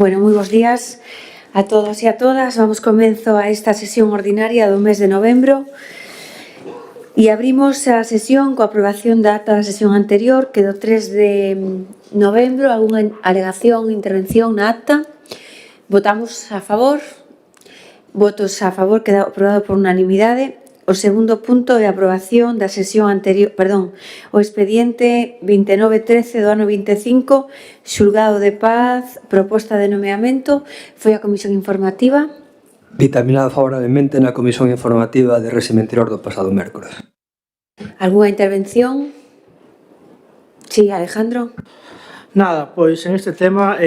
Bueno, moi bons días a todos e a todas. Vamos comenzo a esta sesión ordinaria do mes de novembro e abrimos a sesión coa aprobación da ata da sesión anterior, que do 3 de novembro. Alguna alegación, intervención na acta? Votamos a favor. Votos a favor, queda aprobado por unanimidade. O segundo punto é a aprobación da sesión anterior, o expediente 2913 do ano 25, xulgado de paz, proposta de nomeamento, foi a comisión informativa. Dictaminada favorablemente na comisión informativa de réxime interior do pasado mércores. Alguna intervención? Sí, Alejandro. Nada, pois en este tema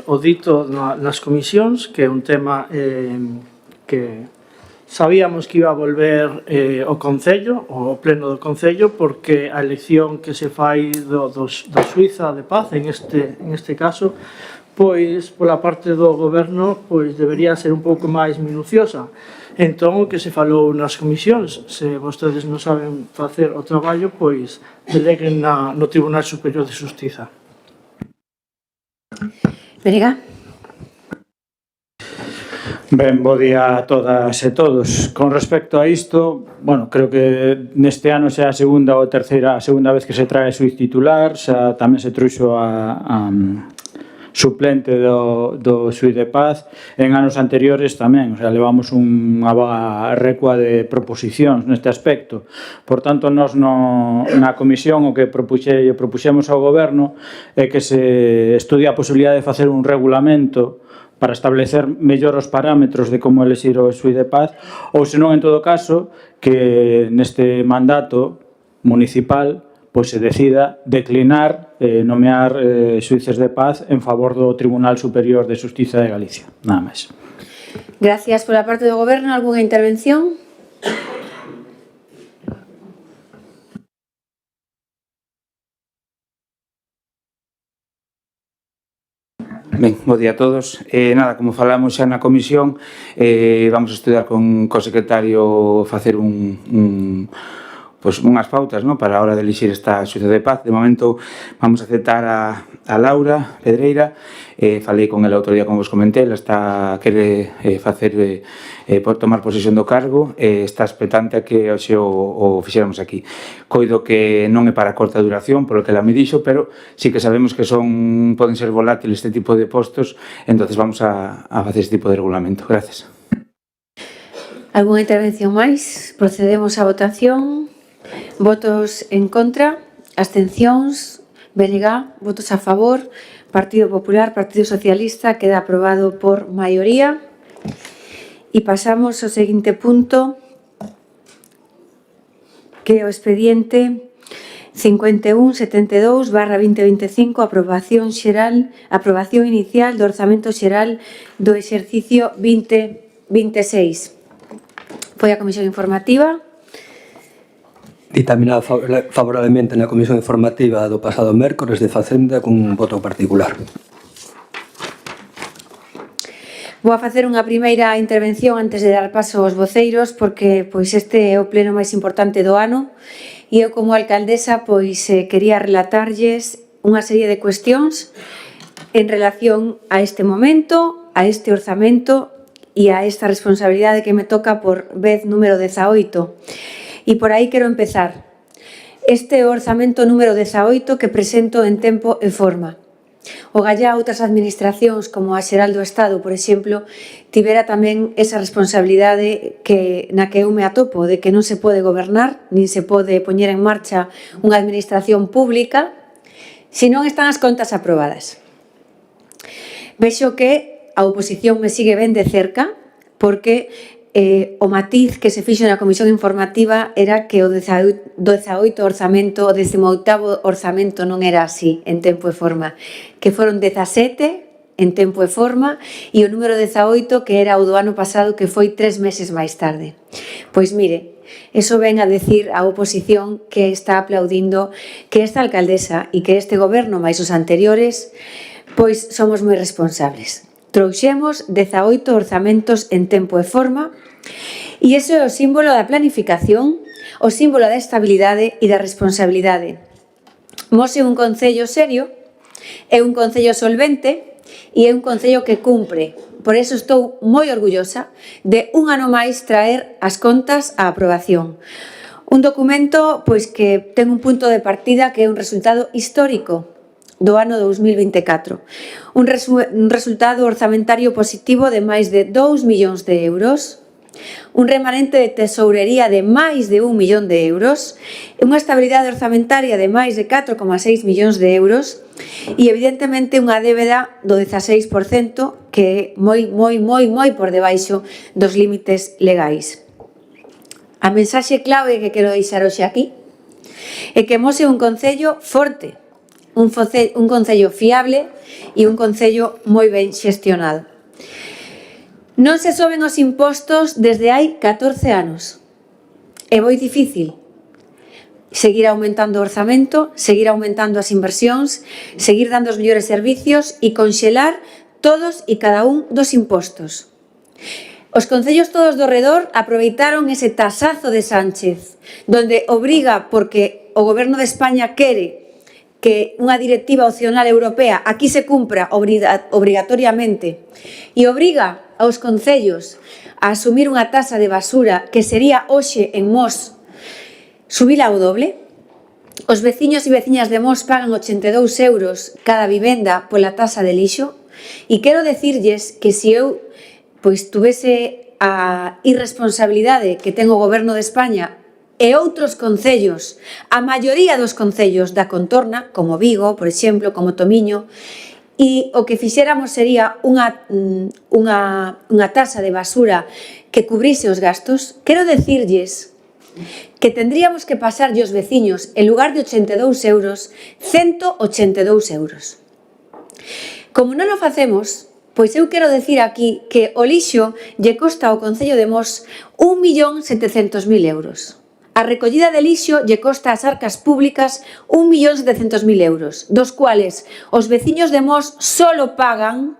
o dito nas comisións, que é un tema que sabíamos que iba a volver o Concello, o pleno do Concello, porque a elección que se fai da Suiza de Paz, en este caso, pois pola parte do goberno pois debería ser un pouco máis minuciosa. Entón, o que se falou nas comisións, se vostedes non saben facer o traballo, pois deleguen no Tribunal Superior de Xustiza. Venega. Ben, bo día a todas e todos. Con respecto a isto, bueno, creo que neste ano xa a segunda vez que se trae Suiz titular, xa tamén se trouxo a suplente do Suiz de Paz. En anos anteriores tamén, o sea, levamos unha boa recua de proposicións neste aspecto. Por tanto, nós na comisión o que propuxemos ao goberno é que se estudie a posibilidade de facer un regulamento para establecer mellor os parámetros de como elexir o Suiz de Paz, ou senón, en todo caso, que neste mandato municipal pois se decida declinar nomear xuíces de paz en favor do Tribunal Superior de Xustiza de Galicia. Nada máis. Gracias. Por a parte do goberno, algunha intervención? Ben, bo día a todos. Nada, como falamos xa na comisión, vamos a estudiar con o secretario facer unhas pautas, ¿no?, para a hora de elixir esta xuíza de paz. De momento vamos a aceptar a Laura Pedreira. Falei con ela outro día, como vos comentei, ela quere por tomar posesión do cargo, está expectante a que hoxe o fixéramos aquí. Coido que non é para corta duración, polo que ela me dixo, pero sí que sabemos que poden ser volátiles este tipo de postos, entonces vamos a facer este tipo de regulamento. Gracias. Alguna intervención máis? Procedemos á votación. Votos en contra, abstencións, BNG, votos a favor, Partido Popular, Partido Socialista, queda aprobado por maioría. E pasamos ao seguinte punto, que é o expediente 5172/2025, aprobación inicial do orzamento xeral do exercicio 2026. Foi a comisión informativa. Dictaminada favorablemente na comisión informativa do pasado mércores de Facenda con un voto particular. Vou a facer unha primeira intervención antes de dar paso aos voceiros, porque pois este é o pleno máis importante do ano e eu, como alcaldesa, pois quería relatarlles unha serie de cuestións en relación a este momento, a este orzamento e a esta responsabilidade que me toca por vez número 18. E por aí quero empezar. Este orzamento número 18 que presento en tempo e forma. O gallá outras administracións, como a Xeral do Estado, por exemplo, tivera tamén esa responsabilidade na que eu me atopo, de que non se pode gobernar, nin se pode poñer en marcha unha administración pública, se non están as contas aprobadas. Vexo que a oposición me sigue ben de cerca, porque o matiz que se fixo na comisión informativa era que o 18 orzamento, o 18º orzamento non era así en tempo e forma, que foron 17 en tempo e forma e o número 18 que era o do ano pasado, que foi 3 meses máis tarde. Pois mire, eso ven a decir a oposición que está aplaudindo que esta alcaldesa e que este goberno máis os anteriores pois somos moi responsables. Trouxemos 18 orzamentos en tempo e forma e iso é o símbolo da planificación, o símbolo da estabilidade e da responsabilidade. Mos é un concello serio, é un concello solvente e é un concello que cumpre. Por eso estou moi orgullosa de un ano máis traer as contas á aprobación. Un documento pois que ten un punto de partida que é un resultado histórico do ano 2024. Un resultado orzamentario positivo de máis de 2 millóns de euros, un remanente de tesourería de máis de 1 millón de euros, unha estabilidade orzamentaria de máis de 4,6 millóns de euros e, evidentemente, unha débeda do 16%, que é moi por debaixo dos límites legais. A mensaxe clave que quero deixar hoxe aquí é que Mos é un concello forte, un concello fiable e un concello moi ben xestionado. Non se soben os impostos desde hai 14 anos. É moi difícil seguir aumentando o orzamento, seguir aumentando as inversións, seguir dando os mellores servicios e conxelar todos e cada un dos impostos. Os concellos todos do redor aproveitaron ese tasazo de Sánchez, donde obriga, porque o Goberno de España quere que unha directiva opcional europea aquí se cumpra obrigatoriamente e obriga aos concellos a asumir unha tasa de basura que sería hoxe en Mos subila ao doble. Os veciños e veciñas de Mos pagan 82 euros cada vivenda pola tasa de lixo e quero decirlles que se eu tuvese a irresponsabilidade que ten o Goberno de España e outros concellos, a maioría dos concellos da contorna, como Vigo, por exemplo, como Tomiño, e o que fixéramos sería unha tasa de basura que cubrise os gastos, quero decirlles que tendríamos que pasarlle aos veciños, en lugar de 82 euros, 182 euros. Como non o facemos, pois eu quero decir aquí que o lixo lle costa ao Concello de Mos 1.700.000 euros. A recollida de lixo lle costa ás arcas públicas 1.700.000 euros, dos cuales os veciños de Mos solo pagan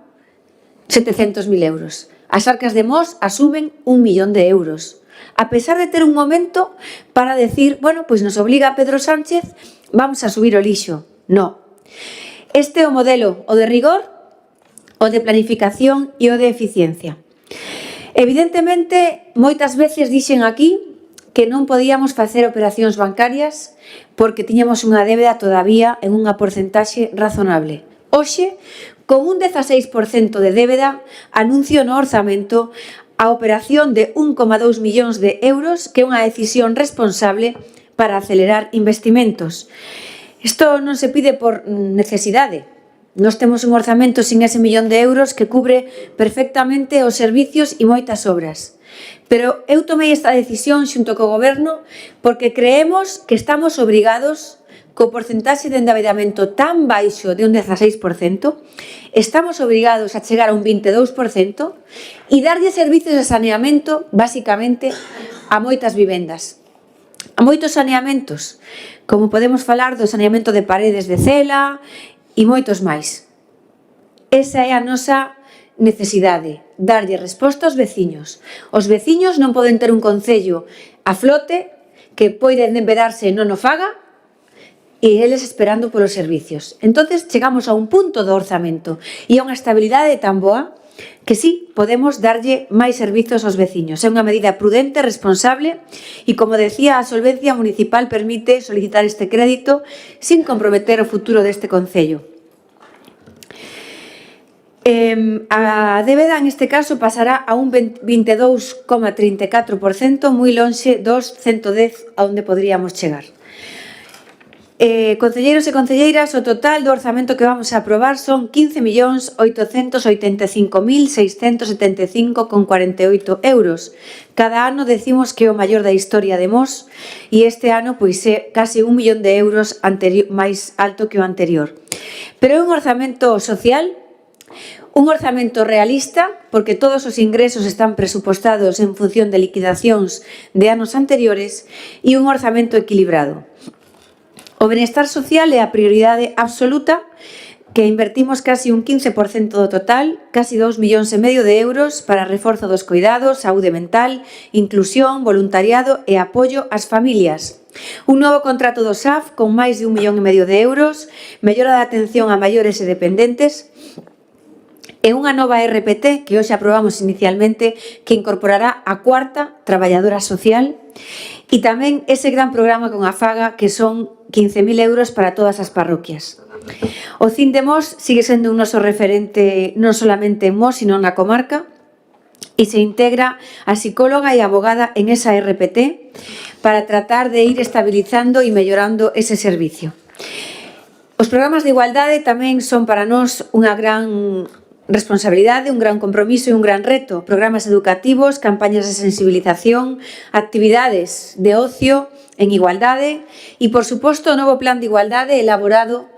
700.000 euros. As arcas de Mos asumen 1 millón de euros. A pesar de ter un momento para decir, bueno, pois nos obliga Pedro Sánchez, vamos a subir o lixo. No. Este é o modelo, o de rigor, o de planificación e o de eficiencia. Evidentemente, moitas veces dixen aquí que non podíamos facer operacións bancarias porque tiñamos unha débeda todavía en unha porcentaxe razonable. Hoxe, con un 16% de débeda, anuncio no orzamento a operación de 1,2 millóns de euros, que é unha decisión responsable para acelerar investimentos. Isto non se pide por necesidade. Nós temos un orzamento sin ese millón de euros que cubre perfectamente os servicios e moitas obras. Pero eu tomei esta decisión xunto co Goberno porque creemos que estamos obrigados, co porcentaxe de endebedamento tan baixo de un 16%, estamos obrigados a chegar a un 22% e darlle servicios de saneamento, basicamente, a moitas vivendas. A moitos saneamentos, como podemos falar do saneamento de paredes de cela e moitos máis. Esa é a nosa necesidade, darlle resposta aos veciños. Os veciños non poden ter un concello a flote que poden embedarse e non o faga e eles esperando polos servicios. Entonces chegamos a un punto do orzamento e a unha estabilidade tan boa que sí, podemos darlle máis servizos aos veciños. É unha medida prudente, responsable e, como decía, a solvencia municipal permite solicitar este crédito sin comprometer o futuro deste concello. A débeda, en este caso, pasará a un 22,34%, moi lonxe dos 110 a onde poderíamos chegar. Concelleiros e concelleiras, o total do orzamento que vamos a aprobar son 15.885.675,48 euros. Cada ano decimos que é o maior da historia de Mos e este ano pois é case 1 millón de euros máis alto que o anterior. Pero é un orzamento social, un orzamento realista, porque todos os ingresos están presupostados en función de liquidacións de anos anteriores, e un orzamento equilibrado. O benestar social é a prioridade absoluta, que invertimos casi un 15% do total, casi 2,5 millóns de euros para reforzo dos cuidados, saúde mental, inclusión, voluntariado e apoio ás familias. Un novo contrato do SAF con máis de 1,5 millón de euros, mellora da atención a maiores e dependentes, e unha nova RPT que hoxe aprobamos inicialmente que incorporará a cuarta traballadora social e tamén ese gran programa con Afaga que son 15.000 euros para todas as parroquias. O CIN de Mos sigue sendo un noso referente non solamente en Mos, sino na comarca, e se integra a psicóloga e abogada en esa RPT para tratar de ir estabilizando e mellorando ese servicio. Os programas de igualdade tamén son para nós unha gran responsabilidade, un gran compromiso e un gran reto. Programas educativos, campañas de sensibilización, actividades de ocio en igualdade e, por suposto, o novo plan de igualdade elaborado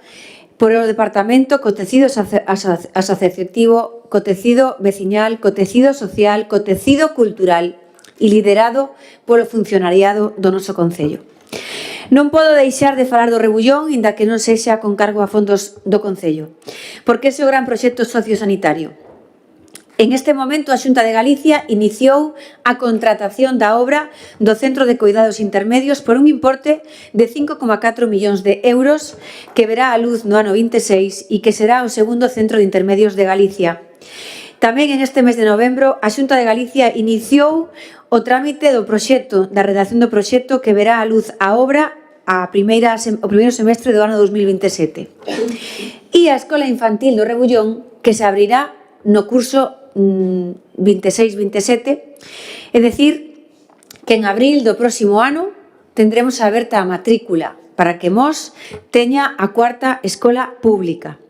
por o Departamento co tecido asociativo, co tecido veciñal, co tecido social, co tecido cultural e liderado polo funcionariado do noso Concello. Non podo deixar de falar do Rebullón, inda que non sexa con cargo a fondos do Concello, porque ese é o gran proxecto sociosanitario. En este momento, a Xunta de Galicia iniciou a contratación da obra do Centro de Cuidados Intermedios por un importe de 5,4 millóns de euros que verá a luz no ano 26 e que será o segundo centro de intermedios de Galicia. Tamén en este mes de novembro, a Xunta de Galicia iniciou o trámite do proxecto, da redacción do proxecto que verá a luz a obra o primeiro semestre do ano 2027. E a Escola Infantil do Rebullón, que se abrirá no curso 26-27, é dicir, que en abril do próximo ano tendremos aberta a matrícula para que Mos teña a cuarta escola pública.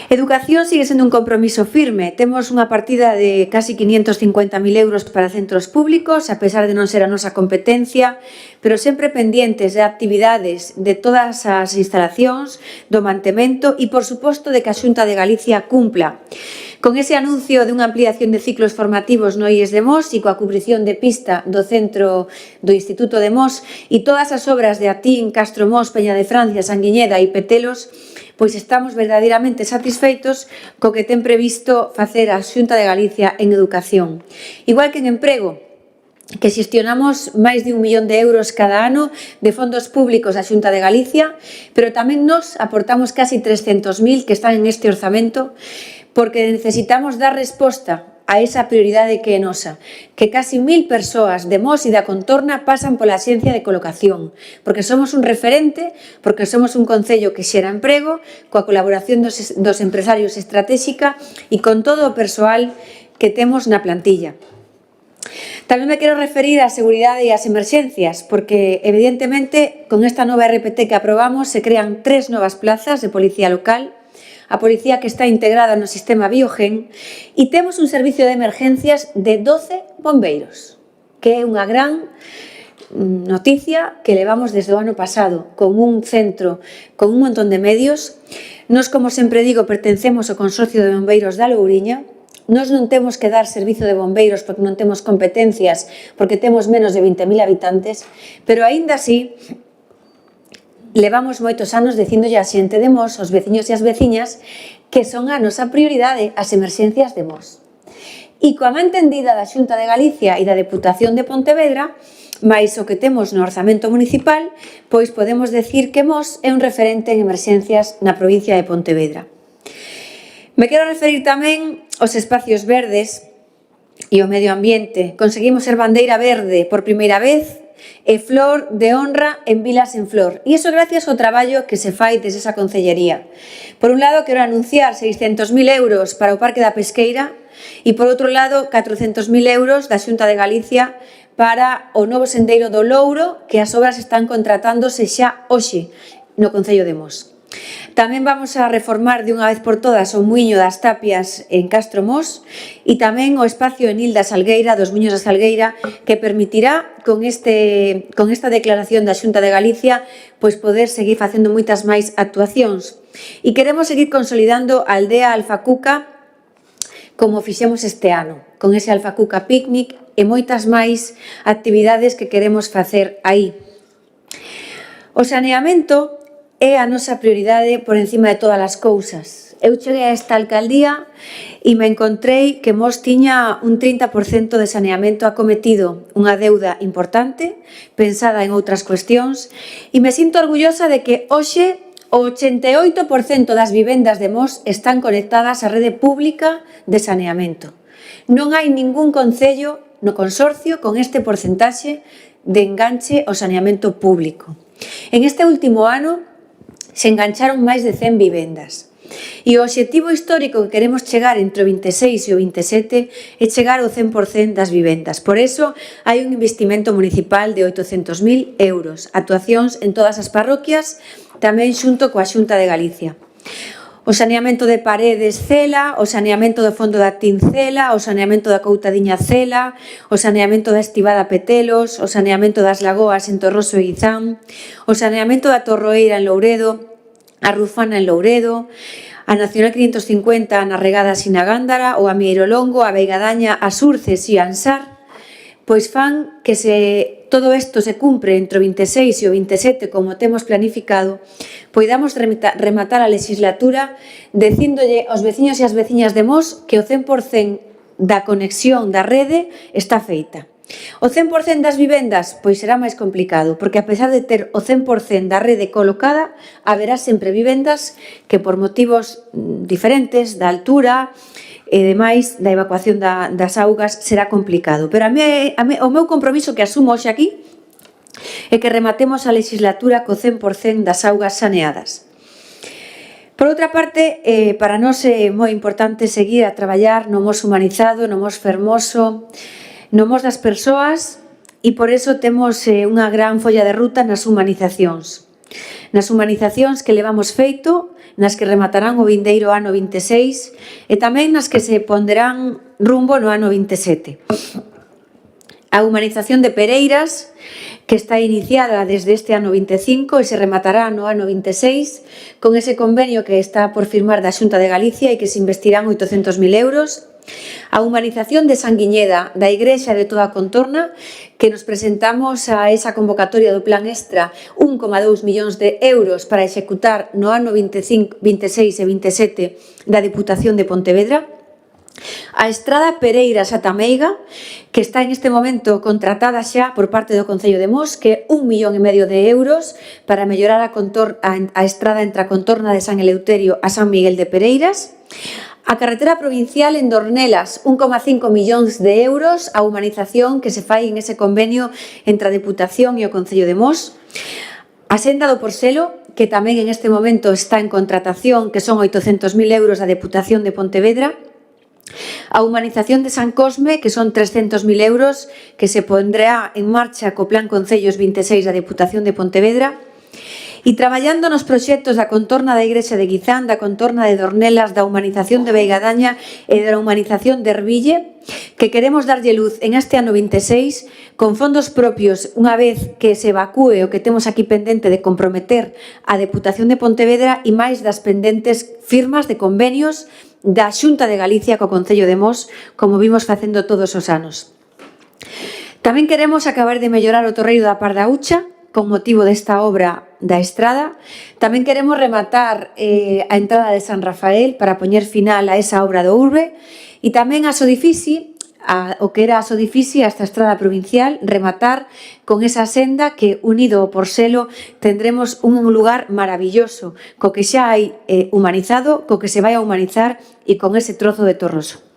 Educación sigue sendo un compromiso firme. Temos unha partida de casi 550.000 euros para centros públicos, a pesar de non ser a nosa competencia, pero sempre pendientes de actividades de todas as instalacións, do mantemento e, por suposto, de que a Xunta de Galicia cumpla. Con ese anuncio de unha ampliación de ciclos formativos no IES de Mos e coa cubrición de pista do centro do Instituto de Mos e todas as obras de Atín, Castro Mos, Peña de Francia, Sanguiñeda e Petelos, pois estamos verdadeiramente satisfeitos co que ten previsto facer a Xunta de Galicia en educación. Igual que en emprego, que xestionamos máis de 1 millón de euros cada ano de fondos públicos a Xunta de Galicia, pero tamén nos aportamos casi 300.000 que están en este orzamento, porque necesitamos dar resposta a esa prioridade que é nosa, que casi 1.000 persoas de Mos e da contorna pasan pola axencia de colocación, porque somos un referente, porque somos un concello que xera emprego, coa colaboración dos empresarios estratégica e con todo o persoal que temos na plantilla. Tamén me quero referir á seguridade e ás emerxencias, porque, evidentemente, con esta nova RPT que aprobamos, se crean 3 novas plazas de policía local, a policía que está integrada no sistema Biogen, e temos un servicio de emergencias de 12 bombeiros, que é unha gran noticia que levamos desde o ano pasado, con un centro, con un montón de medios. Nos, como sempre digo, pertencemos ao Consorcio de Bombeiros da Louriña. Nos non temos que dar servizo de bombeiros porque non temos competencias, porque temos menos de 20.000 habitantes, pero aínda así, levamos moitos anos dicíndolle a xente de Mos, aos veciños e as veciñas, que son a nosa prioridade as emerxencias de Mos. E coa má entendida da Xunta de Galicia e da Deputación de Pontevedra, máis o que temos no orzamento municipal, pois podemos decir que Mos é un referente en emerxencias na provincia de Pontevedra. Me quero referir tamén aos espacios verdes e ao medio ambiente. Conseguimos ser bandeira verde por primeira vez e flor de honra en Vilas en Flor. E iso gracias ao traballo que se fai desde esa concellería. Por un lado, quero anunciar 600.000 euros para o Parque da Pesqueira e, por outro lado, 400.000 euros da Xunta de Galicia para o novo sendeiro do Louro, que as obras están contratándose xa hoxe no Concello de Mos. Tamén vamos a reformar de unha vez por todas o Muiño das Tapias en Castro Mos e tamén o espacio en Ilda Salgueira, dos Muiños da Salgueira, que permitirá con esta declaración da Xunta de Galicia pois poder seguir facendo moitas máis actuacións. E queremos seguir consolidando a aldea Alfacuca como fixemos este ano, con ese Alfacuca Picnic e moitas máis actividades que queremos facer aí. O saneamento é a nosa prioridade por encima de todas as cousas. Eu cheguei a esta alcaldía e me encontrei que Mos tiña un 30% de saneamento acometido, unha deuda importante, pensada en outras cuestións, e me sinto orgullosa de que hoxe O 88% das vivendas de Mos están conectadas á rede pública de saneamento. Non hai ningún concello no consorcio con este porcentaxe de enganche ao saneamento público. En este último ano se engancharon máis de 100 vivendas. E o obxectivo histórico que queremos chegar entre o 26 e o 27 é chegar ao 100% das vivendas. Por eso, hai un investimento municipal de 800.000 euros, actuacións en todas as parroquias, tamén xunto coa Xunta de Galicia. O saneamento de paredes Cela, o saneamento do fondo da Tin Cela, o saneamento da Coutadiña Cela, o saneamento da Estivada Petelos, o saneamento das lagoas en Torroso e Guizán, o saneamento da Torroeira en Louredo, a Rufana en Louredo, a Nacional 550 na Regada Sinagándara, o a Mieiro Longo, a Veigadaña, a Surces e a Ansar, pois fan que se todo isto se cumpre entre o 26 e o 27 como temos planificado, poidamos rematar a legislatura dicíndolle aos veciños e as veciñas de Mos que o 100% da conexión da rede está feita. O 100% das vivendas, pois será máis complicado, porque a pesar de ter o 100% da rede colocada, haberá sempre vivendas que por motivos diferentes, da altura e demais, da evacuación das augas, será complicado. Pero o meu compromiso que asumo hoxe aquí é que rematemos a legislatura co 100% das augas saneadas. Por outra parte, para nós é moi importante seguir a traballar no Mos humanizado, no Mos fermoso, no Mos das persoas, e por eso temos unha gran folla de ruta nas humanizacións. Nas humanizacións que levamos feito, nas que rematarán o vindeiro ano 26 e tamén nas que se ponderán rumbo no ano 27. A humanización de Pereiras, que está iniciada desde este ano 25 e se rematará no ano 26 con ese convenio que está por firmar da Xunta de Galicia e que se investirán 800.000 euros. A humanización de Sanguiñeda, da Igrexa de toda a contorna, que nos presentamos a esa convocatoria do Plan Extra 1,2 millóns de euros para executar no ano 25, 26 e 27 da Diputación de Pontevedra. A estrada Pereiras-Atameiga, que está en este momento contratada xa por parte do Concello de Mos, que é 1,5 millón de euros para mellorar a estrada entre a contorna de San Eleuterio a San Miguel de Pereiras. A carretera provincial en Dornelas, 1,5 millóns de euros, a humanización que se fai en ese convenio entre a Deputación e o Concello de Mos. A senda do Porcelo, que tamén en este momento está en contratación, que son 800.000 euros da Deputación de Pontevedra. A humanización de San Cosme, que son 300.000 euros, que se pondrá en marcha co Plan Concellos 26 da Deputación de Pontevedra. E traballando nos proxectos da contorna da Igrexa de Guizán, da contorna de Dornelas, da humanización de Veigadaña e da humanización de Erville, que queremos darlle luz en este ano 26 con fondos propios unha vez que se evacúe o que temos aquí pendente de comprometer a Deputación de Pontevedra e máis das pendentes firmas de convenios da Xunta de Galicia co Concello de Mos, como vimos facendo todos os anos. Tamén queremos acabar de mellorar o torreiro da Pardaucha, con motivo desta obra da estrada. Tamén queremos rematar a entrada de San Rafael para poñer final a esa obra do Urbe e tamén a Sodifici, o que era a Sodifici, hasta a estrada provincial, rematar con esa senda que, unido ao Porcelo, tendremos un lugar maravilloso, co que xa hai humanizado, co que se vai a humanizar e con ese trozo de Torroso.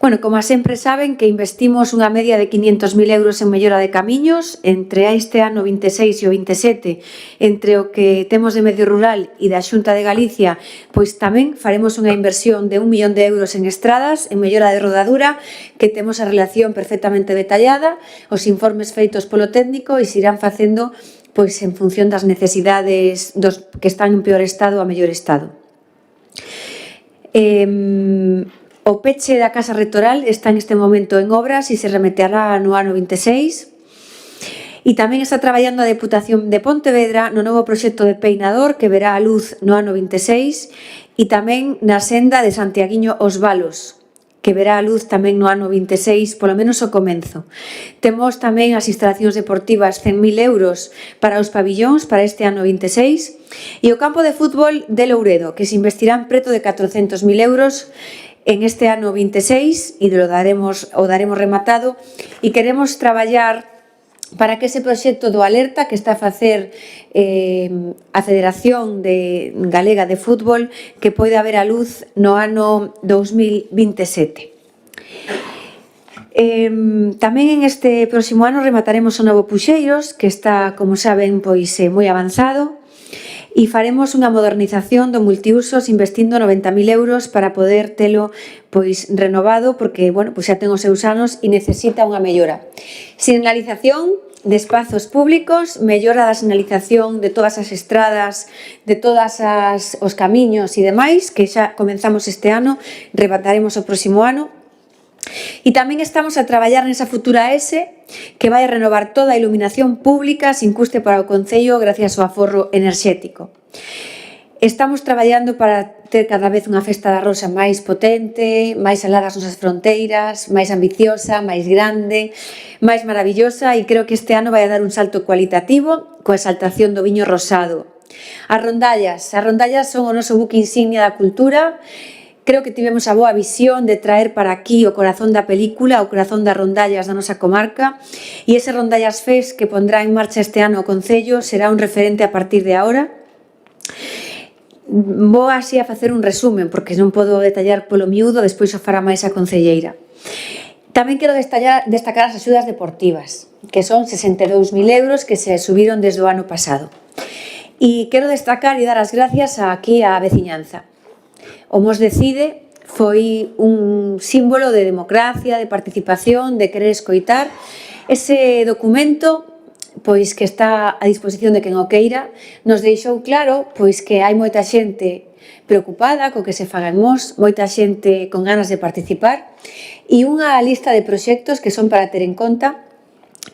Bueno, como sempre saben que investimos unha media de 500.000 euros en mellora de camiños entre este ano 26 e o 27, entre o que temos de medio rural e da Xunta de Galicia, pois tamén faremos unha inversión de 1 millón de euros en estradas, en mellora de rodadura, que temos a relación perfectamente detallada, os informes feitos polo técnico e se irán facendo pois en función das necesidades dos que están en peor estado a mellor estado. O peche da Casa Rectoral está en este momento en obras e se remeterá no ano 26. E tamén está traballando a Deputación de Pontevedra no novo proxecto de peinador que verá a luz no ano 26 e tamén na senda de Santiaguiño Os Valos, que verá a luz tamén no ano 26, polo menos o comenzo. Temos tamén as instalacións deportivas 100.000 euros para os pabillóns para este ano 26 e o campo de fútbol de Louredo, que se investirán preto de 400.000 euros en este ano 26 e o daremos rematado e queremos traballar para que ese proxecto do Alerta que está a facer a Federación Galega de Fútbol que poida haber a luz no ano 2027. Tamén en este próximo ano remataremos o novo Puxeiros, que está, como saben, pois moi avanzado, e faremos unha modernización do multiusos investindo 90.000 euros para poder telo pois renovado, porque, bueno, pois xa ten os seus anos e necesita unha mellora. Sinalización de espazos públicos, mellora da sinalización de todas as estradas, de todas os camiños e demais, que xa comenzamos este ano, remataremos o próximo ano. E tamén estamos a traballar nesa futura S que vai a renovar toda a iluminación pública sin custe para o Concello gracias ao aforro enerxético. Estamos traballando para ter cada vez unha festa da Rosa máis potente, máis alá das nosas fronteiras, máis ambiciosa, máis grande, máis maravillosa, e creo que este ano vai a dar un salto cualitativo coa exaltación do viño rosado. As rondallas son o noso buque insignia da cultura. Creo que tivemos a boa visión de traer para aquí o corazón da película, o corazón das rondallas da nosa comarca, e ese Rondallas Fest que pondrá en marcha este ano o Concello será un referente a partir de agora. Vou así a facer un resumen, porque non podo detallar polo miúdo, despois o fará máis a concelleira. Tamén quero destacar as axudas deportivas, que son 62.000 euros que se subiron desde o ano pasado. E quero destacar e dar as gracias aquí á veciñanza. O Mos Decide foi un símbolo de democracia, de participación, de querer escoitar. Ese documento, pois que está a disposición de quen o queira, nos deixou claro pois que hai moita xente preocupada co que se faga en Mos, moita xente con ganas de participar e unha lista de proxectos que son para ter en conta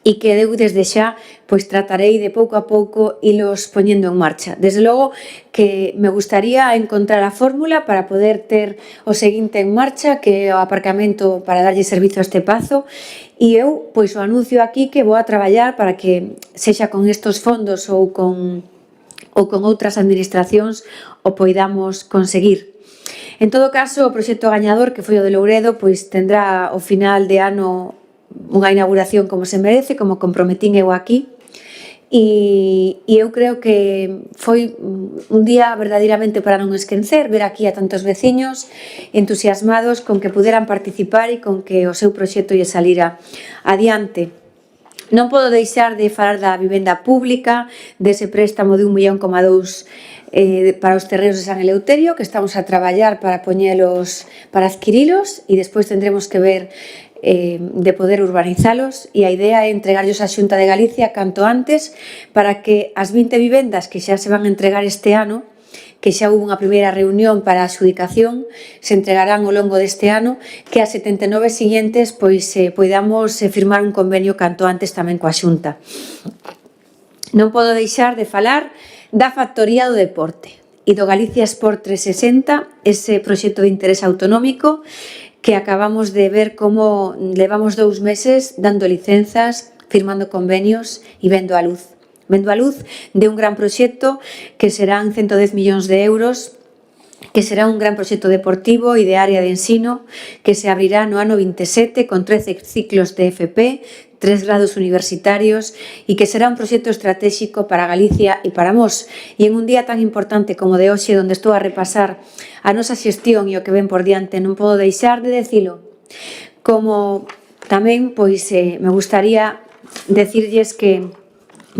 e que eu desde xa pois tratarei de pouco a pouco ilos poñendo en marcha. Desde logo que me gustaría encontrar a fórmula para poder ter o seguinte en marcha, que é o aparcamento para darlle servizo a este pazo, e eu pois o anuncio aquí que vou a traballar para que sexa con estos fondos ou con outras administracións o poidamos conseguir. En todo caso, o proxecto gañador, que foi o de Louredo, pois tendrá ao final de ano unha inauguración como se merece, como comprometín eu aquí, e eu creo que foi un día verdadeiramente para non esquecer, ver aquí a tantos veciños entusiasmados con que puderan participar e con que o seu proxecto lle salira adiante. Non podo deixar de falar da vivenda pública, dese préstamo de 1,2 millón para os terreos de San Eleuterio, que estamos a traballar para poñelos, para adquirilos, e despois tendremos que ver de poder urbanizalos, e a idea é entregarlos á Xunta de Galicia canto antes para que as 20 vivendas que xa se van a entregar este ano, que xa hubo unha primeira reunión para a adxudicación, se entregarán ao longo deste ano, que as 79 siguientes pois poidamos firmar un convenio canto antes tamén coa Xunta. Non podo deixar de falar da factoría do deporte e do Galicia Sport 360, ese proxecto de interés autonómico que acabamos de ver como levamos 2 meses dando licenzas, firmando convenios e vendo a luz de un gran proxecto que serán 110 millóns de euros, que será un gran proxecto deportivo e de área de ensino que se abrirá no ano 27 con 13 ciclos de FP, 3 grados universitarios e que será un proxecto estratégico para Galicia e para Mos. E en un día tan importante como de hoxe, onde estou a repasar a nosa xestión e o que ven por diante, non podo deixar de decilo. Como tamén, pois, me gustaría decirlles que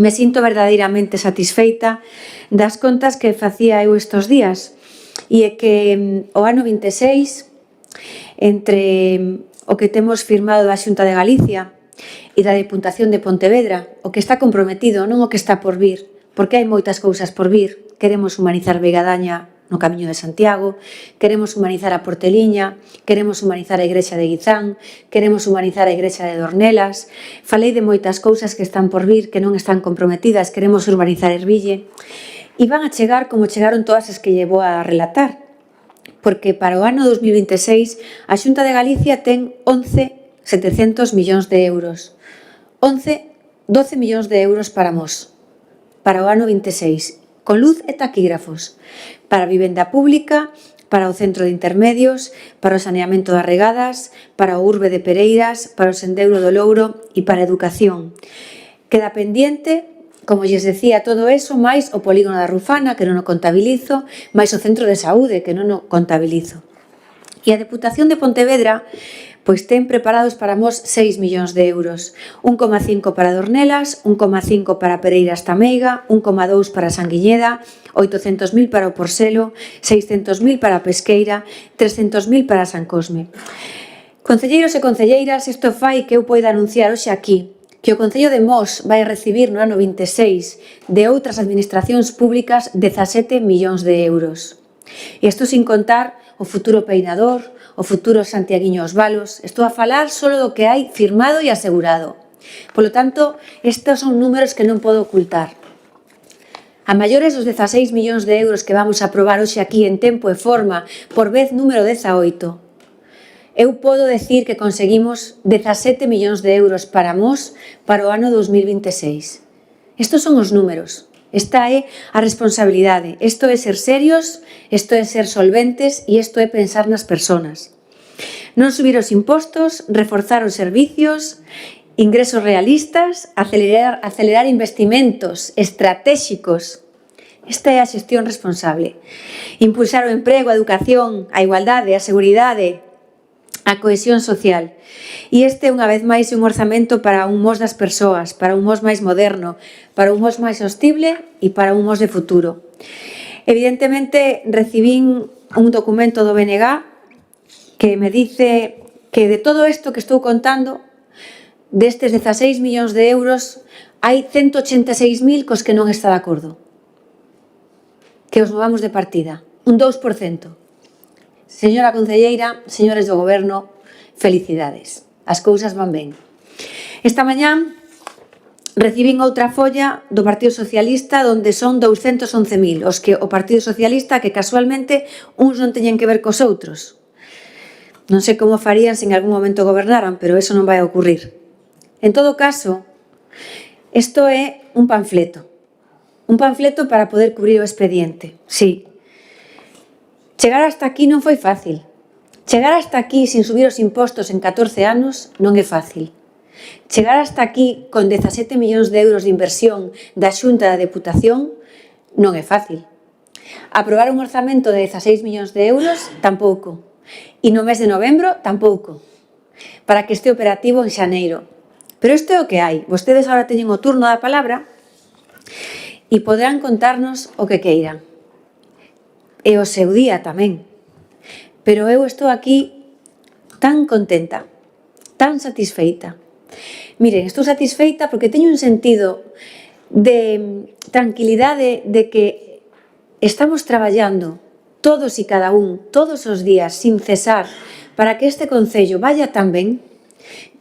me sinto verdadeiramente satisfeita das contas que facía eu estes días, e é que o ano 26, entre o que temos firmado da Xunta de Galicia e da Deputación de Pontevedra, o que está comprometido, non o que está por vir, porque hai moitas cousas por vir. Queremos humanizar Vegadaña no Camiño de Santiago, queremos humanizar a Porteliña, queremos humanizar a Igrexa de Guizán, queremos humanizar a Igrexa de Dornelas. Falei de moitas cousas que están por vir, que non están comprometidas, queremos urbanizar Erville, e van a chegar como chegaron todas as que llevo a relatar, porque para o ano 2026 a Xunta de Galicia ten 11.700 millóns de euros. 12 millóns de euros para Mos, para o ano 26, con luz e taquígrafos, para a vivenda pública, para o centro de intermedios, para o saneamento das regadas, para o urbe de Pereiras, para o sendeiro do Louro e para a educación. Queda pendiente, como lles decía, todo eso, máis o polígono da Rufana, que non o contabilizo, máis o centro de saúde, que non o contabilizo. E a Deputación de Pontevedra pois ten preparados para mos 6 millóns de euros, 1,5 para Dornelas, 1,5 para Pereiras Tameiga, 1,2 para Sanguiñeda, 800.000 para o Porcelo, 600.000 para a Pesqueira, 300.000 para San Cosme. Concelleiros e concelleiras, isto fai que eu poida anunciar hoxe aquí que o Concello de Mos vai recibir no ano 26 de outras administracións públicas 17 millóns de euros. E isto sin contar o futuro Peinador, o futuro Santiaguiño Os Valos. Estou a falar só do que hai firmado e asegurado. Polo tanto, estes son números que non podo ocultar. A maiores dos 16 millóns de euros que vamos a aprobar hoxe aquí en tempo e forma por vez número 18, eu podo decir que conseguimos 17 millóns de euros para Mos para o ano 2026. Estos son os números. Esta é a responsabilidade. Isto é ser serios, isto é ser solventes e isto é pensar nas persoas. Non subir os impostos, reforzar os servicios, ingresos realistas, acelerar investimentos estratégicos. Esta é a xestión responsable. Impulsar o emprego, a educación, a igualdade, a seguridade, a cohesión social. E este, unha vez máis, é un orzamento para un Mos das persoas, para un Mos máis moderno, para un Mos máis sostible e para un Mos de futuro. Evidentemente, recibín un documento do BNG que me dice que de todo isto que estou contando, destes 16 millóns de euros, hai 186.000 cos que non está de acordo. Que os movamos de partida. Un 2%. Señora concelleira, señores do Goberno, felicidades. As cousas van ben. Esta mañá recibín outra folla do Partido Socialista onde son 211.000 os que o Partido Socialista que casualmente uns non teñen que ver cos outros. Non sei como farían se en algún momento gobernaran, pero eso non vai a ocurrir. En todo caso, isto é un panfleto. Un panfleto para poder cubrir o expediente, sí. Chegar hasta aquí non foi fácil. Chegar hasta aquí sin subir os impostos en 14 anos non é fácil. Chegar hasta aquí con 17 millóns de euros de inversión da Xunta da Deputación non é fácil. Aprobar un orzamento de 16 millóns de euros tampouco. E no mes de novembro tampouco. Para que este operativo en xaneiro. Pero isto é o que hai. Vostedes agora teñen o turno da palabra e poderán contarnos o que queiran. E o seu día tamén. Pero eu estou aquí tan contenta, tan satisfeita. Miren, estou satisfeita porque teño un sentido de tranquilidade de que estamos traballando todos e cada un, todos os días, sin cesar, para que este concello vaya tan ben,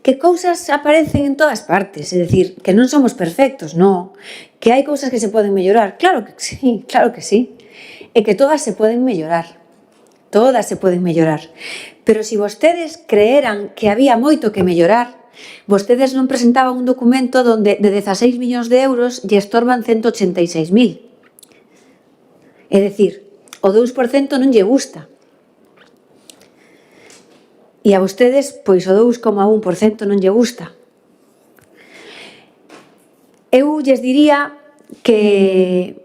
que cousas aparecen en todas partes, é dicir, que non somos perfectos, non, que hai cousas que se poden mellorar, claro que sí, e que todas se poden mellorar, pero se vostedes creeran que había moito que mellorar, vostedes non presentaban un documento onde de 16 millóns de euros lle estorban 186.000. É dicir, o 2% non lle gusta. E a vostedes, pois o 2,1% non lle gusta. Eu lles diría que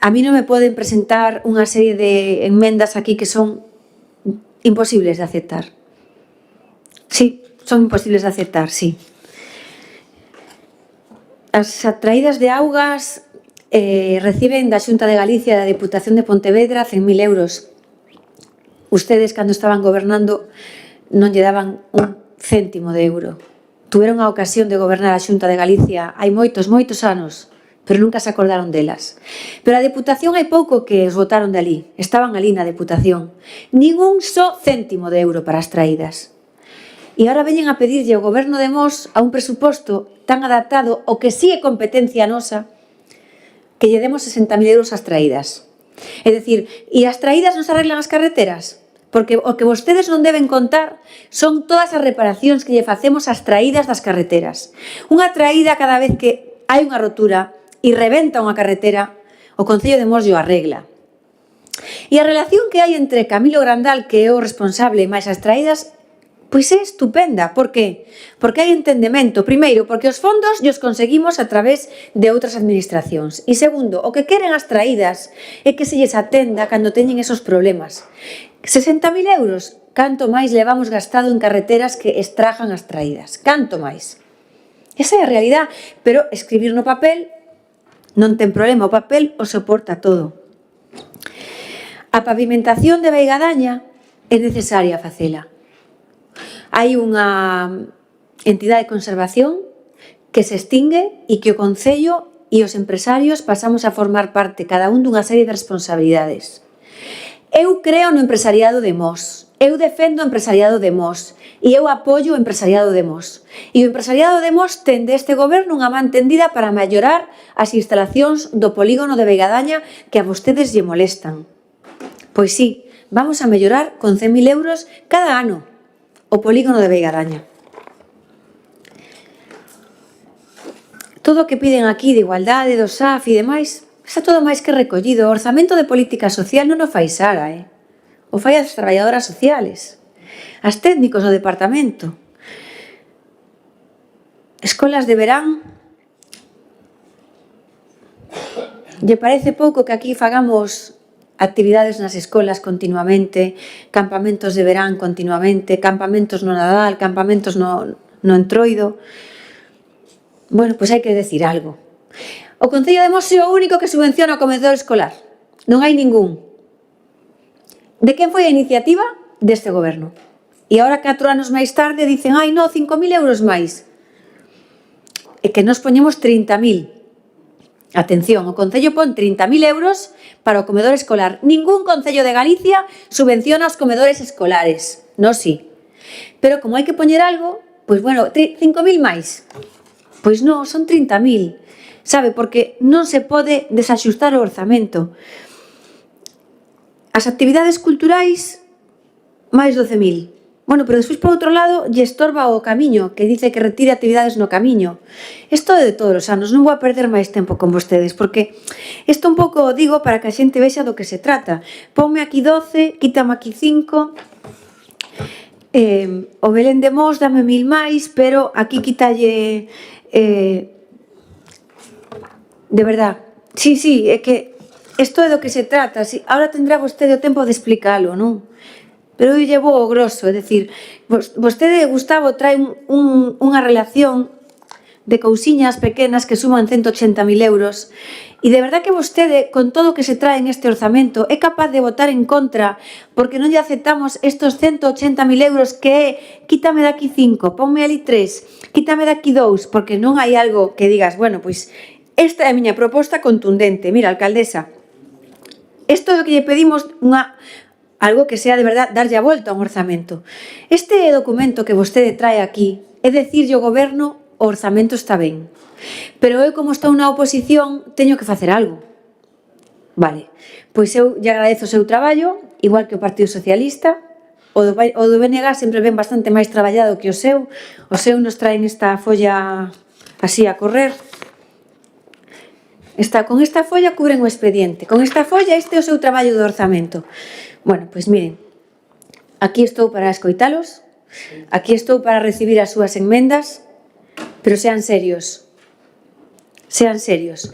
a mí non me poden presentar unha serie de enmendas aquí que son imposibles de aceptar. Sí, son imposibles de aceptar, sí. As traídas de augas reciben da Xunta de Galicia e da Deputación de Pontevedra 100.000 euros. Ustedes, cando estaban gobernando, non lle daban un céntimo de euro. Tuveron a ocasión de gobernar a Xunta de Galicia hai moitos anos, pero nunca se acordaron delas. Pero a Deputación hai pouco que os votaron de ali, estaban ali na Deputación. Nin un só céntimo de euro para as traídas. E agora veñen a pedirlle ao Goberno de Mos a un presuposto tan adaptado o que sí é competencia nosa que lle demos 60.000 euros ás traídas. É dicir, e as traídas non se arreglan as carreteras? Porque o que vostedes non deben contar son todas as reparacións que lle facemos ás traídas das carreteras. Unha traída cada vez que hai unha rotura e rebenta unha carretera, o Concello de Mos o arregla. E a relación que hai entre Camilo Grandal, que é o responsable, máis as traídas, Pois é estupenda. Por qué? Porque hai entendemento. Primeiro, porque os fondos os conseguimos a través de outras administracións. E segundo, o que queren as traídas é que se lles atenda cando teñen esos problemas. 60.000 euros, canto máis levamos gastado en carreteras que estrajan as traídas. Canto máis. Esa é a realidade, pero escribir no papel non ten problema, o papel o soporta todo. A pavimentación de Veigadaña é necesaria facela. Hai unha entidade de conservación que se extingue e que o Concello e os empresarios pasamos a formar parte cada un dunha serie de responsabilidades. Eu creo no empresariado de Mos, eu defendo o empresariado de Mos e eu apoio o empresariado de Mos. E o empresariado de Mos ten deste goberno unha man tendida para mellorar as instalacións do polígono de Veigadaña que a vostedes lle molestan. Pois sí, vamos a mellorar con 100.000 euros cada ano o polígono de Veigadaña. Todo o que piden aquí de igualdade, do SAF e demais, está todo máis que recollido. O orzamento de política social non o fai Sara, o fai as traballadoras sociales, as técnicos do departamento. Escolas de verán. Lle parece pouco que aquí fagamos actividades nas escolas continuamente, campamentos de verán continuamente, campamentos no Nadal, campamentos no Entroido. Bueno, pois hai que decir algo. O Concello de Mos é o único que subvenciona o comedor escolar. Non hai ningún. De quen foi a iniciativa? Deste goberno. E agora, 4 anos máis tarde, dicen, ai, no, 5.000 euros máis. E que nos poñemos 30.000. Atención, o Concello pon 30.000 euros para o comedor escolar. Ningún Concello de Galicia subvenciona os comedores escolares. No, sí. Pero como hai que poñer algo, pois bueno, 5.000 máis. Pois non, son 30.000. Sabe, porque non se pode desaxustar o orzamento. As actividades culturais, máis 12.000. Bueno, pero despois, por outro lado, lle estorba o Camiño, que dice que retire actividades no Camiño. Isto é de todos os anos, non vou a perder máis tempo con vostedes, porque isto un pouco digo para que a xente vexa do que se trata. Ponme aquí 12, quítame aquí 5, o Belén de Mos dame 1.000 máis, pero aquí quítalle... de verdad, sí, é que isto é do que se trata. Ahora tendrá vostede o tempo de explicalo, non? Pero eu llevo o grosso, é dicir, vostede, Gustavo, trae unha relación de cousiñas pequenas que suman 180.000 euros e de verdad que vostede, con todo o que se trae en este orzamento, é capaz de votar en contra porque non lle aceptamos estos 180.000 euros que é quítame daqui 5, ponme ali 3, quítame daqui 2, porque non hai algo que digas, bueno, pois esta é a miña proposta contundente. Mira, alcaldesa, isto é o que lle pedimos algo que sea de verdad darlle a volta a un orzamento. Este documento que vostede trae aquí é decirlle ao goberno o orzamento está ben. Pero eu, como estou na oposición, teño que facer algo. Vale, pois eu lle agradezo o seu traballo, igual que o Partido Socialista. O do BNG sempre ven bastante máis traballado que o seu. O seu nos traen esta folla así a correr. Con esta folla cubren o expediente. Con esta folla este é o seu traballo do orzamento. Bueno, pois miren, aquí estou para escoitalos, aquí estou para recibir as súas enmendas, pero sean serios. Sean serios.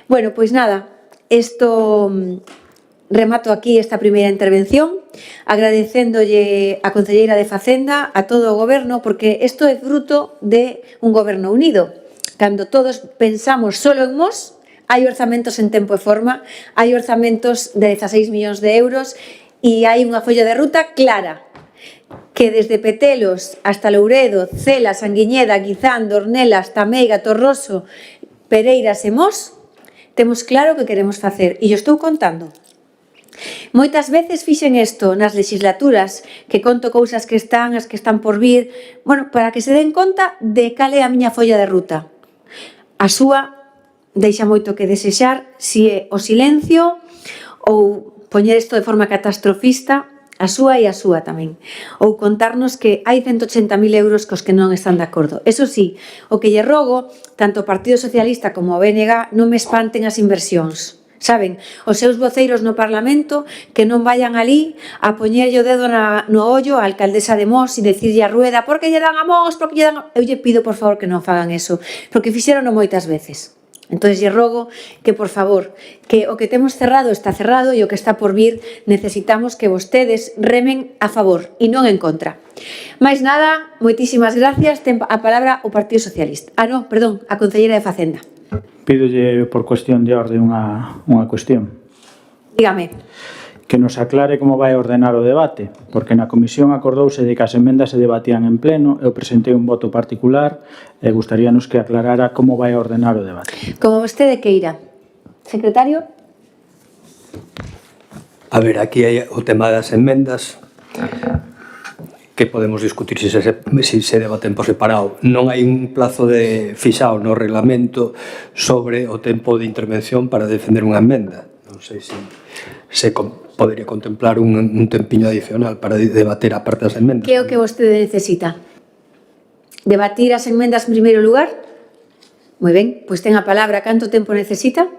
Bueno, pois nada, remato aquí esta primeira intervención, agradecéndolle a concelleira de Facenda, a todo o goberno, porque isto é fruto de un goberno unido. Cando todos pensamos solo en Mos, hai orzamentos en tempo e forma, hai orzamentos de 16 millóns de euros e hai unha folla de ruta clara, que desde Petelos hasta Louredo, Cela, Sanguiñeda, Guizán, Dornelas, Tameiga, Torroso, Pereiras e Mos, temos claro que queremos facer, e yo estou contando. Moitas veces fixen isto nas legislaturas, que conto cousas que están, as que están por vir, bueno, para que se den conta de cal é a miña folla de ruta. A súa deixa moito que desexar, si é o silencio ou poñer isto de forma catastrofista, a súa e a súa tamén. Ou contarnos que hai 180.000 euros cos que non están de acordo. Eso sí, o que lle rogo, tanto o Partido Socialista como o BNG, non me espanten as inversións. Saben, os seus voceiros no Parlamento que non vayan ali a poñerlle o dedo no ollo á alcaldesa de Mos e decirlle a Rueda por que lle dan a Mos, por que lle dan... Eu lle pido, por favor, que non fagan eso, porque fixerono moitas veces. Entón, lle rogo que, por favor, que o que temos cerrado está cerrado e o que está por vir necesitamos que vostedes remen a favor e non en contra. Mais nada, moitísimas gracias. Ten a palabra o Partido Socialista. Perdón, a concelleira de Facenda. Pídolle por cuestión de orde unha cuestión. Dígame. Que nos aclare como vai ordenar o debate, porque na comisión acordouse de que as emendas se debatían en pleno, eu presentei un voto particular e gustaríanos que aclarara como vai ordenar o debate. Como vostede queira. Secretario? A ver, aquí hai o tema das emendas que podemos discutir se se debaten por separado. Non hai un plazo de fixado no reglamento sobre o tempo de intervención para defender unha emenda. Non sei se podería contemplar un tempiño adicional para debater a parte das emendas. Que é o que vostede necesita? Debatir as emendas en primeiro lugar? Moi ben, pois ten a palabra. Canto tempo necesita?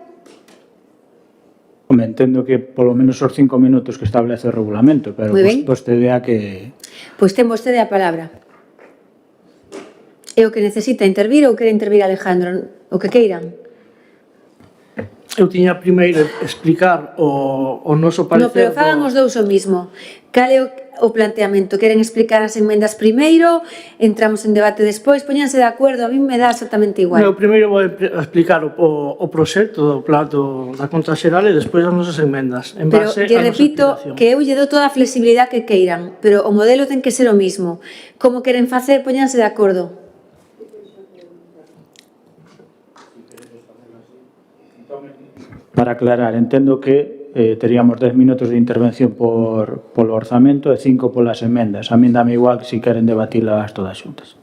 Me entendo que polo menos os 5 minutos que establece o regulamento, pero vostede a que... Pois ten vostede a palabra. É o que necesita intervir ou quere intervir Alejandro? O que queiran. Eu tiña primeiro explicar o noso parecer... No, pero fagan os dous o mismo. Cal é o planteamento? Queren explicar as emendas primeiro, entramos en debate despois, poñanse de acordo, a mí me dá exactamente igual. Eu primeiro vou explicar o proxecto do plato da conta xeral e despois as nosas emendas. Pero lle repito que eu lle dou toda a flexibilidade que queiran, pero o modelo ten que ser o mismo. Como queren facer, poñanse de acordo. Para aclarar, entendo que teríamos 10 minutos de intervención polo orzamento e 5 polas emendas. A min dame igual se queren debatilas todas xuntas.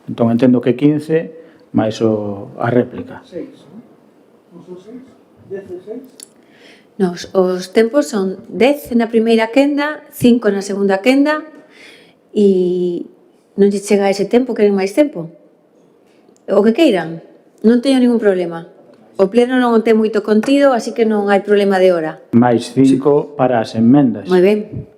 Entón, entendo que 15 máis a réplica. 6, non son 6? 16? Nos, os tempos son 10 na primeira quenda, 5 na segunda quenda e non lle chega ese tempo, queren máis tempo? O que queiran, non teño ningún problema. O pleno non ten moito contido, así que non hai problema de hora. Mais 5 para as enmendas. Moi ben.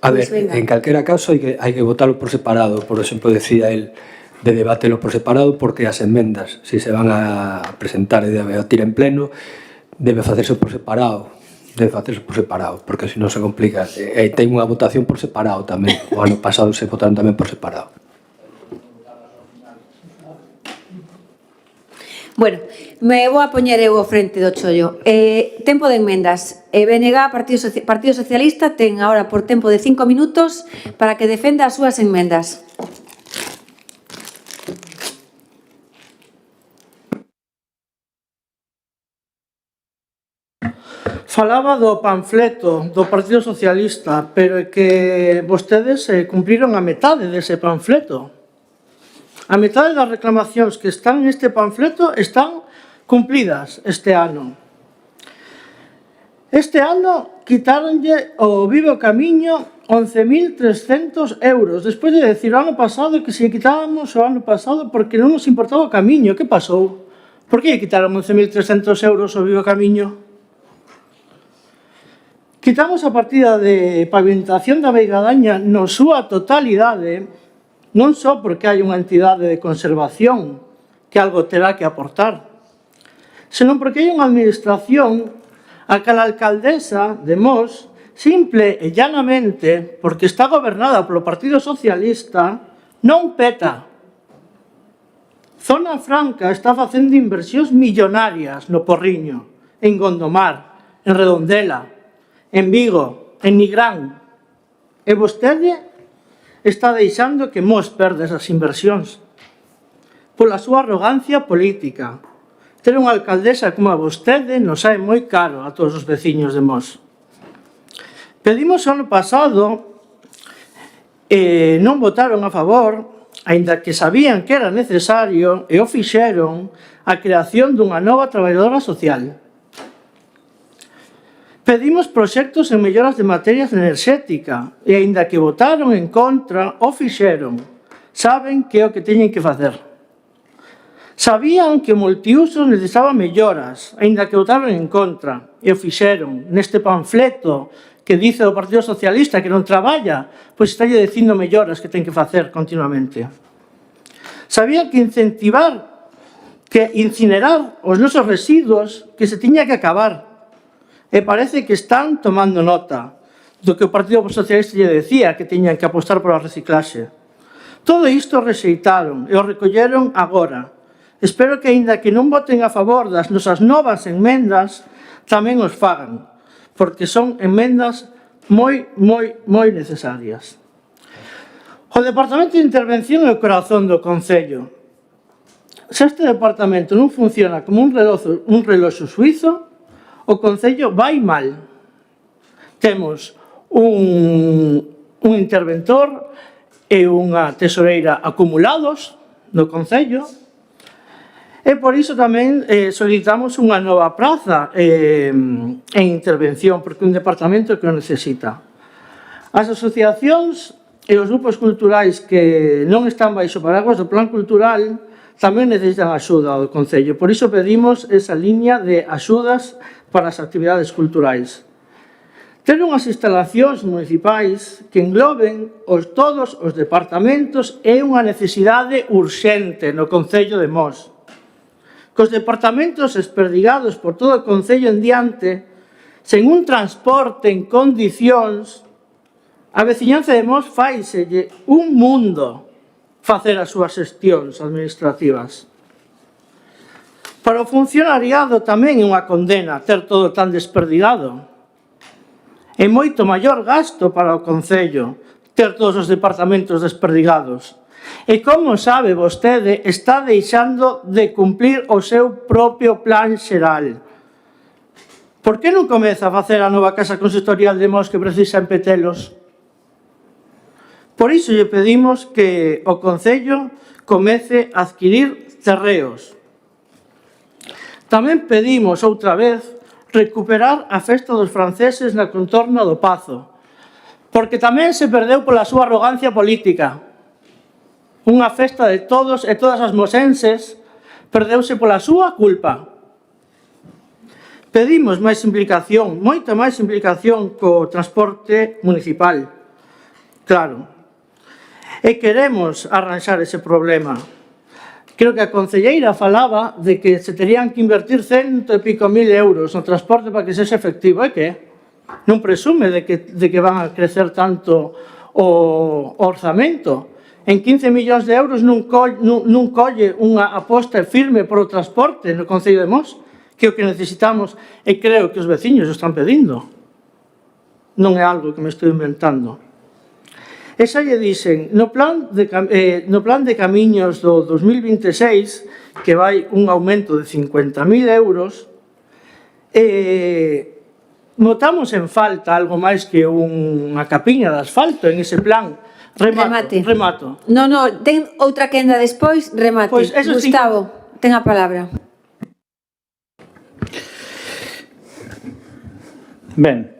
A ver, en calquera caso hai que votarlo por separado. Por exemplo, decía el de debatelo por separado porque as enmendas, se van a presentar e debatir en pleno, debe facerse por separado. Porque se non se complica. E ten unha votación por separado tamén. O ano pasado se votaron tamén por separado. Bueno, me vou a poñer eu ao frente do chollo. Tempo de enmendas. BNG, Partido Socialista, ten agora por tempo de 5 minutos para que defenda as súas enmendas. Falaba do panfleto do Partido Socialista, pero é que vostedes cumpriron a metade dese panfleto. A metade das reclamacións que están neste panfleto están cumplidas este ano. Este ano quitaronlle o Vivo Camiño 11.300 euros, despois de decir o ano pasado que se quitábamos o ano pasado porque non nos importaba o camiño. Que pasou? Por que quitaron 11.300 euros o Vivo Camiño? Quitamos a partida de pavimentación da Veigadaña na súa totalidade, non só porque hai unha entidade de conservación que algo terá que aportar, senón porque hai unha administración a que a alcaldesa de Mos, simple e llanamente, porque está gobernada polo Partido Socialista, non peta. Zona Franca está facendo inversións millonarias no Porriño, en Gondomar, en Redondela, en Vigo, en Nigrán. E vostede está deixando que Mos perde esas inversións pola súa arrogancia política. Ter unha alcaldesa como a vostede nos sae moi caro a todos os veciños de Mos. Pedimos ano pasado non votaron a favor, aínda que sabían que era necesario, e o fixeron, a creación dunha nova traballadora social. Pedimos proxectos en melloras de materias enerxética e, aínda que votaron en contra, o fixeron. Saben que é o que teñen que facer. Sabían que o multiuso necesitaba melloras, aínda que votaron en contra, e o fixeron neste panfleto que dice o Partido Socialista que non traballa, pois está dicindo melloras que ten que facer continuamente. Sabían que incinerar os nosos residuos que se tiña que acabar, e parece que están tomando nota do que o Partido Socialista lle decía, que tiñan que apostar pola reciclaxe. Todo isto rexeitaron e o recolleron agora. Espero que, aínda que non voten a favor das nosas novas enmendas, tamén os fagan, porque son enmendas moi necesarias. O Departamento de Intervención é o corazón do Concello. Se este departamento non funciona como un reloxo suizo, o Concello vai mal. Temos un interventor e unha tesoreira acumulados no Concello, e por iso tamén solicitamos unha nova praza en intervención, porque é un departamento que o necesita. As asociacións e os grupos culturais que non están baixo paraguas do plan cultural tamén necesitan axuda do Concello. Por iso pedimos esa liña de axudas para as actividades culturais. Ter unhas instalacións municipais que engloben todos os departamentos é unha necesidade urxente no Concello de Mos. Cos departamentos esperdigados por todo o Concello en diante, sen un transporte en condicións, a veciñanza de Mos faiselle un mundo facer as súas xestións administrativas. Para o funcionariado tamén é unha condena ter todo tan desperdigado. É moito maior gasto para o Concello ter todos os departamentos desperdigados. E como sabe vostede, está deixando de cumplir o seu propio plan xeral. Por que non comeza a facer a nova casa consistorial de Mos que precisa en Petelos? Por iso lle pedimos que o Concello comece a adquirir terreos. Tamén pedimos outra vez recuperar a festa dos franceses na contorna do Pazo, porque tamén se perdeu pola súa arrogancia política. Unha festa de todos e todas as mosenses perdeuse pola súa culpa. Pedimos máis implicación, moita máis implicación co transporte municipal. Claro. E queremos arranxar ese problema. Creo que a concelleira falaba de que se terían que invertir 100 e pico mil euros no transporte para que sexa efectivo. É que non presume de que van a crecer tanto o orzamento. En 15 millóns de euros non colle unha aposta firme por o transporte no Concello de Mos, que é o que necesitamos e creo que os veciños o están pedindo. Non é algo que me estou inventando. E xa lle dixen, no plan de camiños do 2026, que vai un aumento de 50.000 euros, notamos en falta algo máis que unha capiña de asfalto en ese plan. Remato. No, ten outra quenda despois, remate. Pois Gustavo, ten a palabra. Ben,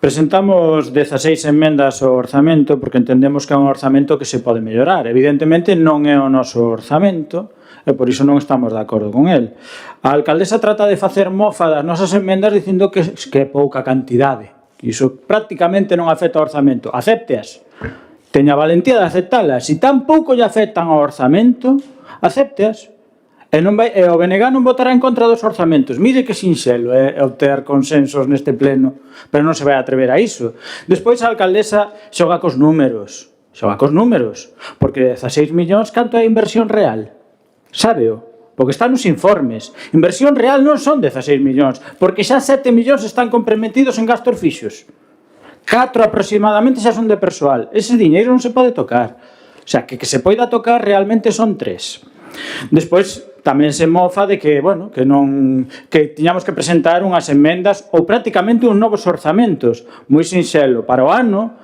presentamos 16 enmendas ao orzamento porque entendemos que é un orzamento que se pode mellorar. Evidentemente non é o noso orzamento e por iso non estamos de acordo con el. A alcaldesa trata de facer mofa das nosas enmendas dicindo que é pouca cantidade. Iso prácticamente non afecta ao orzamento. Acépteas. Teña a valentía de aceptalas. Se tan pouco lle afectan ao orzamento, acépteas. E o BNG non votará en contra dos orzamentos. Mire que sinxelo é obter consensos neste pleno, pero non se vai atrever a iso. Despois a alcaldesa xoga cos números, porque 16 millóns canto é a inversión real? Sábeo? Porque están nos informes. Inversión real non son 16 millóns, porque xa 7 millóns están comprometidos en gastos fixos. 4 aproximadamente xa son de persoal. Ese diñeiro non se pode tocar. O sea, que se poida tocar realmente son 3. Despois tamén se mofa de que, bueno, que tiñamos que presentar unhas enmendas ou prácticamente uns novos orzamentos. Moi sinxelo, para o ano,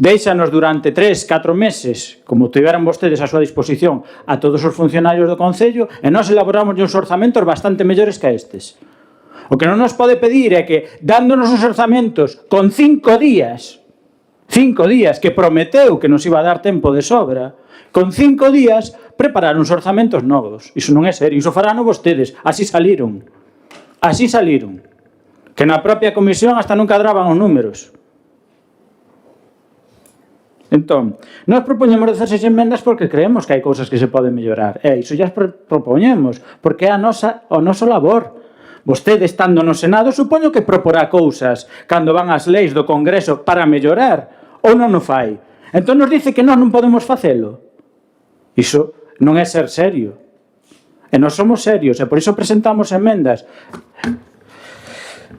déixanos durante 3-4 meses, como tiveran vostedes a súa disposición, a todos os funcionarios do Concello, e nós elaboramos uns orzamentos bastante mellores que estes. O que non nos pode pedir é que, dándonos os orzamentos con 5 días, que prometeu que nos iba a dar tempo de sobra, con 5 días preparar uns orzamentos novos. Iso non é serio, iso farano vostedes. Así saliron. Así saliron. Que na propia comisión hasta non cadraban os números. Entón, nós propoñemos 16 enmendas porque creemos que hai cousas que se poden mellorar. Iso ya propoñemos, porque é o noso labor. Vostede, estando no Senado, supoño que proporá cousas cando van as leis do Congreso para mellorar, ou non o fai. Entón nos dice que nós non podemos facelo. Iso non é ser serio. E nós somos serios, e por iso presentamos enmendas.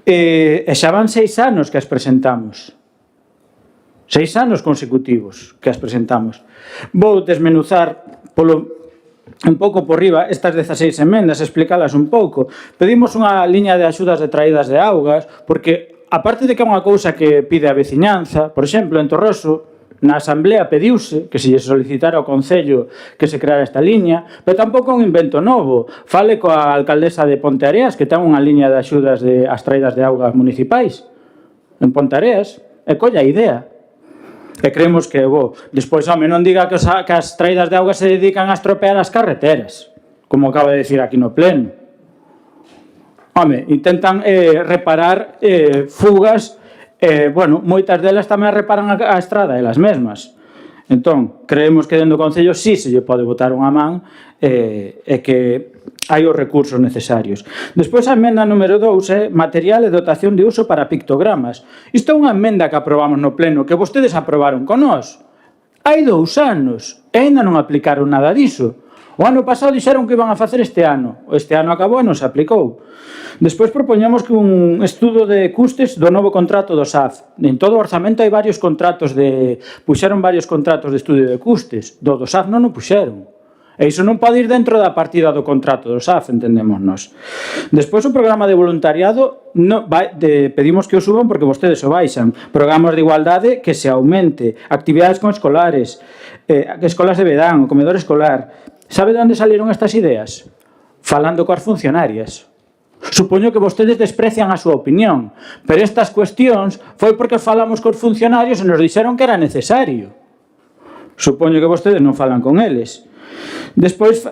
E xa van 6 anos que as presentamos. 6 anos consecutivos que as presentamos. Vou desmenuzar un pouco por riba estas 16 enmendas, explicalas un pouco. Pedimos unha liña de axudas de traídas de augas, porque, aparte de que é unha cousa que pide a veciñanza, por exemplo, en Torroso, na Asamblea pediuse que se lle solicitara ao Concello que se creara esta liña, pero tampouco é un invento novo. Fale coa alcaldesa de Ponteareas, que ten unha liña de axudas ás traídas de augas municipais en Ponteareas, e colla a idea. E creemos que é bo. Despois, home, non diga que as traídas de auga se dedican a estropear as carreteras, como acaba de decir aquí no pleno. Home, intentan reparar fugas, bueno, moitas delas tamén reparan a estrada, elas mesmas. Entón, creemos que dentro do Concello sí se lle pode botar unha man e que hai os recursos necesarios. Despois a emenda número 2 é material e dotación de uso para pictogramas. Isto é unha emenda que aprobamos no pleno, que vostedes aprobaron con nós. Hai 2 anos e ainda non aplicaron nada diso. O ano pasado dixeron que iban a facer este ano. Este ano acabou e non se aplicou. Despois propoñemos que un estudo de custes do novo contrato do SAF. En todo o orzamento hai varios contratos puxeron varios contratos de estudio de custes. Do SAF non o puxeron. E iso non pode ir dentro da partida do contrato do SAF, entendemos nós. Despois o programa de voluntariado pedimos que o suban porque vostedes o baixan. Programas de igualdade que se aumente. Actividades con escolares, escolas de verán, o comedor escolar. Sabe de onde salieron estas ideas? Falando coas funcionarias. Supoño que vostedes desprecian a súa opinión, pero estas cuestións foi porque falamos cos funcionarios e nos dixeron que era necesario. Supoño que vostedes non falan con eles. Despois,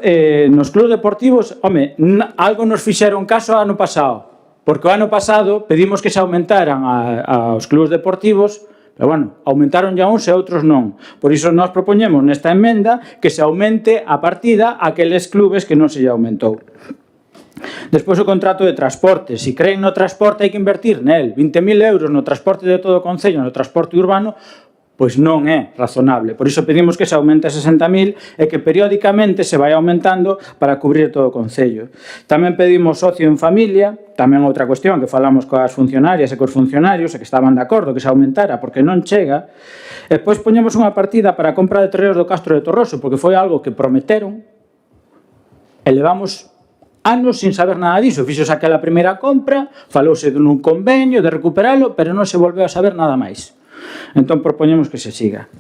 nos clubs deportivos, home, algo nos fixeron caso ano pasado, porque o ano pasado pedimos que se aumentaran aos clubs deportivos, pero bueno, aumentaron ya uns e outros non. Por iso nós propoñemos nesta emenda que se aumente a partida aqueles clubes que non se lle aumentou. Despois o contrato de transporte. Se creen no transporte hai que invertir nel. 20.000 euros no transporte de todo o Concello, no transporte urbano, pois non é razonable. Por iso pedimos que se aumente a 60.000 e que periódicamente se vai aumentando para cubrir todo o Concello. Tamén pedimos ocio en familia, tamén outra cuestión que falamos coas funcionarias e cos funcionarios e que estaban de acordo que se aumentara porque non chega. E depois poñemos unha partida para a compra de terreos do Castro de Torroso porque foi algo que prometeron e levamos anos sin saber nada diso. Fixose aquela primeira compra, falouse dun convenio de recuperalo, pero non se volveu a saber nada máis. Entón propoñemos que se siga.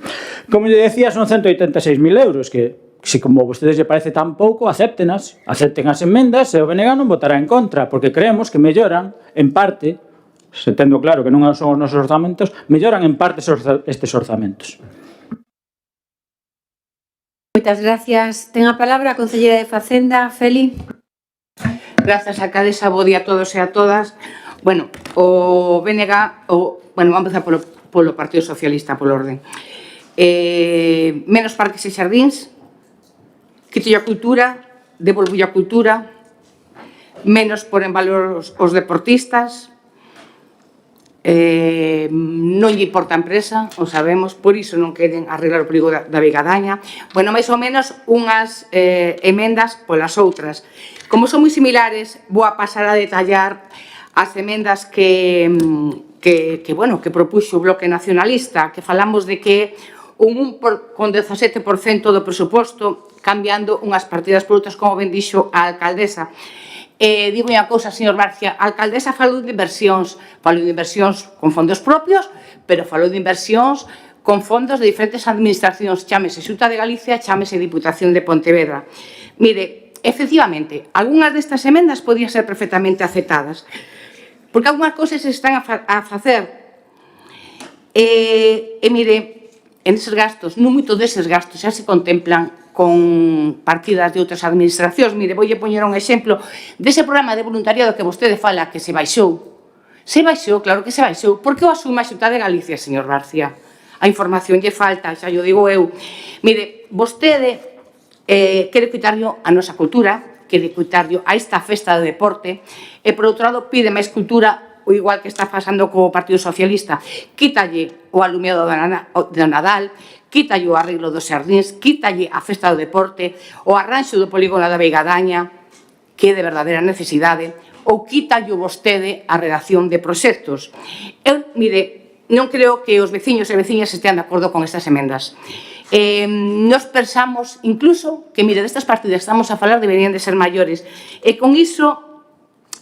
Como lle decía, son 186.000 euros que, se como a vostedes lle parece tan pouco, acepten as enmendas e o BNG non votará en contra, porque creemos que melloran en parte, se tendo claro que non son os nosos orzamentos, melloran en parte estes orzamentos. Moitas gracias. Ten a palabra a concelleira de Facenda, Feli. Grazas, alcaldesa, bo día a todos e a todas. Bueno, o BNG, vamos a empezar polo Partido Socialista, polo orden. Menos parques e xardíns, quito a cultura, devolvo a cultura, menos por en valor os deportistas, non lle importa a empresa, o sabemos, por iso non queren arreglar o perigo da Vigadaña. Bueno, máis ou menos unhas emendas polas outras. Como son moi similares, vou a pasar a detallar as emendas que propuxo o Bloque Nacionalista, que falamos de que un 17% do presuposto cambiando unhas partidas por outras, como ben dixo a alcaldesa. Digo unha cousa, señor Barcia, a alcaldesa falou de inversións con fondos propios, pero falou de inversións con fondos de diferentes administracións, chámese Xunta de Galicia, chámese Diputación de Pontevedra. Mire, efectivamente, algunhas destas emendas podían ser perfectamente aceptadas, porque algunhas cousas se están a facer. Mire, en eses gastos, non moito deses gastos xa se contemplan con partidas de outras administracións. Mire, voulle poñer un exemplo dese programa de voluntariado que vostede fala que se baixou. Se baixou, claro que se baixou. Por que o asume a Xunta de Galicia, señor Barcia? A información lle falta, xa yo digo eu. Mire, vostede quere quitarlo a nosa cultura, quere quitarlo a esta festa de deporte, e por outro lado pide máis cultura, o igual que está pasando co Partido Socialista. Quítalle o alumiado do Nadal, quítalle o arreglo dos xardíns, quítalle a festa do deporte, o arranxo do polígono da Veigadaña, que é de verdadeira necesidade, ou quítalle vostede a redacción de proxectos. Eu, mire, non creo que os veciños e veciñas estean de acordo con estas emendas. Nos pensamos, incluso, que, mire, destas partidas estamos a falar deberían de ser maiores, e con iso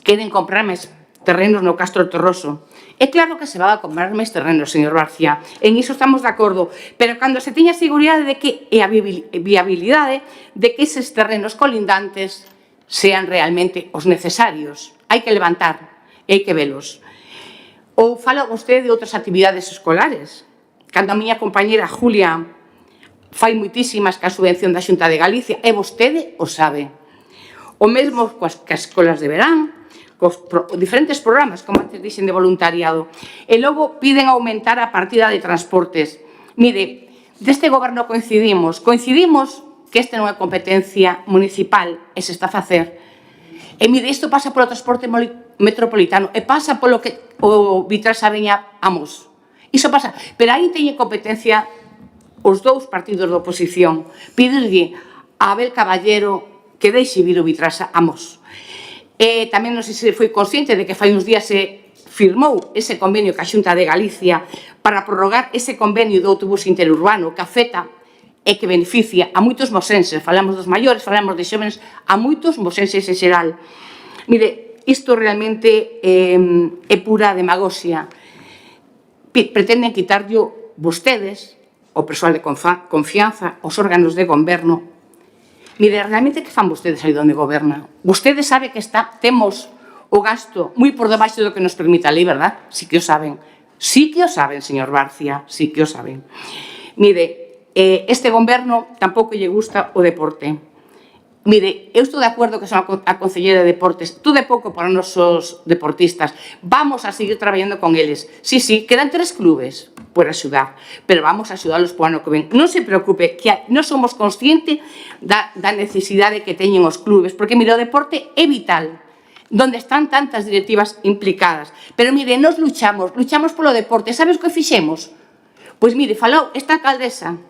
queren comprar máis terrenos no Castro Torroso. É claro que se va a comprar máis terrenos, señor Barcia, en iso estamos de acordo, pero cando se teña seguridade de que e a viabilidade de que eses terrenos colindantes sean realmente os necesarios. Hai que levantar e hai que velos. Ou fala vostede de outras actividades escolares. Cando a miña compañera Julia fai moitísimas ca subvención da Xunta de Galicia, e vostede o sabe. O mesmo coas escolas de verán, cos diferentes programas, como antes dixen, de voluntariado. E logo piden aumentar a partida de transportes. Mire, deste goberno coincidimos que esta non é competencia municipal e se está a facer. E mire, isto pasa polo transporte metropolitano e pasa polo que o Vitrasa veña a Mos. Iso pasa, pero aí teñen competencia os dous partidos da oposición. Pedirlle a Abel Caballero que deixe vir o Vitrasa a Mos. Tamén non sei se foi consciente de que fai uns días se firmou ese convenio ca Xunta de Galicia para prorrogar ese convenio do autobús interurbano que afecta e que beneficia a moitos mosenses, falamos dos maiores, falamos de xóvenes, a moitos mosenses en xeral. Mire, isto realmente é pura demagoxia. Pretenden quitarllo vostedes, o persoal de confianza, os órganos de goberno. Mire, realmente que fan vostedes aí onde goberna? Vostedes sabe que temos o gasto moi por debaixo do que nos permite a lei, verdad? Sí que o saben. Sí que o saben, señor Barcia, sí que o saben. Mire, este goberno tampouco lle gusta o deporte. Mire, eu estou de acordo que son a Conselleira de Deportes, tú de pouco para os nosos deportistas. Vamos a seguir traballando con eles. Sí, quedan 3 clubes por axudar, pero vamos a axudarlos por ano que ven. Non se preocupe, que non somos conscientes da necesidade que teñen os clubes, porque, mire, o deporte é vital, donde están tantas directivas implicadas. Pero, mire, nos luchamos polo deporte. Sabes o que fixemos? Pois, mire, falou esta alcaldesa,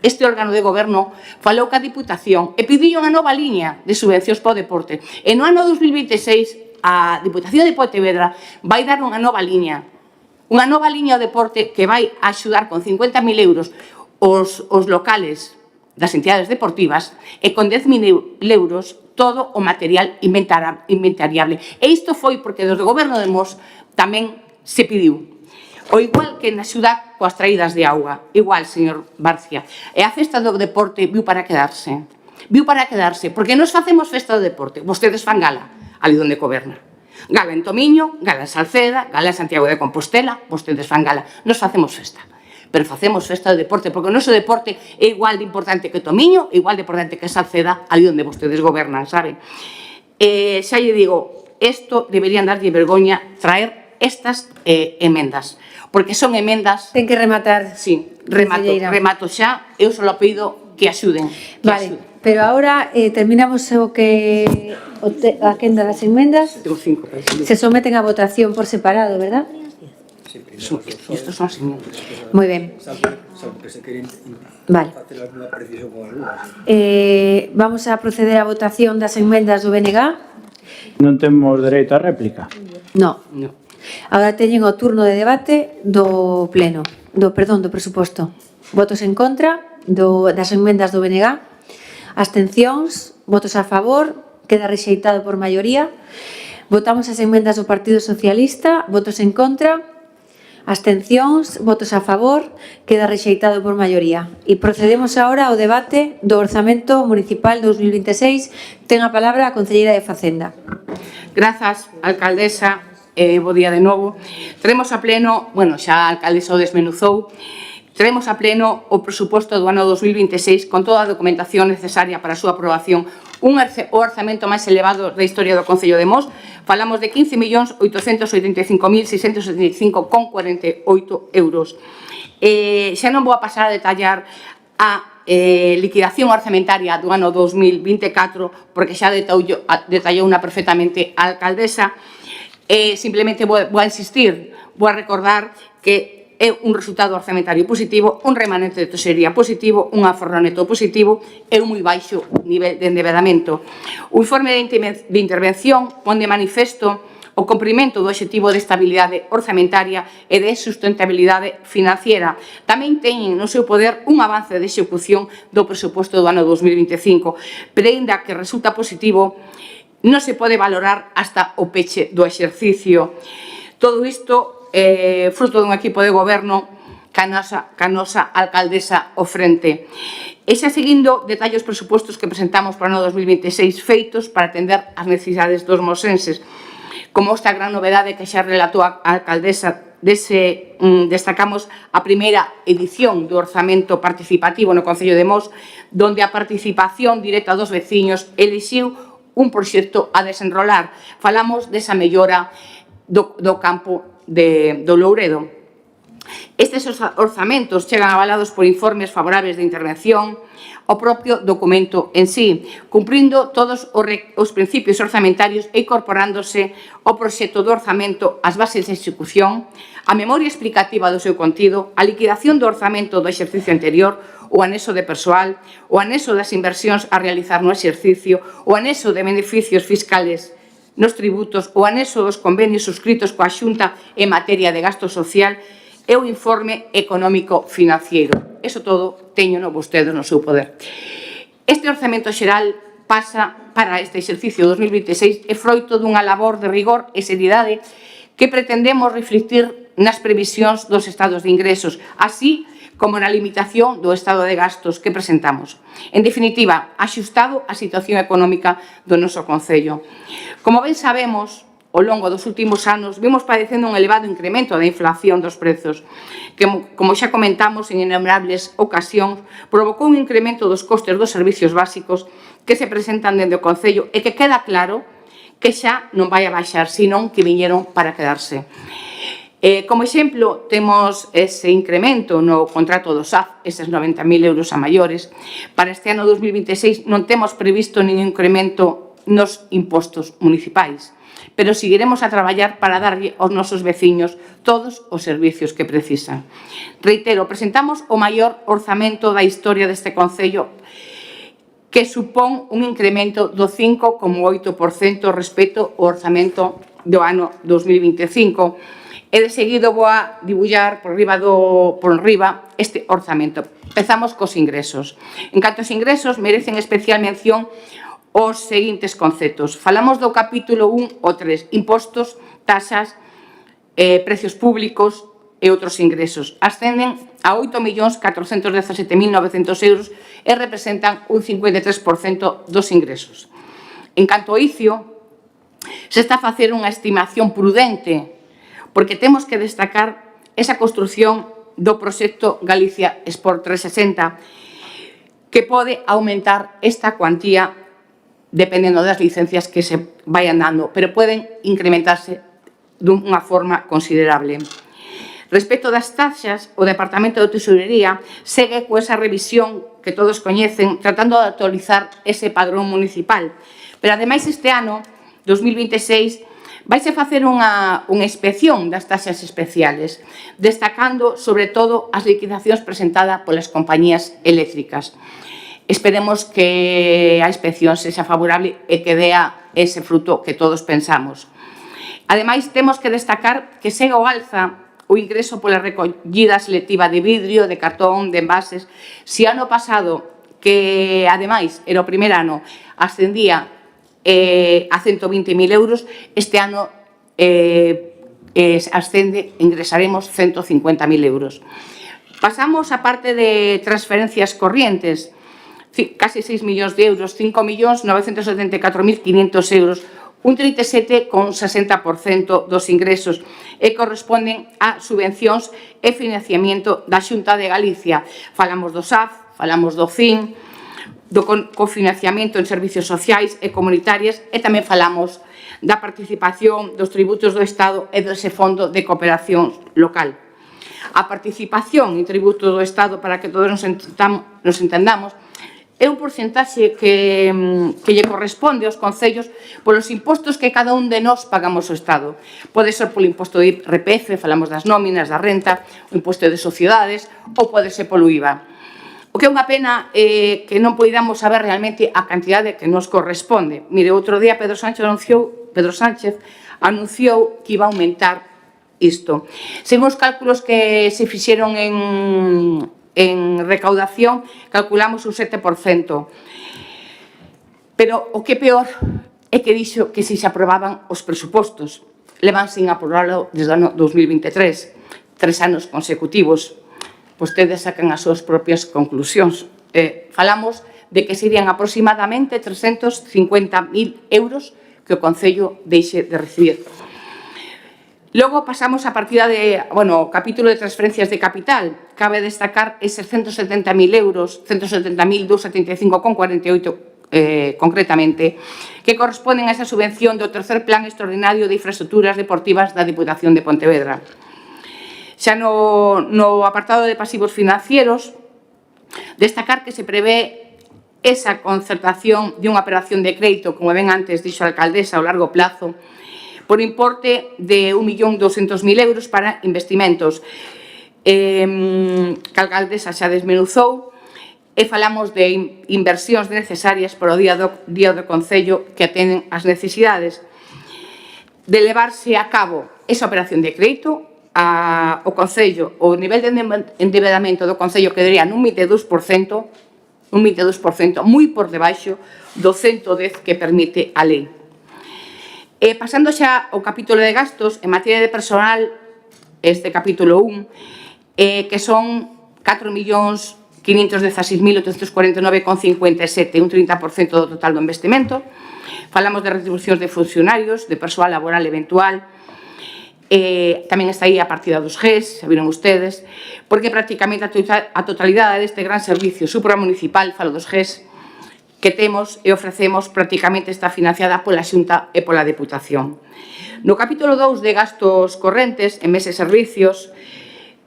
este órgano de goberno, falou ca Diputación e pediu unha nova liña de subvencións para o deporte. E no ano 2026, a Diputación de Pontevedra vai dar unha nova liña ao deporte que vai axudar con 50.000 euros os locales das entidades deportivas e con 10.000 euros todo o material inventariable. E isto foi porque desde o goberno de Mos tamén se pediu. O igual que na axuda coas traídas de auga. Igual, señor Barcia. E a festa do deporte viu para quedarse. Viu para quedarse, porque nos facemos festa do deporte. Vostedes fan gala, ali onde goberna. Gala en Tomiño, gala en Salceda, gala en Santiago de Compostela, vostedes fan gala. Nos facemos festa. Pero facemos festa do deporte, porque o noso deporte é igual de importante que Tomiño, igual de importante que Salceda, ali onde vostedes gobernan, saben? Xa lle digo, isto deberían darlle vergoña traer estas emendas, porque son emendas... Ten que rematar. Sí, remato xa, eu só pido que axuden. Vale, pero agora terminamos a quenda das enmendas. Tengo 5. Se someten a votación por separado, verdad? Estos son as enmendas. Moi ben. Vale. Vamos a proceder á votación das enmendas do BNG. Non temos dereito a réplica. No. No. Agora teñen o turno de debate do pleno, do presuposto. Votos en contra das enmendas do BNG. Abstencións, votos a favor, queda rexeitado por maioría. Votamos as enmendas do Partido Socialista, votos en contra. Abstencións, votos a favor, queda rexeitado por maioría. E procedemos agora ao debate do Orzamento Municipal 2026. Ten a palabra a Conselleira de Facenda. Grazas, alcaldesa. Bo día de novo. Traemos a pleno, bueno, xa a alcaldesa o desmenuzou, Traemos a pleno o presuposto do ano 2026 con toda a documentación necesaria para a súa aprobación, o orzamento máis elevado da historia do Concello de Mos. Falamos de 15.885.675,48 euros. Xa non vou a pasar a detallar a liquidación orzamentaria do ano 2024, porque xa detallou unha perfectamente a alcaldesa. Simplemente vou a insistir, vou a recordar que é un resultado orzamentario positivo, un remanente de tesorería positivo, un aforro neto positivo e un moi baixo nivel de endeudamento. O informe de intervención pon de manifesto o cumprimento do obxectivo de estabilidade orzamentaria e de sustentabilidade financiera. Tamén teñen no seu poder un avance de execución do presuposto do ano 2025, pero aínda que resulta positivo, non se pode valorar hasta o peche do exercicio. Todo isto fruto dun equipo de goberno ca nosa alcaldesa ao frente. E xa seguindo detalles os presupostos que presentamos para o ano 2026 feitos para atender as necesidades dos mosenses. Como esta gran novedade que xa relatou a alcaldesa, destacamos a primeira edición do orzamento participativo no Concello de Mos, donde a participación directa dos veciños elixiu un proxecto a desenrolar. Falamos desa mellora do campo do Louredo. Estes orzamentos chegan avalados por informes favorables de intervención ao propio documento en sí, cumprindo todos os principios orzamentarios e incorporándose ao proxecto do orzamento as bases de execución, a memoria explicativa do seu contido, a liquidación do orzamento do exercicio anterior, o anexo de persoal, o anexo das inversións a realizar no exercicio, o anexo de beneficios fiscales nos tributos, o anexo dos convenios suscritos coa Xunta en materia de gasto social e o informe económico financiero. Eso todo teño vostedes no seu poder. Este orzamento xeral pasa para este exercicio 2026 e froito dunha labor de rigor e seriedade que pretendemos reflectir nas previsións dos estados de ingresos, así como na limitación do estado de gastos que presentamos. En definitiva, axustado á situación económica do noso Concello. Como ben sabemos, ao longo dos últimos anos, vimos padecendo un elevado incremento da inflación dos prezos, que, como xa comentamos en innumerables ocasións, provocou un incremento dos costes dos servicios básicos que se presentan dende o Concello e que queda claro que xa non vai a baixar, senón que viñeron para quedarse. Como exemplo, temos ese incremento no contrato do SAF, eses 90.000 euros a maiores. Para este ano 2026 non temos previsto nin incremento nos impostos municipais, pero seguiremos a traballar para darlle aos nosos veciños todos os servicios que precisan. Reitero, presentamos o maior orzamento da historia deste Concello, que supón un incremento do 5,8% respecto ao orzamento do ano 2025, e de seguido vou a dibullar por riba este orzamento. Empezamos cos ingresos. En canto aos ingresos, merecen especial mención os seguintes conceptos. Falamos do capítulo 1 ou 3, impostos, taxas, precios públicos e outros ingresos. Ascenden a 8.417.900 euros e representan un 53% dos ingresos. En canto ao ICIO, se está a facer unha estimación prudente, porque temos que destacar esa construción do proxecto Galicia Export 360, que pode aumentar esta cuantía dependendo das licencias que se vayan dando, pero poden incrementarse dunha forma considerable. Respecto das taxas, o Departamento de Tesorería segue coa esa revisión que todos coñecen, tratando de actualizar ese padrón municipal. Pero, ademais, este ano, 2026, vaise facer unha inspección das taxas especiales, destacando, sobre todo, as liquidacións presentadas polas compañías eléctricas. Esperemos que a inspección sexa favorable e que dea ese fruto que todos pensamos. Ademais, temos que destacar que segue ao alza o ingreso pola recollida selectiva de vidrio, de cartón, de envases. Se ano pasado, que ademais era o primer ano, ascendía a 120.000 euros, este ano ascende, ingresaremos 150.000 euros. Pasamos a parte de transferencias corrientes, casi 6 millóns de euros, 5.974.500 euros, un 37,60% dos ingresos e corresponden a subvencións e financiamento da Xunta de Galicia. Falamos do SAF, falamos do CIN, do cofinanciamento en servicios sociais e comunitarias e tamén falamos da participación dos tributos do Estado e dese fondo de cooperación local. A participación en tributo do Estado, para que todos nos entendamos, é un porcentaxe que lle corresponde aos concellos polos impostos que cada un de nós pagamos ao Estado. Pode ser polo imposto de IRPF, falamos das nóminas, da renta, o imposto de sociedades, ou pode ser polo IVA. O que é unha pena é que non poidamos saber realmente a cantidade que nos corresponde. Mire, outro día Pedro Sánchez anunciou que iba a aumentar isto. Según os cálculos que se fixeron en recaudación, calculamos un 7%. Pero o que é peor é que dixo que se aprobaban os presupostos. Levan sin aprobalo desde o ano 2023, 3 anos consecutivos. Vostedes sacan as súas propias conclusións. Falamos de que serían aproximadamente 350.000 euros que o Concello deixe de recibir. Logo pasamos a partida o capítulo de transferencias de capital. Cabe destacar eses 170.000 euros, 170.275,48 concretamente, que corresponden a esa subvención do tercer plan extraordinario de infraestructuras deportivas da Diputación de Pontevedra. Xa no apartado de pasivos financieros, destacar que se prevé esa concertación de unha operación de crédito, como ben antes dixo a alcaldesa, ao largo plazo, por importe de 1.200.000 euros para investimentos que a alcaldesa xa desmenuzou, e falamos de inversións necesarias para o día do Concello que atenden as necesidades de levarse a cabo esa operación de crédito. O Concello, o nivel de endeudamento do Concello quedaría nun 22%, moi por debaixo do 110 que permite a lei. Pasando xa ao capítulo de gastos, en materia de personal, este capítulo 1, que son 4.516.849,57, un 30% do total do investimento. Falamos de retribucións de funcionarios, de persoal laboral eventual, tamén está aí a partida dos GES, xa viron ustedes, porque prácticamente a totalidade deste gran servicio supramunicipal, falo dos GES, que temos e ofrecemos prácticamente está financiada pola Xunta e pola Deputación. No capítulo 2 de gastos correntes en meses e servicios,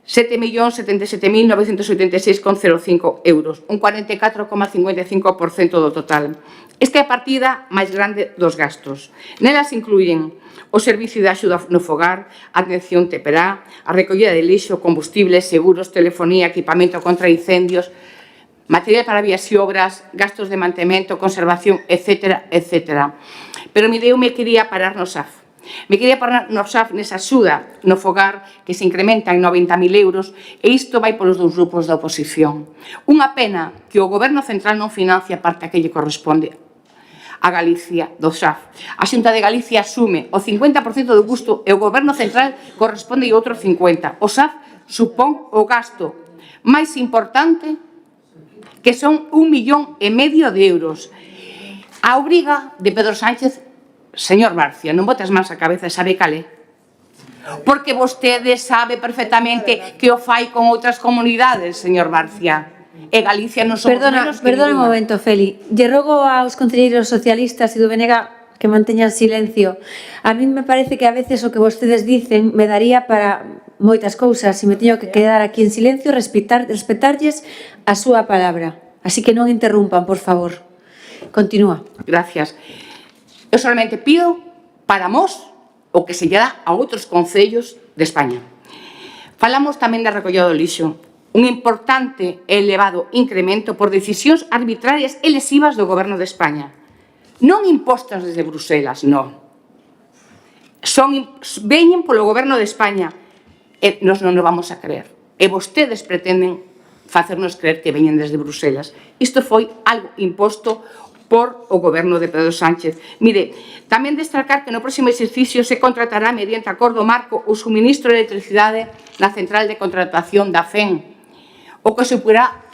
7.077.986,05 euros, un 44,55% do total. Esta é a partida máis grande dos gastos. Nelas incluyen o servicio de axuda no fogar, a atención TPRA, a recollida de lixo, combustibles, seguros, telefonía, equipamento contra incendios, material para vías e obras, gastos de mantemento, conservación, etc. Pero eu me quería parar no SAF. Me quería parar no SAF nesa axuda no fogar que se incrementa en 90.000 euros e isto vai polos dous grupos da oposición. Unha pena que o Goberno Central non financia a parte que lle corresponde a Galicia do SAF. A Xunta de Galicia asume o 50% do custo e o Goberno Central corresponde outro 50%. O SAF supón o gasto máis importante, que son 1,5 millón de euros. A obriga de Pedro Sánchez, señor Barcia, non bote as mans á cabeza, sabe cal é? Porque vostede sabe perfectamente que o fai con outras comunidades, señor Barcia. E Galicia non somos menos que Perdona un momento, Feli. Lle rogo aos concelleiros socialistas e do BNG que manteñan silencio. A mí me parece que a veces o que vostedes dicen me daría para moitas cousas e me teño que quedar aquí en silencio e respetarlles a súa palabra. Así que non interrumpan, por favor. Continúa. Gracias. Eu solamente pido para mos o que se lle dá a outros concellos de España. Falamos tamén da recollida do lixo. Un importante e elevado incremento por decisións arbitrarias e lesivas do Goberno de España. Non impostas desde Bruselas, non. Veñen polo Goberno de España e nos non o vamos a creer. E vostedes pretenden facernos creer que veñen desde Bruselas. Isto foi algo imposto por o Goberno de Pedro Sánchez. Mire, tamén destacar que no próximo exercicio se contratará mediante acordo marco o suministro de electricidade na central de contratación da FEN, o que suporá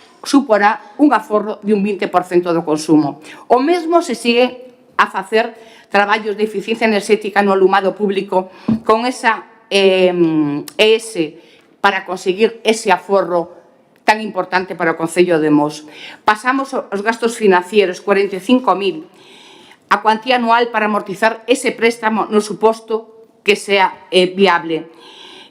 un aforro de un 20% do consumo. O mesmo se sigue a facer traballos de eficiencia enerxética no alumado público con esa ES para conseguir ese aforro tan importante para o Concello de Mos. Pasamos os gastos financieros, 45.000, a cuantía anual para amortizar ese préstamo no suposto que sea viable.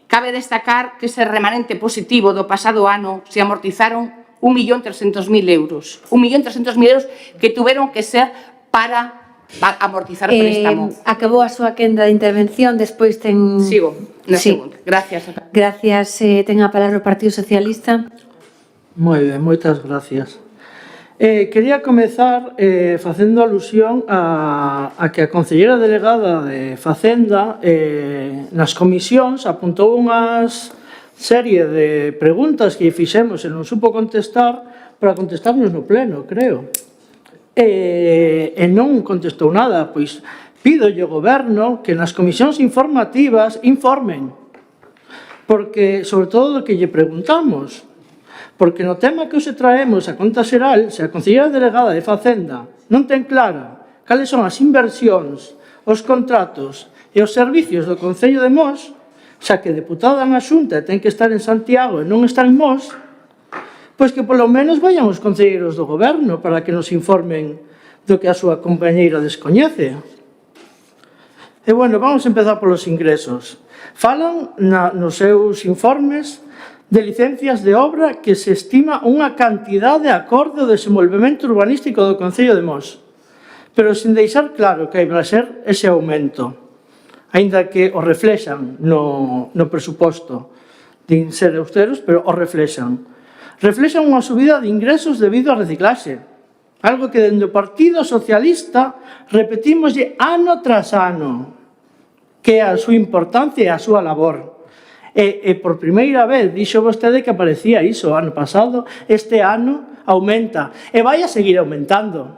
Cabe destacar que ese remanente positivo do pasado ano se amortizaron 1.300.000 euros. 1.300.000 euros que tuveron que ser para amortizar o préstamo. Acabou a súa quenda de intervención, despois ten... Sigo, na segunda. Gracias. Gracias. Ten a palabra o Partido Socialista. Moi ben, moitas gracias. Quería comezar facendo alusión a que a concelleira delegada de Facenda nas comisións apuntou unhas serie de preguntas que fixemos e non supo contestar para contestarnos no pleno, creo. E non contestou nada, pois pídolle ao Goberno que nas comisións informativas informen, porque, sobre todo, do que lle preguntamos, porque no tema que hoxe traemos a conta xeral, se a concelleira delegada de Facenda non ten clara cales son as inversións, os contratos e os servicios do Concello de Mos, xa que deputada na Xunta ten que estar en Santiago e non estar en Mos, pois que polo menos vayan os concelleiros do Goberno para que nos informen do que a súa compañeira descoñece. E, bueno, vamos a empezar polos ingresos. Falan nos seus informes de licencias de obra que se estima unha cantidade acorde ao desenvolvemento urbanístico do Concello de Mos, pero sin deixar claro que vai ser ese aumento, aínda que o reflexan no presuposto, din ser austeros, pero o reflexan. Reflexan unha subida de ingresos debido á reciclaxe, algo que dende o Partido Socialista repetimoslle ano tras ano, que é a súa importancia e a súa labor. E por primeira vez dixo vostede que aparecía iso ano pasado, este ano aumenta, e vai a seguir aumentando,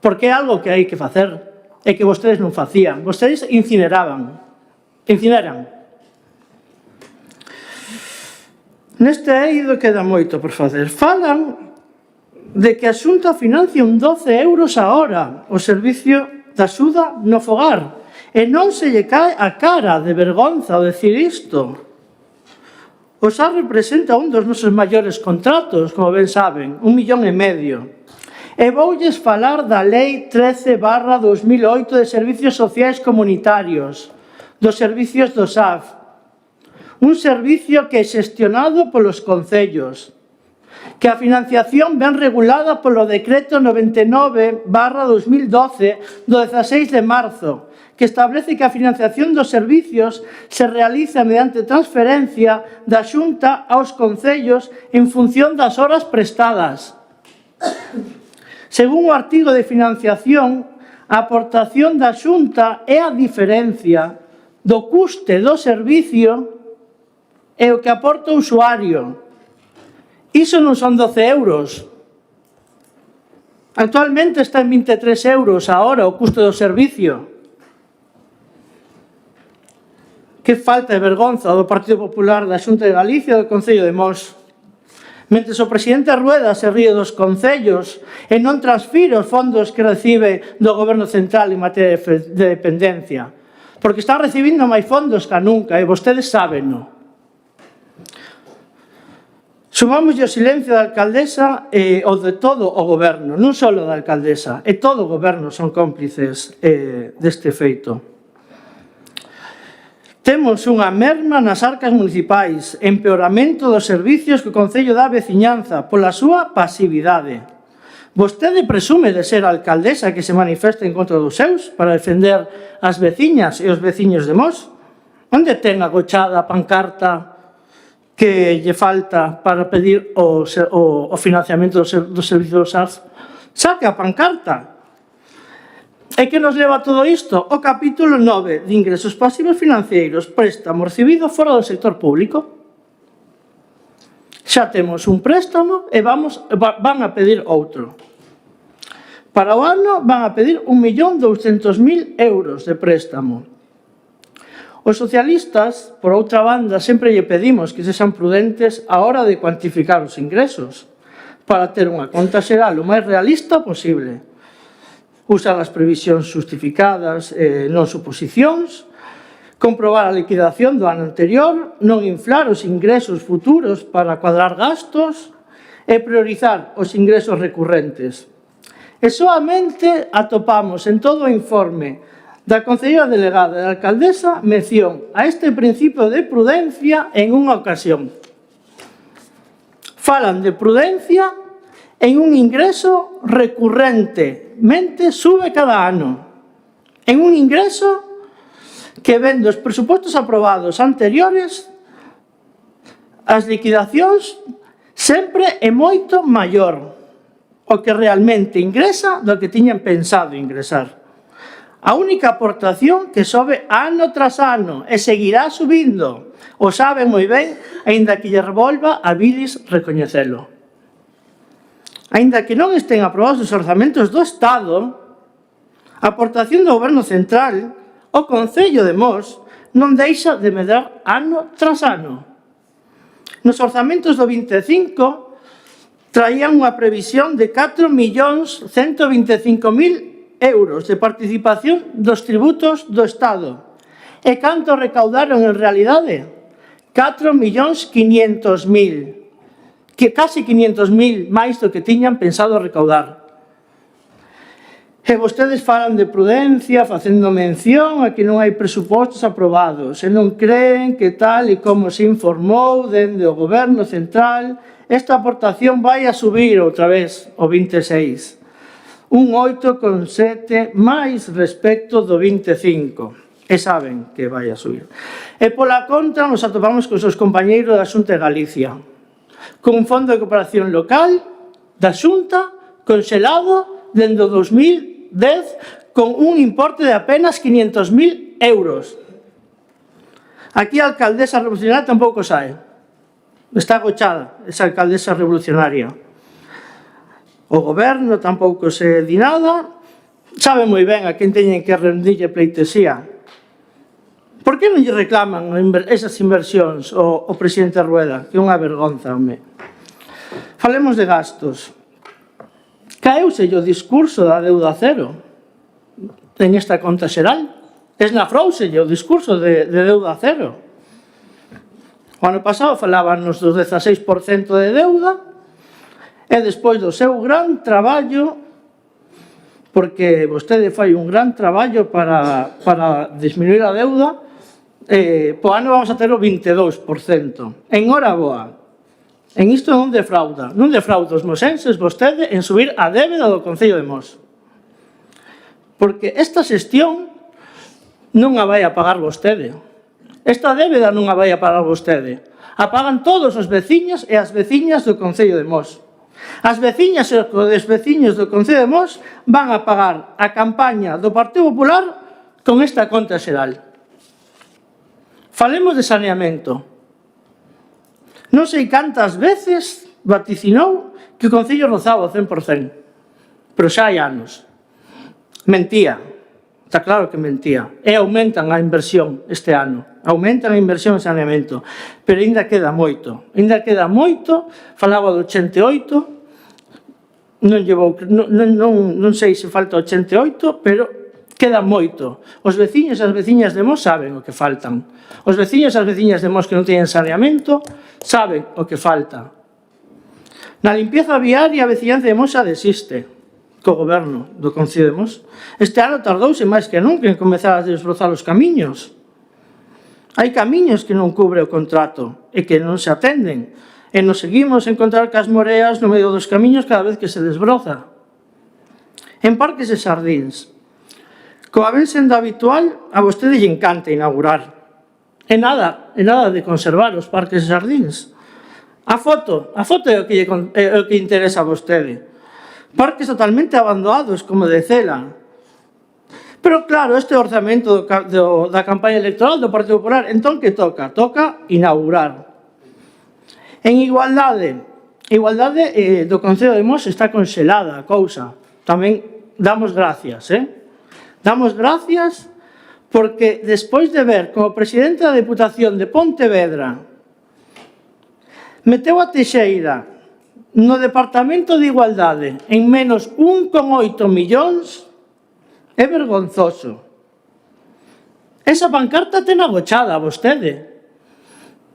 porque é algo que hai que facer, e que vostedes non facían, vostedes incineran. Neste eido queda moito por facer. Falan de que a Xunta financia un 12 euros a hora o servicio de axuda no fogar, e non se lle cae a cara de vergonza ao decir isto. O SAR representa un dos nosos maiores contratos, como ben saben, 1,5 millón. E voulles falar da Lei 13/2008 de Servicios Sociais Comunitarios, dos servicios do SAF, un servicio que é xestionado polos concellos, que a financiación ven regulada polo Decreto 99/2012 do 16 de marzo, que establece que a financiación dos servicios se realiza mediante transferencia da Xunta aos concellos en función das horas prestadas. Según o artigo de financiación, a aportación da Xunta é a diferencia do custe do servicio e o que aporta o usuario. Iso non son 12 euros. Actualmente está en 23 euros a hora o custo do servicio. Que falta de vergonza do Partido Popular, da Xunta de Galicia e do Concello de Mos. Mentres o presidente Rueda se ríe dos concellos e non transfire os fondos que recibe do Goberno Central en materia de dependencia, porque está recibindo máis fondos que nunca, e vostedes sábenno. Sumamos o silencio da alcaldesa e o de todo o goberno, non só da alcaldesa, e todo o goberno son cómplices deste feito. Temos unha merma nas arcas municipais, empeoramento dos servicios que o Concello dá á veciñanza pola súa pasividade. Vostede presume de ser a alcaldesa que se manifesta en contra dos seus para defender as veciñas e os veciños de Mos? Onde ten agochada a pancarta que lle falta para pedir o financiamento do servicio do SAF? Saque a pancarta. E que nos leva a todo isto? O capítulo 9 de ingresos pasivos financeiros, préstamo recibido fora do sector público. Xa temos un préstamo e van a pedir outro. Para o ano van a pedir 1.200.000 euros de préstamo. Os socialistas, por outra banda, sempre lle pedimos que sexan prudentes á hora de cuantificar os ingresos para ter unha conta xeral o máis realista posible. usar as previsións justificadas, non suposicións, comprobar a liquidación do ano anterior, non inflar os ingresos futuros para cuadrar gastos e priorizar os ingresos recurrentes. E soamente atopamos en todo o informe da concelleira delegada e da alcaldesa mención a este principio de prudencia en unha ocasión. Falan de prudencia en un ingreso recurrentemente sube cada ano. En un ingreso que ven dos presupostos aprobados anteriores, as liquidacións sempre é moito maior o que realmente ingresa do que tiñan pensado ingresar. A única aportación que sobe ano tras ano e seguirá subindo. O saben moi ben, aínda que lle revolva a bilis recoñecelo. Aínda que non estén aprobados os orzamentos do Estado, a aportación do Goberno Central, o Concello de Mos, non deixa de medrar ano tras ano. Nos orzamentos do 25 traían unha previsión de 4.125.000 euros de participación dos tributos do Estado. E canto recaudaron en realidade? 4.500.000, que casi 500.000 máis do que tiñan pensado recaudar. E vostedes falan de prudencia, facendo mención a que non hai presupostos aprobados, e non creen que tal e como se informou dende o Goberno Central, esta aportación vai a subir outra vez o 26. Un 8,7 máis respecto do 25. E saben que vai a subir. E pola contra nos atopamos cos seus compañeiros da Xunta de Galicia, con un fondo de cooperación local da Xunta conxelado dende o 2010 con un importe de apenas 500.000 euros. Aquí a alcaldesa revolucionaria tampouco sae. Está agochada esa alcaldesa revolucionaria. O Goberno tampouco se di nada, sabe moi ben a quen teñen que rendirlle pleitesía. Por que non lle reclaman esas inversións o presidente Rueda? Que é unha vergonza, home. Falemos de gastos. Caeuse o discurso da deuda cero en esta conta xeral. Esnafrouse o discurso de deuda cero. O ano pasado falábanos dos 16% de deuda, e despois do seu gran traballo, porque vostede fai un gran traballo para disminuir a deuda, po ano vamos a ter o 22%. En hora boa. En isto non defrauda. Non defrauda os mosenses vostede en subir a débeda do Concello de Mos. Porque esta xestión non a vai a pagar vostede. Esta débeda non a vai a pagar vostede. A pagan todos os veciños e as veciñas do Concello de Mos. As veciñas e os veciños do Concello de Mos van a pagar a campaña do Partido Popular con esta conta xeral. Falemos de saneamento. Non sei cantas veces vaticinou que o Concello rozaba o 100%, pero xa hai anos. Mentía, está claro que mentía. E aumentan a inversión este ano, aumentan a inversión en saneamento, pero ainda queda moito. Ainda queda moito, falaba do 88, non sei se falta 88, pero queda moito. Os veciños e as veciñas de Mos saben o que faltan. Os veciños e as veciñas de Mos que non teñen saneamento saben o que falta. Na limpieza viaria a veciñanza de Mos xa desiste co goberno do Concello de Mos. Este ano tardouse máis que nunca en comezar a desbrozar os camiños. Hai camiños que non cubre o contrato e que non se atenden. E nos seguimos a encontrar cas moreas no medio dos camiños cada vez que se desbroza. En parques e xardíns. Coa ben sendo habitual, a vostede lle encanta inaugurar. E nada de conservar os parques e xardíns. A foto é o que interesa a vostede. Parques totalmente abandonados, como de Cela. Pero claro, este orzamento da campaña electoral do Partido Popular, entón que toca? Toca inaugurar. En igualdade do Concello de Mos está conxelada a cousa. Tamén damos gracias, Damos gracias porque despois de ver como presidente da Deputación de Pontevedra meteu a Teixeira no Departamento de Igualdade en menos 1,8 millóns, É vergonzoso. Esa pancarta ten agochada vostede,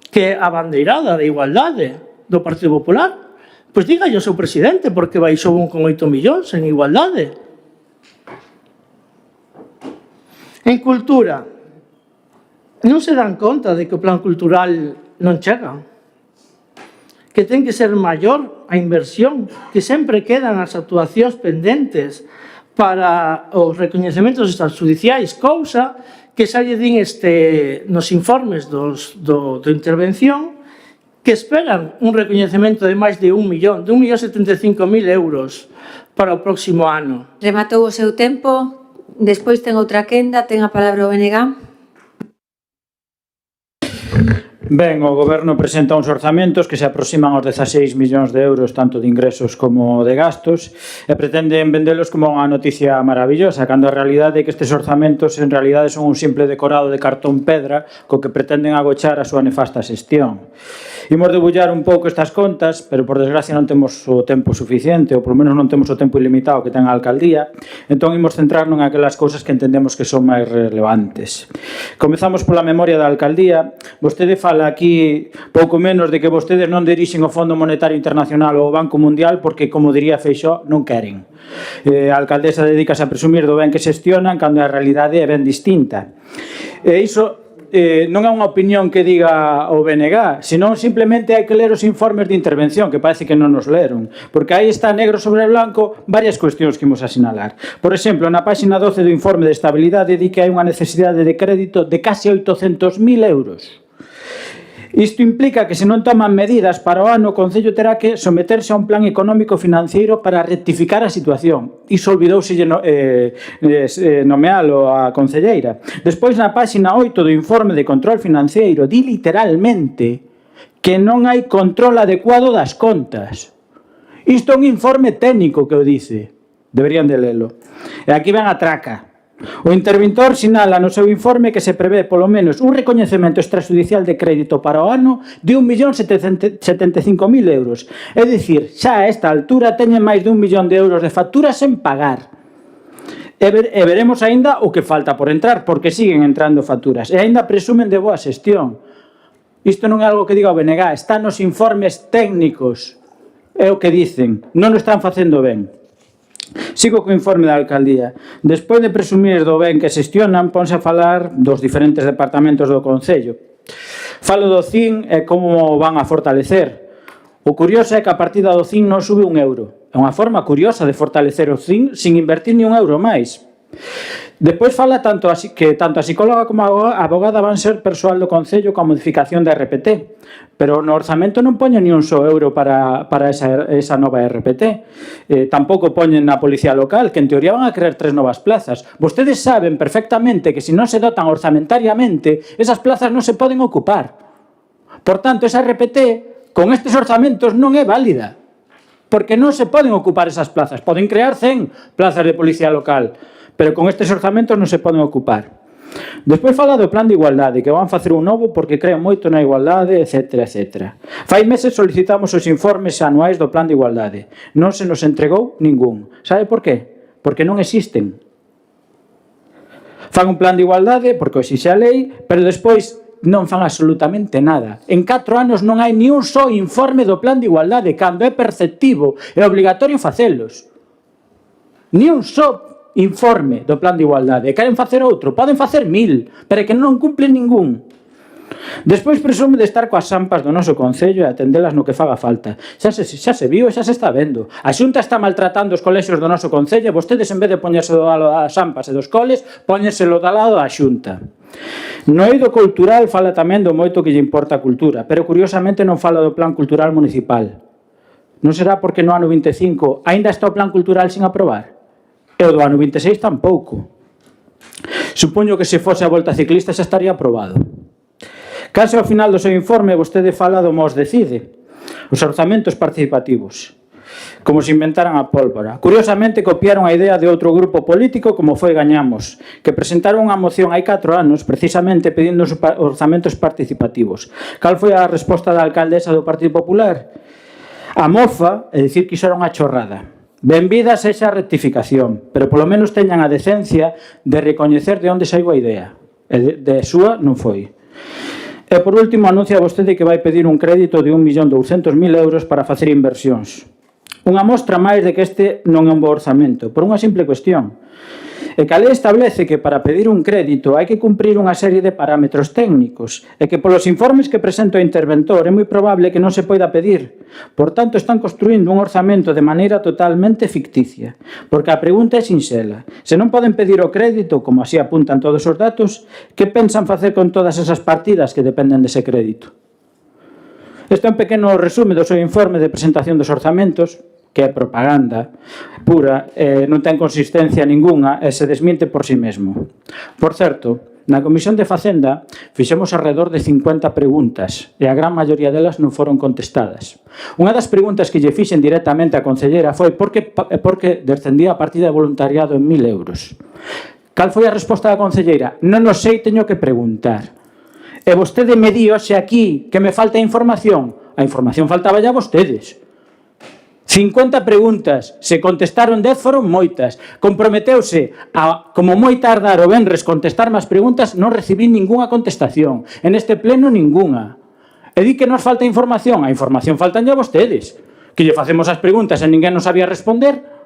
que a bandeirada da igualdade do Partido Popular, pois dígalle ao seu presidente porque baixou 1,8 millóns en igualdade. En cultura, non se dan conta de que o plan cultural non chega, que ten que ser maior a inversión, que sempre quedan as actuacións pendentes para os recoñecementos extrajudiciais, cousa que xa lle din nos informes do intervención, que esperan un recoñecemento de máis de 1 millón, de 1.075.000 euros para o próximo ano. Rematou o seu tempo, despois ten outra quenda, ten a palabra o BNG. Ben, o Goberno presenta uns orzamentos que se aproximan aos 16 millóns de euros tanto de ingresos como de gastos e pretenden vendelos como unha noticia maravillosa, cando a realidade é que estes orzamentos en realidade son un simple decorado de cartón pedra co que pretenden agochar a súa nefasta xestión. Imos debullar un pouco estas contas, pero por desgracia non temos o tempo suficiente, ou polo menos non temos o tempo ilimitado que ten a alcaldía, entón imos centrarnos en aquelas cousas que entendemos que son máis relevantes. Comezamos pola memoria da alcaldía. Vostede fala aquí pouco menos de que vostedes non dirixen o Fondo Monetario Internacional ou o Banco Mundial porque, como diría Feixóo, non queren. A alcaldesa dedícase a presumir do ben que xestionan cando a realidade é ben distinta. E iso non é unha opinión que diga o BNG, senón simplemente hai que ler os informes de intervención, que parece que non nos leron, porque aí está negro sobre blanco varias cuestións que imos a sinalar. Por exemplo, na páxina 12 do informe de estabilidade di que hai unha necesidade de crédito de case 800.000 euros. Isto implica que se non toman medidas para o ano, o Concello terá que someterse a un plan económico financiero para rectificar a situación. Iso olvidouse nomealo a concelleira. Despois, na páxina 8 do informe de control financiero, di literalmente que non hai control adecuado das contas. Isto é un informe técnico que o dice. Deberían de lelo. E aquí ven a traca. O interventor sinala no seu informe que se prevé polo menos un recoñecemento extrajudicial de crédito para o ano de 1.775.000 euros. É dicir, xa a esta altura teñen máis de 1 millón de euros de facturas sen pagar. E veremos aínda o que falta por entrar, porque siguen entrando facturas. E aínda presumen de boa xestión. Isto non é algo que diga o BNG, está nos informes técnicos. É o que dicen, non o están facendo ben. Sigo co informe da alcaldía. Despois de presumir do ben que xestionan, ponse a falar dos diferentes departamentos do Concello. Falo do CIN e como van a fortalecer. O curioso é que a partida do CIN non sube 1 euro. É unha forma curiosa de fortalecer o CIN sin invertir ni 1 euro máis. Despois fala que tanto a psicóloga como a abogada van ser persoal do Concello coa modificación da RPT, pero no orzamento non poñen ni un só euro para esa nova RPT. Tampouco poñen na Policía Local, que en teoría van a crear 3 novas plazas. Vostedes saben perfectamente que se non se dotan orzamentariamente, esas plazas non se poden ocupar. Por tanto, esa RPT con estes orzamentos non é válida, porque non se poden ocupar esas plazas. Poden crear 100 plazas de Policía Local, pero con estes orzamentos non se poden ocupar. Despois fala do plan de igualdade, que van facer un novo porque crean moito na igualdade, etc. Fai meses solicitamos os informes anuais do plan de igualdade. Non se nos entregou ningún. Sabe por qué? Porque non existen. Fan un plan de igualdade porque exixe a lei, pero despois non fan absolutamente nada. En 4 anos non hai ni un só informe do plan de igualdade, cando é perceptivo e obligatorio facelos. Ni un só informe do plan de igualdade. Queren facer outro, poden facer 1000, pero é que non cumplen ningún. Despois presume de estar coas sampas do noso Concello e atendelas no que faga falta. Xa se viu e xa se está vendo. A Xunta está maltratando os colexios do noso Concello e vostedes, en vez de poñerse do lado das sampas e dos coles, poñérselo do lado da Xunta. No eido cultural fala tamén do moito que lle importa a cultura, pero curiosamente non fala do plan cultural municipal. Non será porque no ano 25 aínda está o plan cultural sin aprobar? E o do ano 26 tampouco. Supoño que se fose a volta ciclista xa estaría aprobado. Case ao final do seu informe vostede fala do MOS Decide, os orzamentos participativos, como se inventaran a pólvora. Curiosamente copiaron a idea de outro grupo político como foi Gañamos, que presentaron unha moción hai 4 anos precisamente pedindo os orzamentos participativos. Cal foi a resposta da alcaldesa do Partido Popular? A mofa é dicir que iso era unha chorrada. Benvida sexa a rectificación, pero polo menos teñan a decencia de recoñecer de onde saiu a idea. E de súa non foi. E por último, anuncia vostede que vai pedir un crédito de 1.200.000 euros para facer inversións. Unha mostra máis de que este non é un bo orzamento, por unha simple cuestión. E que a lei establece que para pedir un crédito hai que cumprir unha serie de parámetros técnicos e que polos informes que presenta o interventor é moi probable que non se poida pedir. Por tanto, están construindo un orzamento de maneira totalmente ficticia. Porque a pregunta é sinxela. Se non poden pedir o crédito, como así apuntan todos os datos, que pensan facer con todas esas partidas que dependen dese crédito? Este é un pequeno resume do seu informe de presentación dos orzamentos, que é propaganda pura, non ten consistencia ninguna e se desmiente por si mesmo. Por certo, na Comisión de Facenda fixemos alrededor de 50 preguntas e a gran maioría delas non foron contestadas. Unha das preguntas que lle fixen directamente á concellera foi por que descendía a partida de voluntariado en 1.000 euros. Cal foi a resposta da concelleira? Non o sei, teño que preguntar. E vostede me di hoxe aquí que me falta información. A información faltaba ya vostedes. 50 preguntas, se contestaron 10 foron moitas. Comprometeuse a, como moi tardar o venres, contestar máis preguntas, non recibí ningunha contestación. En este pleno, ningunha. E di que nos falta información. A información faltan ya vostedes. Que lle facemos as preguntas e ninguén nos sabía responder.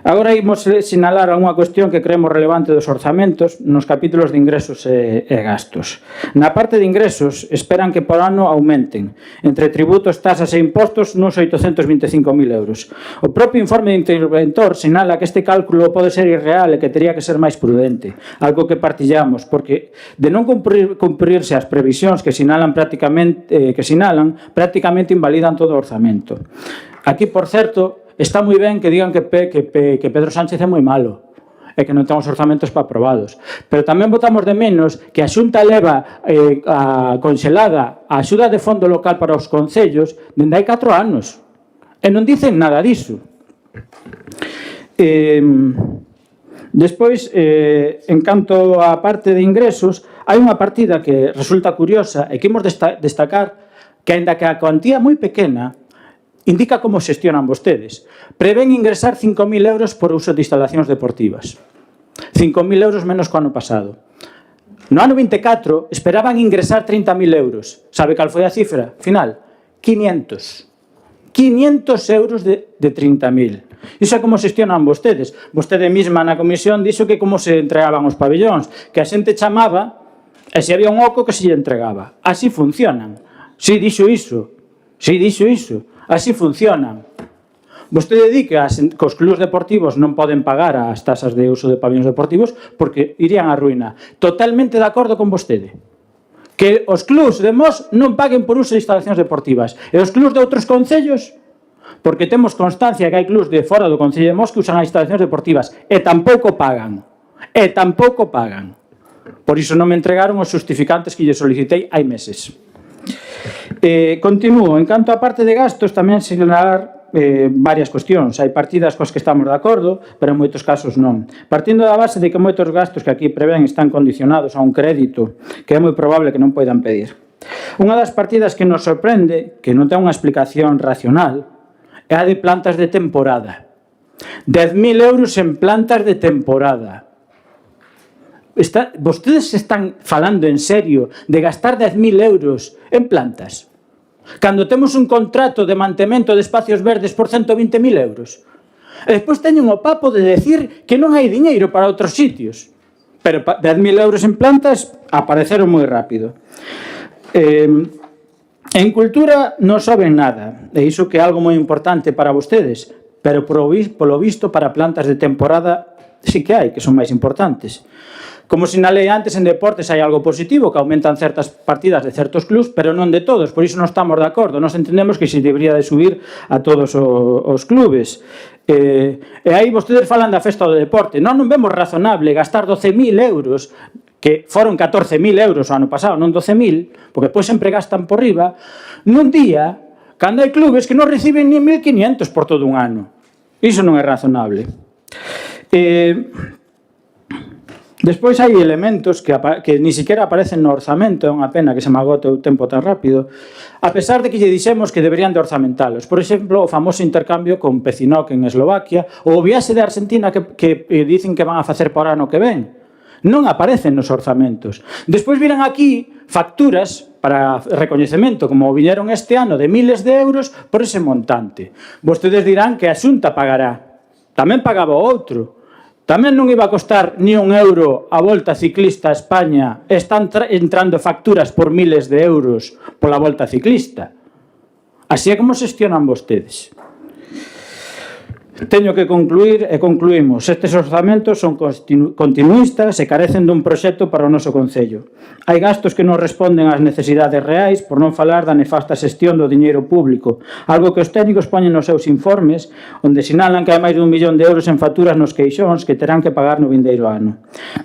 Agora imos sinalar unha cuestión que creemos relevante dos orzamentos nos capítulos de ingresos e gastos. Na parte de ingresos, esperan que por ano aumenten, entre tributos, tasas e impostos, nos 825.000 euros. O propio informe de interventor sinala que este cálculo pode ser irreal e que teria que ser máis prudente, algo que partillamos, porque de non cumprirse as previsións que sinalan prácticamente invalidan todo o orzamento. Aquí, por certo, está moi ben que digan que Pedro Sánchez é moi malo e que non temos orzamentos para aprobados. Pero tamén votamos de menos que a Xunta leva conxelada a axuda de fondo local para os concellos dende hai 4 anos. E non dicen nada diso. Despois, en canto á parte de ingresos, hai unha partida que resulta curiosa e que imos destacar que, aínda que a cuantía moi pequena, indica como xestionan vostedes. Prevén ingresar 5.000 euros por uso de instalacións deportivas. 5.000 euros menos que o ano pasado. No ano 24 esperaban ingresar 30.000 euros. Sabe cal foi a cifra final? 500. 500 euros de 30.000. Iso é como xestionan vostedes. Vostede mesma na comisión dixo que como se entregaban os pabellóns, que a xente chamaba e se había un oco que se lle entregaba. Así funcionan. Si dixo iso. Si dixo iso. Así funcionan. Vostede di que os clubs deportivos non poden pagar as tasas de uso de pabellóns deportivos porque irían á ruína. Totalmente de acordo con vostede. Que os clubs de Mos non paguen por uso de instalacións deportivas. E os clubs de outros concellos, porque temos constancia que hai clubs de fora do Concello de Mos que usan as instalacións deportivas e tampouco pagan. E tampouco pagan. Por iso non me entregaron os justificantes que lle solicitei hai meses. Continúo. En canto á parte de gastos, tamén sinalar varias cuestións. Hai partidas coas que estamos de acordo, pero en moitos casos non. Partindo da base de que moitos gastos que aquí prevén están condicionados a un crédito que é moi probable que non poidan pedir. Unha das partidas que nos sorprende, que non ten unha explicación racional, é a de plantas de temporada. 10.000 euros en plantas de temporada. Vostedes están falando en serio de gastar 10.000 euros en plantas cando temos un contrato de mantemento de espacios verdes por 120.000 euros. E despois teñen o papo de decir que non hai diñeiro para outros sitios. Pero 10.000 euros en plantas apareceron moi rápido. En cultura non soben nada, e iso que é algo moi importante para vostedes, pero polo visto para plantas de temporada sí que hai, que son máis importantes. Como sinalei antes, en deportes hai algo positivo, que aumentan certas partidas de certos clubs, pero non de todos, por iso non estamos de acordo. Nos entendemos que se debería de subir a todos os clubes. E aí vostedes falan da festa do deporte. Non vemos razonable gastar 12.000 euros, que foron 14.000 euros o ano pasado, non 12.000, porque depois sempre gastan por riba, nun día, cando hai clubes que non reciben ni 1.500 por todo un ano. Iso non é razonable. Despois hai elementos que ni siquiera aparecen no orzamento, é unha pena que se me agote o tempo tan rápido, a pesar de que lle dixemos que deberían de orzamentalos. Por exemplo, o famoso intercambio con Pecinok en Eslovaquia, ou o viaxe de Argentina que dicen que van a facer para o ano que ven. Non aparecen nos orzamentos. Despois viran aquí facturas para recoñecemento, como viñeron este ano, de miles de euros por ese montante. Vostedes dirán que a Xunta pagará. Tamén pagaba o outro. Tamén non iba a costar ni un euro a Volta Ciclista a España. Están entrando facturas por miles de euros pola Volta Ciclista. Así é como xestionan vostedes. Teño que concluir e concluímos. Estes orzamentos son continuistas e carecen dun proxecto para o noso Concello. Hai gastos que non responden ás necesidades reais, por non falar da nefasta xestión do diñeiro público, algo que os técnicos poñen nos seus informes, onde sinalan que hai máis de 1 millón de euros en facturas nos queixóns que terán que pagar no vindeiro ano.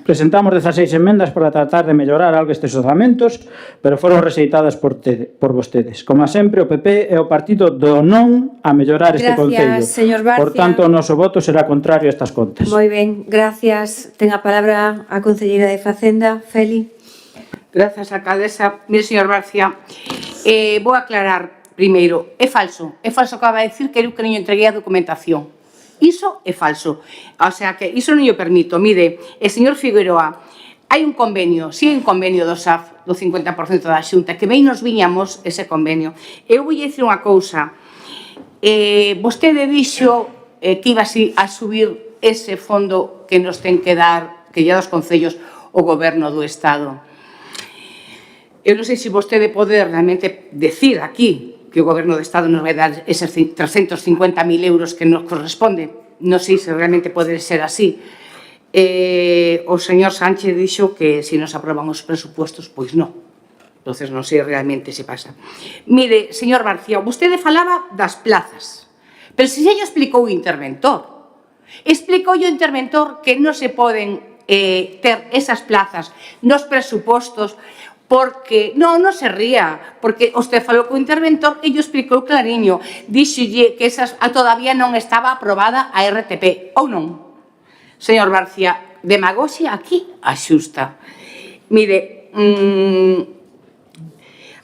Presentamos 16 emendas para tratar de mellorar algo estes orzamentos, pero foron rexeitadas por vostedes. Como sempre, o PP é o partido do non a mellorar este Concello. Gracias, señor Barcia. Por tanto, o noso voto será contrario a estas contas. Moi ben, gracias. Ten a palabra a concelleira de Facenda, Feli. Grazas, alcaldesa. Mire, señor Barcia, vou aclarar primeiro. É falso que acaba de decir que eu que non entreguei a documentación. Iso é falso. O sea, que iso non yo permito. Mire, señor Figueroa, hai un convenio, si hai un convenio do SAF, do 50% da Xunta, que ben nos viñamos ese convenio. Eu vou dicir unha cousa. Vostede dixo que iba a subir ese fondo que nos ten que dar, que lle dos concellos, o goberno do Estado. Eu non sei se vostede pode realmente decir aquí que o goberno do Estado nos vai dar eses 350.000 euros que nos corresponde. Non sei se realmente pode ser así. O señor Sánchez dixo que se nos aproban os presupuestos, pois non. Entonces non sei realmente se pasa. Mire, señor Barcia, vostede falaba das plazas, pero se xa explicou o interventor. Explicou o interventor que non se poden ter esas plazas nos presupostos porque, non se ría, porque usted falou co interventor e yo explicou clariño. Dixolle que todavía non estaba aprobada a RTP, ou non? Señor Barcia, demagoxia aquí a xusta. Mire,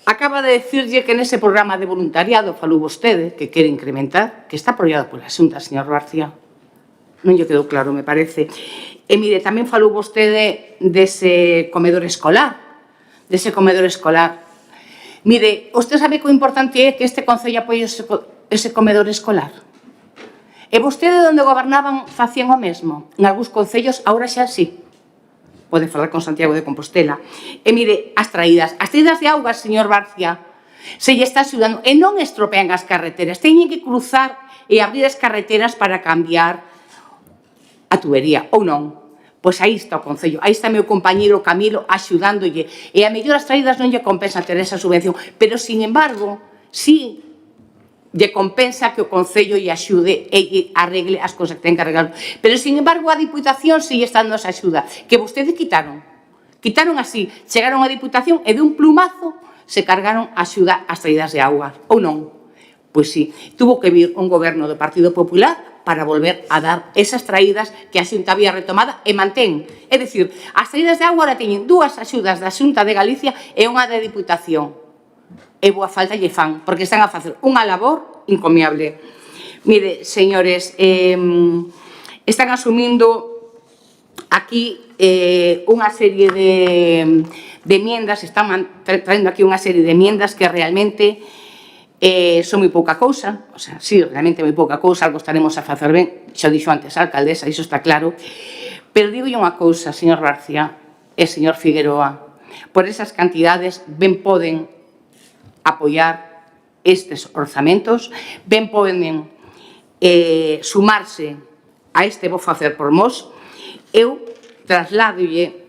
acaba de decirlle que nese programa de voluntariado falou vostede que quere incrementar, que está apoiado pola Xunta, señor Barcia. Non lle quedou claro, me parece. E mire, tamén falou vostede dese comedor escolar. Mire, usted sabe que o importante é que este Concello apoie ese comedor escolar. E vostede, onde gobernaban, facían o mesmo. En algúns concellos, agora xa sí. Pode falar con Santiago de Compostela. E mire, as traídas de augas, señor Barcia, se lle está axudando, e non estropean as carreteras, teñen que cruzar e abrir as carreteras para cambiar a tubería, ou non? Pois aí está o Concello, aí está meu compañeiro Camilo axudándolle, e a mellor as traídas non lle compensa ter esa subvención, pero, sin embargo, sí lle compensa que o Concello lle axude e lle arregle as cousas que ten que arreglar. Pero, sin embargo, a Diputación sigue estando esa axuda, que vostedes quitaron. Quitaron así, chegaron a Diputación e de un plumazo se cargaron a axuda ás traídas de auga, ou non? Pois sí, tuvo que vir un goberno do Partido Popular para volver a dar esas traídas que a Xunta había retomada e mantén. É dicir, as traídas de auga ahora teñen dúas axudas da Xunta de Galicia e unha da Diputación. E boa falta lle fan, porque están a facer unha labor encomiable. Mire, señores, están asumindo aquí unha serie de enmiendas, están traendo aquí unha serie de enmiendas que realmente son moi pouca cousa, o sea, sí, realmente moi pouca cousa, algo estaremos a facer ben, xa dixo antes a alcaldesa, iso está claro, pero digo unha cousa, señor García e señor Figueroa, por esas cantidades ben poden apoiar estes orzamentos, ben poden sumarse a este vou facer por mos, eu trasladolle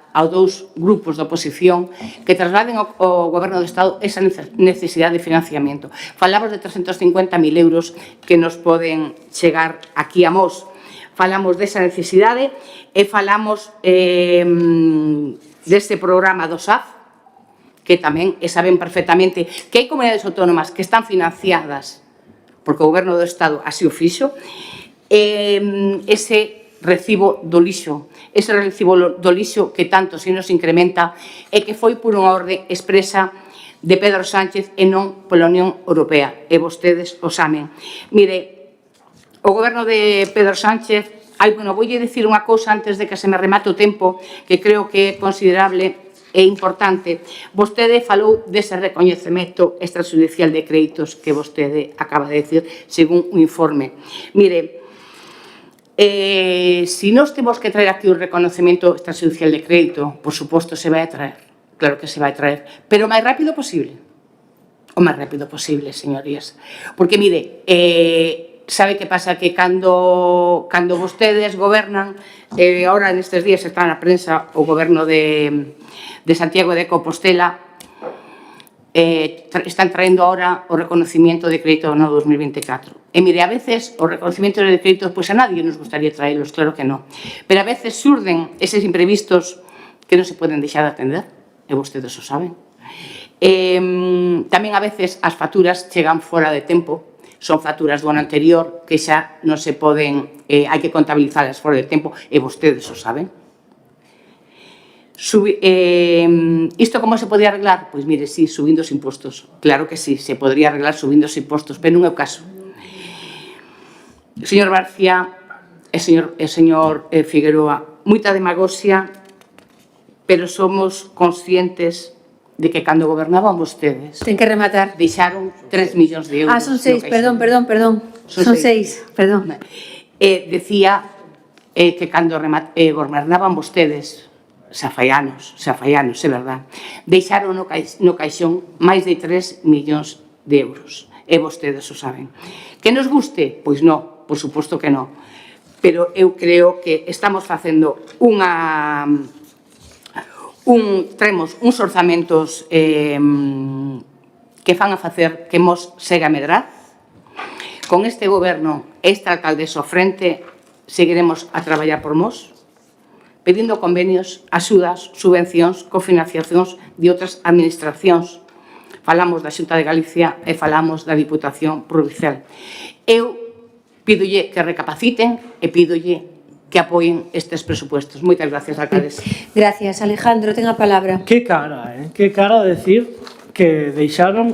aos dous grupos de oposición que trasladen ao Goberno do Estado esa necesidade de financiamento. Falamos de 350.000 euros que nos poden chegar aquí a mos. Falamos desa necesidade e falamos deste programa do SAF, que tamén saben perfectamente que hai comunidades autónomas que están financiadas porque o Goberno do Estado así o fixo. Ese recibo do lixo, ese recibo do lixo que tanto se nos incrementa e que foi por unha orde expresa de Pedro Sánchez e non pola Unión Europea, e vostedes o saben. Mire, o goberno de Pedro Sánchez, voulle dicir unha cousa antes de que se me remate o tempo, que creo que é considerable e importante. Vostede falou dese recoñecemento extrajudicial de créditos que vostede acaba de decir, según un informe. Mire, si nós temos que traer aquí un reconocimiento extrajudicial de crédito, por suposto se vai a traer, claro que se vai a traer, pero o máis rápido posible. O máis rápido posible, señorías. Porque, mire, sabe que pasa que cando vostedes gobernan, ahora nestes días está na prensa o goberno de Santiago de Compostela, están traendo ahora o reconocimiento de crédito no 2024. E mire, a veces os reconocimientos de créditos, pois a nadie nos gustaría traerlos, claro que non. Pero a veces surden eses imprevistos que non se poden deixar de atender, e vostedes o saben. Tamén a veces as facturas chegan fora de tempo, son facturas do ano anterior que xa non se poden, hai que contabilizarlas fora de tempo, e vostedes o saben. Isto como se podía arreglar? Pois mire, sí, subindo os impostos. Claro que sí, se podría arreglar subindo os impostos, pero non é o caso. Señor García e señor Figueroa, moita demagoxia, pero somos conscientes de que cando gobernaban vostedes Ten que rematar. deixaron 3 millóns de euros. Son 6, perdón. Son 6, perdón. Decía que cando gobernaban vostedes, xa fai anos, é verdad, deixaron no caixón máis de 3 millóns de euros. E vostedes o saben. Que nos guste? Pois non, por suposto que non. Pero eu creo que estamos facendo traemos uns orzamentos que fan a facer que Mos segue a medrar. Con este goberno, esta alcaldesa ao frente, seguiremos a traballar por Mos, pedindo convenios, axudas, subvencións, cofinanciacións de outras administracións. Falamos da Xunta de Galicia e falamos da Diputación Provincial. Eu pídolle que recapaciten e pídolle que apoien estes presupuestos. Moitas gracias, alcaldes. Gracias, Alejandro, ten a palabra. Que cara, que cara decir que deixaron,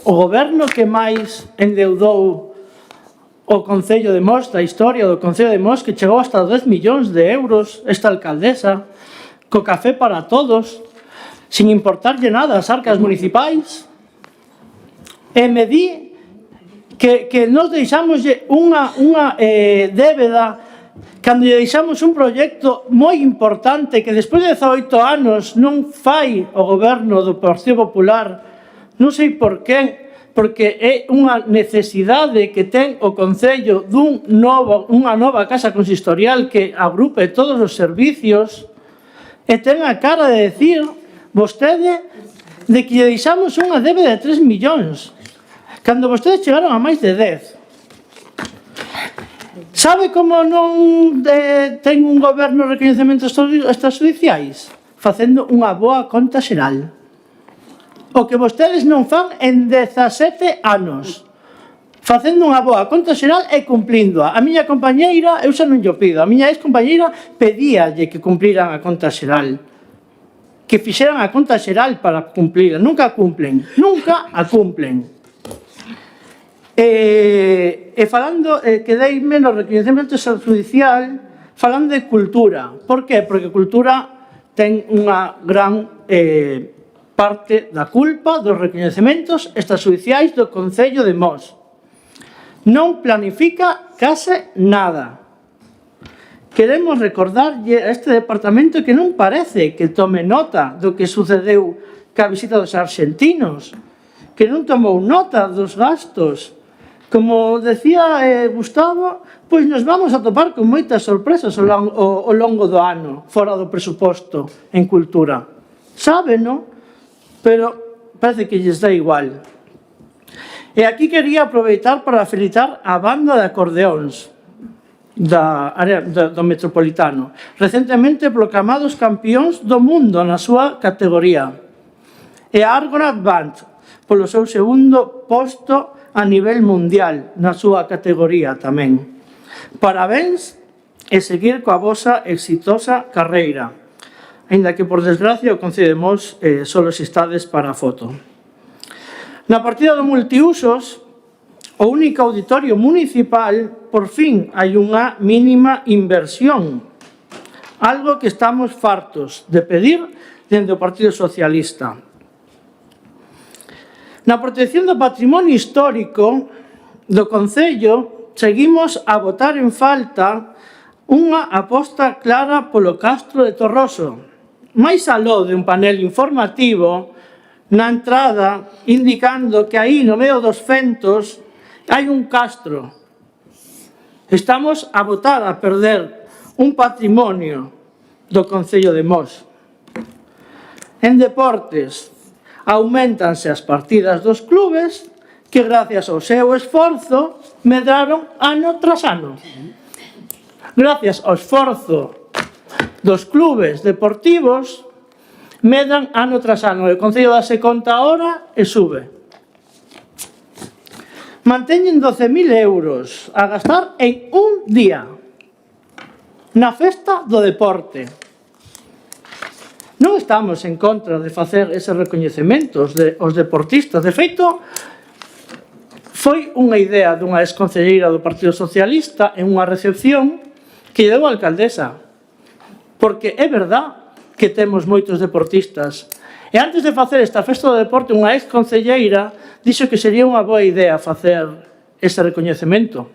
o goberno que máis endeudou o Concello de Mos, da historia do Concello de Mos, que chegou hasta 10 millóns de euros, esta alcaldesa, co café para todos, sin importarlle nada as arcas municipais, e me di que nos deixámoslle unha débeda cando lle deixamos un proxecto moi importante que despois de 18 anos non fai o goberno do Partido Popular, non sei por qué, porque é unha necesidade que ten o Concello dunha nova casa consistorial que agrupe todos os servicios, e ten a cara de decir vostede de que lle deixamos unha débeda de 3 millóns, cando vostedes chegaron a máis de 10. Sabe como non ten un goberno recoñecementos extrajudiciais? Facendo unha boa conta xeral. O que vostedes non fan en 17 anos. Facendo unha boa conta xeral e cumplíndoa. A miña compañeira, eu xa non llo pido, a miña ex-compañeira pedíalle que cumpliran a conta xeral. Que fixeran a conta xeral para cumplirla. Nunca a cumplen. Nunca a cumplen. E falando, quedeime no recoñecemento extrajudicial, falando de cultura. Por qué? Porque cultura ten unha gran parte da culpa dos recoñecementos extrajudiciais do Concello de Mos. Non planifica case nada. Queremos recordarlle a este departamento que non parece que tome nota do que sucedeu ca visita dos arxentinos, que non tomou nota dos gastos. Como decía Gustavo, pois nos vamos a topar con moitas sorpresas ao longo do ano, fora do presuposto en cultura. Sabe, non? Pero parece que lles dá igual. E aquí quería aproveitar para felicitar a banda de acordeóns do Metropolitano, recentemente proclamados campións do mundo na súa categoría. E a Argonaut Band, polo seu segundo posto a nivel mundial na súa categoría tamén. Parabéns e seguir coa vosa exitosa carreira, aínda que, por desgracia, o Concello de Mos só se estades para a foto. Na partida do multiusos, o único auditorio municipal, por fin hai unha mínima inversión, algo que estamos fartos de pedir dende o Partido Socialista. Na protección do patrimonio histórico do Concello, seguimos a botar en falta unha aposta clara polo Castro de Torroso, máis aló de un panel informativo na entrada indicando que aí no medio dos fentos hai un castro. Estamos a botar a perder un patrimonio do Concello de Mos. En deportes, auméntanse as partidas dos clubes que gracias ao seu esforzo medraron ano tras ano. Gracias ao esforzo dos clubes deportivos medran ano tras ano. O Concello dase conta ahora e sube. Manteñen 12.000 euros a gastar en un día na festa do deporte. Non estamos en contra de facer eses recoñecementos aos deportistas. De feito, foi unha idea dunha exconcelleira do Partido Socialista en unha recepción que deu a alcaldesa. Porque é verdad que temos moitos deportistas. E antes de facer esta festa do deporte, unha exconcelleira dixo que sería unha boa idea facer ese recoñecemento.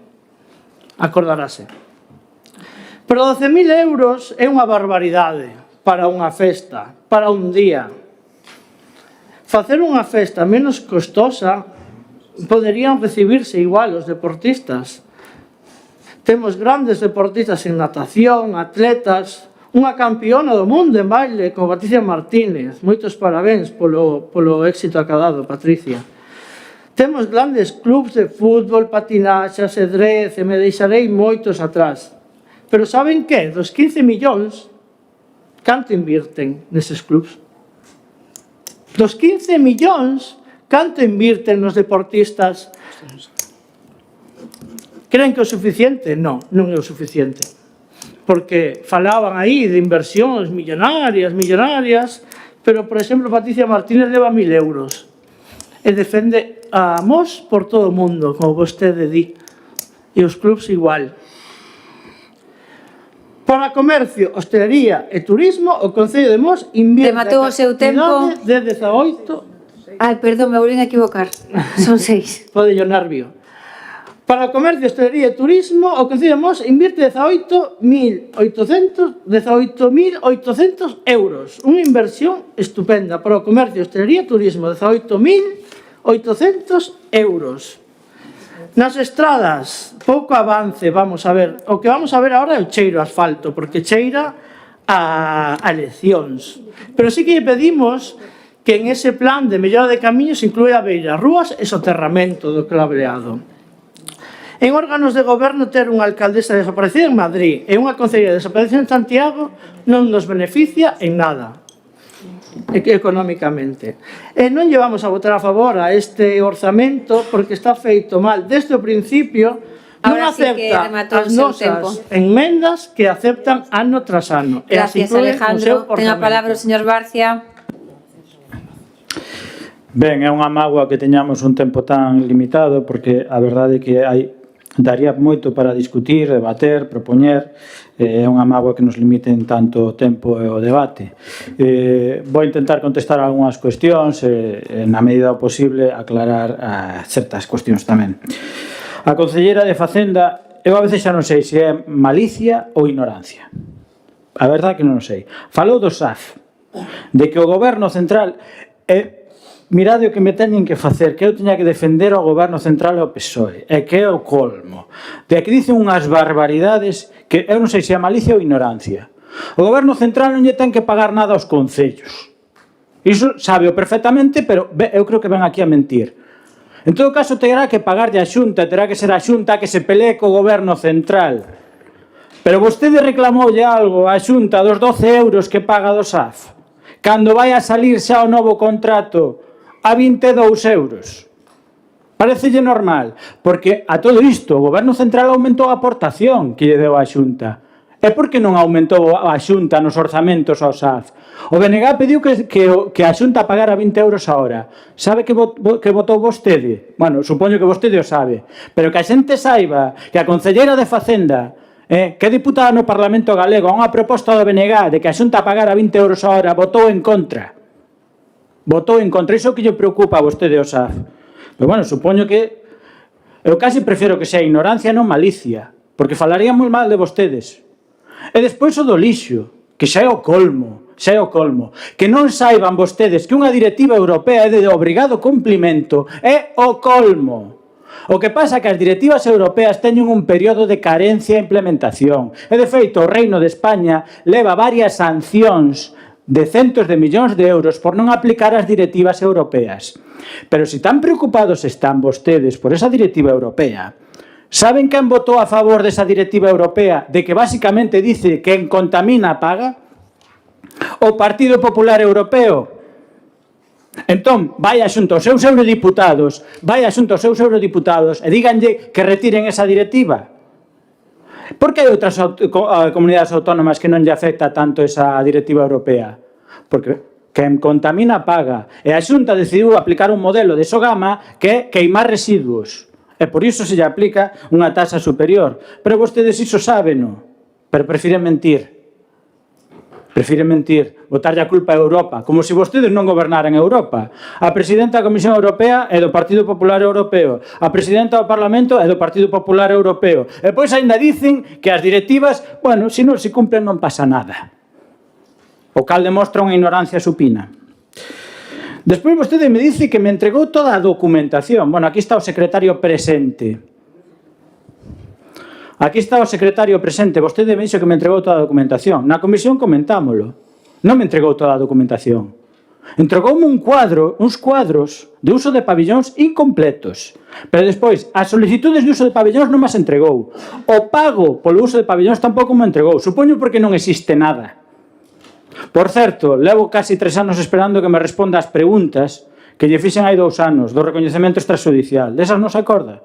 Acordarase. Pero 12.000 euros é unha barbaridade para unha festa, para un día. Facer unha festa menos costosa poderían recibirse igual os deportistas. Temos grandes deportistas en natación, atletas, unha campiona do mundo en baile como Patricia Martínez. Moitos parabéns polo éxito acadado, Patricia. Temos grandes clubs de fútbol, patinaxe, asedrez, e me deixarei moitos atrás. Pero saben que? Dos 15 millóns, canto invirten neses clubs? Dos 15 millóns, canto invirten nos deportistas? Creen que é o suficiente? Non, non é o suficiente. Porque falaban aí de inversións millonarias, pero, por exemplo, Patricia Martínez leva 1.000 euros e defende a Mos por todo o mundo, como vostede di, e os clubs igual. Para comercio, hostelería e turismo, o Concello de Mos invierte Rematou o seu tempo. de 18... Ai, perdón, me volvín a equivocar. Son 6. Pode yo nervio. Para o comercio, hostelería e turismo, o Concello de Mos invierte 18.800 euros. Unha inversión estupenda para o comercio, hostelería e turismo, 18.800 euros. Nas estradas, pouco avance, vamos a ver. O que vamos a ver agora é o cheiro a asfalto, porque cheira a eleccións. Pero sí que pedimos que en ese plan de mellora de camiños inclúe a beira, rúas e soterramento do cableado. En órganos de goberno ter unha alcaldesa desaparecida en Madrid e unha concelleira desaparecida en Santiago non nos beneficia en nada económicamente. E non llevamos a votar a favor a este orzamento porque está feito mal desde o principio. Non acepta as nosas enmendas que aceptan ano tras ano. Gracias, Alejandro. Ten a palabra o señor Barcia. Ben, é unha mágoa que teñamos un tempo tan limitado porque a verdade é que daría moito para discutir, debater, propoñer. É unha mágoa que nos limiten tanto o tempo e o debate. Vou intentar contestar algunhas cuestións e, na medida posible, aclarar certas cuestións tamén. A concelleira de Facenda, eu a veces xa non sei se é malicia ou ignorancia. A verdade que non sei. Falou do SAF, de que o goberno central mirade o que me teñen que facer, que eu teña que defender ao goberno central e ao PSOE, e que é o colmo. De que dicen unhas barbaridades que eu non sei se é malicia ou ignorancia. O goberno central non lle ten que pagar nada aos concellos. Iso sábeo perfectamente, pero eu creo que ven aquí a mentir. En todo caso, terá que pagarlle a Xunta, terá que ser a Xunta que se pelee co goberno central. Pero vostede reclamoulle algo a Xunta dos 12 euros que paga do SAF, cando vai a salir xa o novo contrato a 22 euros. Parecelle normal, porque a todo isto o goberno central aumentou a aportación que lle deu a Xunta. E por que non aumentou a Xunta nos orzamentos ao SAF? O BNG pediu que a Xunta pagara 20 euros a hora. Sabe que votou vostede? Bueno, supoño que vostede o sabe. Pero que a xente saiba que a concelleira de Facenda, que é diputada no Parlamento Galego, a unha proposta do BNG de que a Xunta pagara 20 euros a hora, votou en contra. Votou en contra. Iso que lle preocupa a vostede o SAF. Pero, bueno, supoño que... Eu casi prefiro que sea ignorancia, non malicia, porque falaría moi mal de vostedes. E despois o do lixo, que xa é o colmo, que non saiban vostedes que unha directiva europea é de obrigado cumplimento, é o colmo. O que pasa é que as directivas europeas teñen un período de carencia e implementación. E, de feito, o Reino de España leva varias sancións de centos de millóns de euros por non aplicar as directivas europeas. Pero se tan preocupados están vostedes por esa directiva europea, ¿saben quen votou a favor desa directiva europea de que basicamente dice que quen contamina paga? O Partido Popular Europeo. Entón, vai xunto aos seus eurodiputados, e díganlle que retiren esa directiva. Por que hai outras comunidades autónomas que non lle afecta tanto esa directiva europea? Porque quen contamina paga. E a Xunta decidiu aplicar un modelo de Sogama que é queimar residuos. E por iso se lle aplica unha taxa superior. Pero vostedes iso sábeno. Pero prefiren mentir. Botarlle a culpa a Europa, como se vostedes non gobernaran Europa. A presidenta da Comisión Europea é do Partido Popular Europeo. A presidenta do Parlamento é do Partido Popular Europeo. E pois ainda dicen que as directivas, bueno, se non se cumplen non pasa nada. O cal demostra unha ignorancia supina. Despois vostede me dice que me entregou toda a documentación. Bueno, aquí está o secretario presente. Vostede me dixo que me entregou toda a documentación. Na comisión comentámolo. Non me entregou toda a documentación. Entregoume uns cuadros de uso de pabillóns incompletos. Pero despois, as solicitudes de uso de pabillóns non as entregou. O pago polo uso de pabillóns tampouco me entregou. Supoño porque non existe nada. Por certo, levo casi 3 anos esperando que me responda as preguntas que lle fixen hai 2 anos do recoñecemento extrajudicial. Desas non se acorda.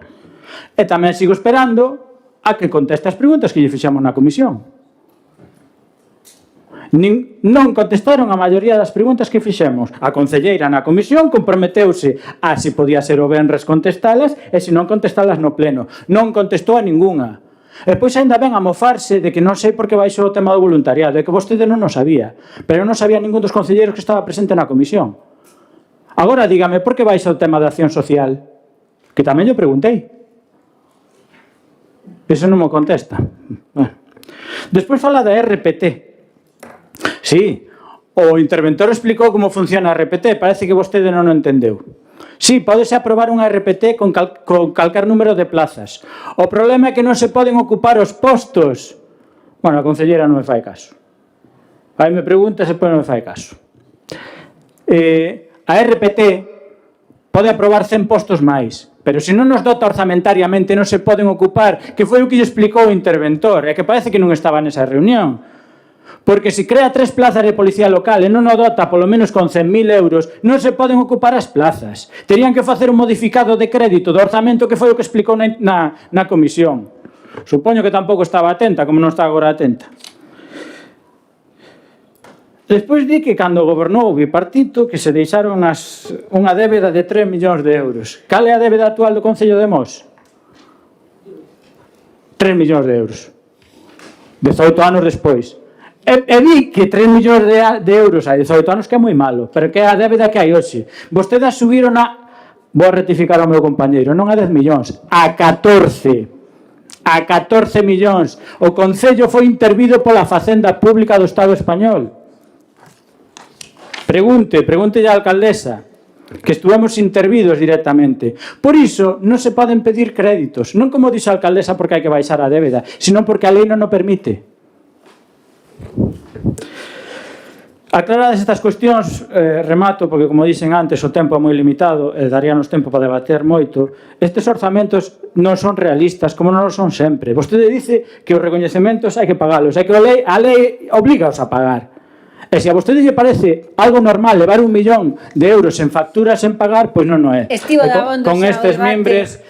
E tamén sigo esperando a que conteste as preguntas que lle fixamos na comisión. Non contestaron a maioría das preguntas que fixemos. A concelleira na comisión comprometeuse a se podía ser o venres contestalas e se non contestalas no pleno. Non contestou a ningunha. E pois ainda ven a mofarse de que non sei por que baixou o tema do voluntariado, é que vostede non o sabía, pero non sabía ningún dos concelleiros que estaba presente na comisión. Agora dígame, por que baixa o tema da acción social? Que tamén yo preguntei. Eso non me contesta. Bueno. Despois fala da RPT. Sí, o interventor explicou como funciona a RPT, parece que vostede non o entendeu. Sí, pódese aprobar unha RPT con calcar número de plazas. O problema é que non se poden ocupar os postos. Bueno, a concelleira non me fai caso. Aí me pregunta se non me fai caso. A RPT pode aprobar 100 postos máis, pero se non nos dota orzamentariamente non se poden ocupar, que foi o que lle explicou o interventor, e que parece que non estaba nesa reunión. Porque se crea 3 plazas de policía local e non o dota polo menos con 100.000 euros, non se poden ocupar as plazas. Terían que facer un modificado de crédito do orzamento que foi o que explicou na comisión. Supoño que tampouco estaba atenta, como non está agora atenta. Despois di que cando gobernou o bipartito que se deixaron unha débeda de 3 millóns de euros. Cal é a débeda actual do Concello de Mos? 3 millóns de euros. 18 anos despois. E di que 3 millóns de euros hai 18 anos que é moi malo, pero que é a débeda que hai hoxe. Vostedes subiron vou rectificar ao meu compañeiro, non a 10 millóns, a 14. A 14 millóns. O Concello foi intervido pola Facenda Pública do Estado Español. Pregunte á alcaldesa, que estuvemos intervidos directamente. Por iso non se poden pedir créditos, non como dixo a alcaldesa porque hai que baixar a débeda, sino porque a lei non o permite. Aclaradas estas cuestións, remato, porque como dixen antes o tempo é moi limitado e daríanos tempo para debater moito. Estes orzamentos non son realistas, como non son sempre. Vostede dice que os recoñecementos hai que pagalos, é que a lei obligaos a pagar. E se a vostedes lle parece algo normal levar 1 millón de euros en facturas en pagar, pois non é. Estivo dabondo Con xa o estes debate. mimbres,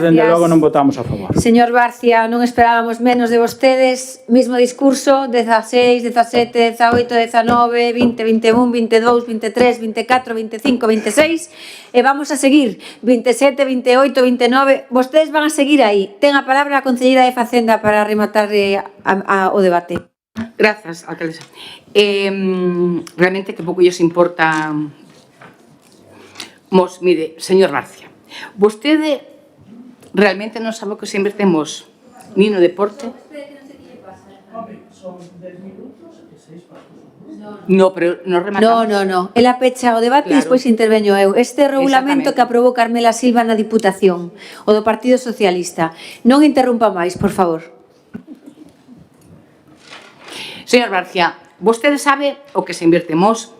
dende Gracias. logo non votamos a favor. Señor Barcia, non esperábamos menos de vostedes. Mismo discurso, 16, 17, 18, 19, 20, 21, 22, 23, 24, 25, 26. E vamos a seguir, 27, 28, 29. Vostedes van a seguir aí. Ten a palabra a concelleira de Facenda para rematar o debate. Grazas, alcaldesa. Realmente que pouco lles importa. Mire, señor Barcia, vostede realmente non sabe o que se invertemos ni no deporte. No, pero non rematamos. No. Ela pecha o debate e Claro. despois interveño eu. Este regulamento Exactamente. que aprobou Carmela Silva na Diputación, o do Partido Socialista. Non interrumpa máis, por favor. Señor Barcia, vostede sabe o que se invertemos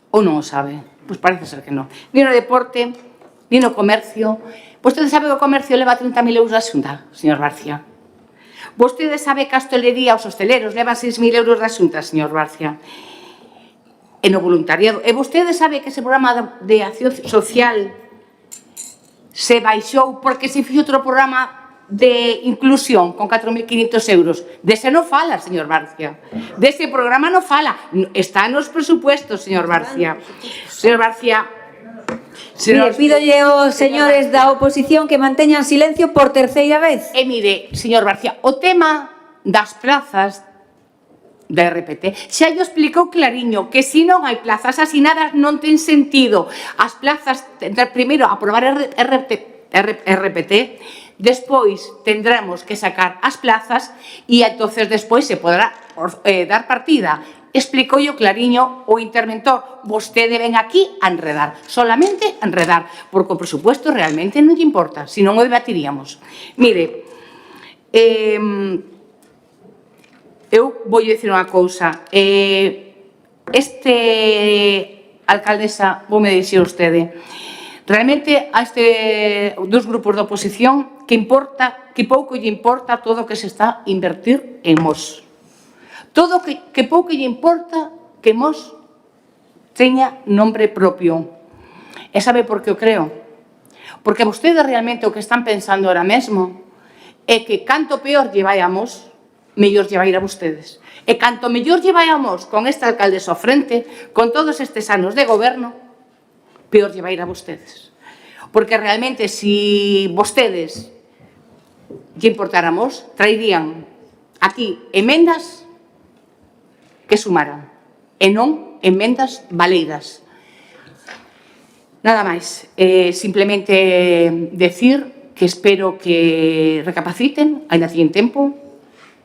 ou non o sabe? Pois parece ser que non. Ni no deporte, ni no comercio. Vostede sabe que o comercio leva 30.000 euros da Xunta, señor Barcia? Vostede sabe que a hostelería, os hosteleros, levan 6.000 euros da Xunta, señor Barcia? E no voluntariado. E vostede sabe que ese programa de acción social se baixou porque se fixo outro programa de inclusión con 4.500 euros. Dese non fala, señor Barcia. Dese programa non fala. Está nos presupuestos, señor Barcia. Señor Barcia... Mire, pídolle aos señores da oposición que manteñan silencio por terceira vez. E mire, señor Barcia, o tema das plazas da RPT xa yo explicou clariño que se non hai plazas asinadas non ten sentido. As plazas, primeiro, aprobar RPT, despois tendremos que sacar as plazas e entonces despois se podrá dar partida. Explicou yo clariño o interventor. Vostede ven aquí a enredar, solamente a enredar, porque o presupuesto realmente non lle importa, se non o debatiríamos. Mire, eu vou dicir unha cousa. Alcaldesa, voume dicir vostede, realmente a dos grupos da oposición que pouco lle importa todo o que se está a invertir en Mos. Todo que pouco lle importa que Mos teña nombre propio. E sabe por que o creo? Porque vostedes realmente o que están pensando ahora mesmo é que canto peor lle vai a Mos, mellor lle vai ir a vostedes. E canto mellor lle vai a Mos con esta alcaldesa ao frente, con todos estes anos de goberno, peor lle vai ir a vostedes. Porque realmente, se vostedes lle importáramos, traerían aquí emendas que sumaran, e non emendas baleiras. Nada máis, simplemente decir que espero que recapaciten, ainda tienen tempo,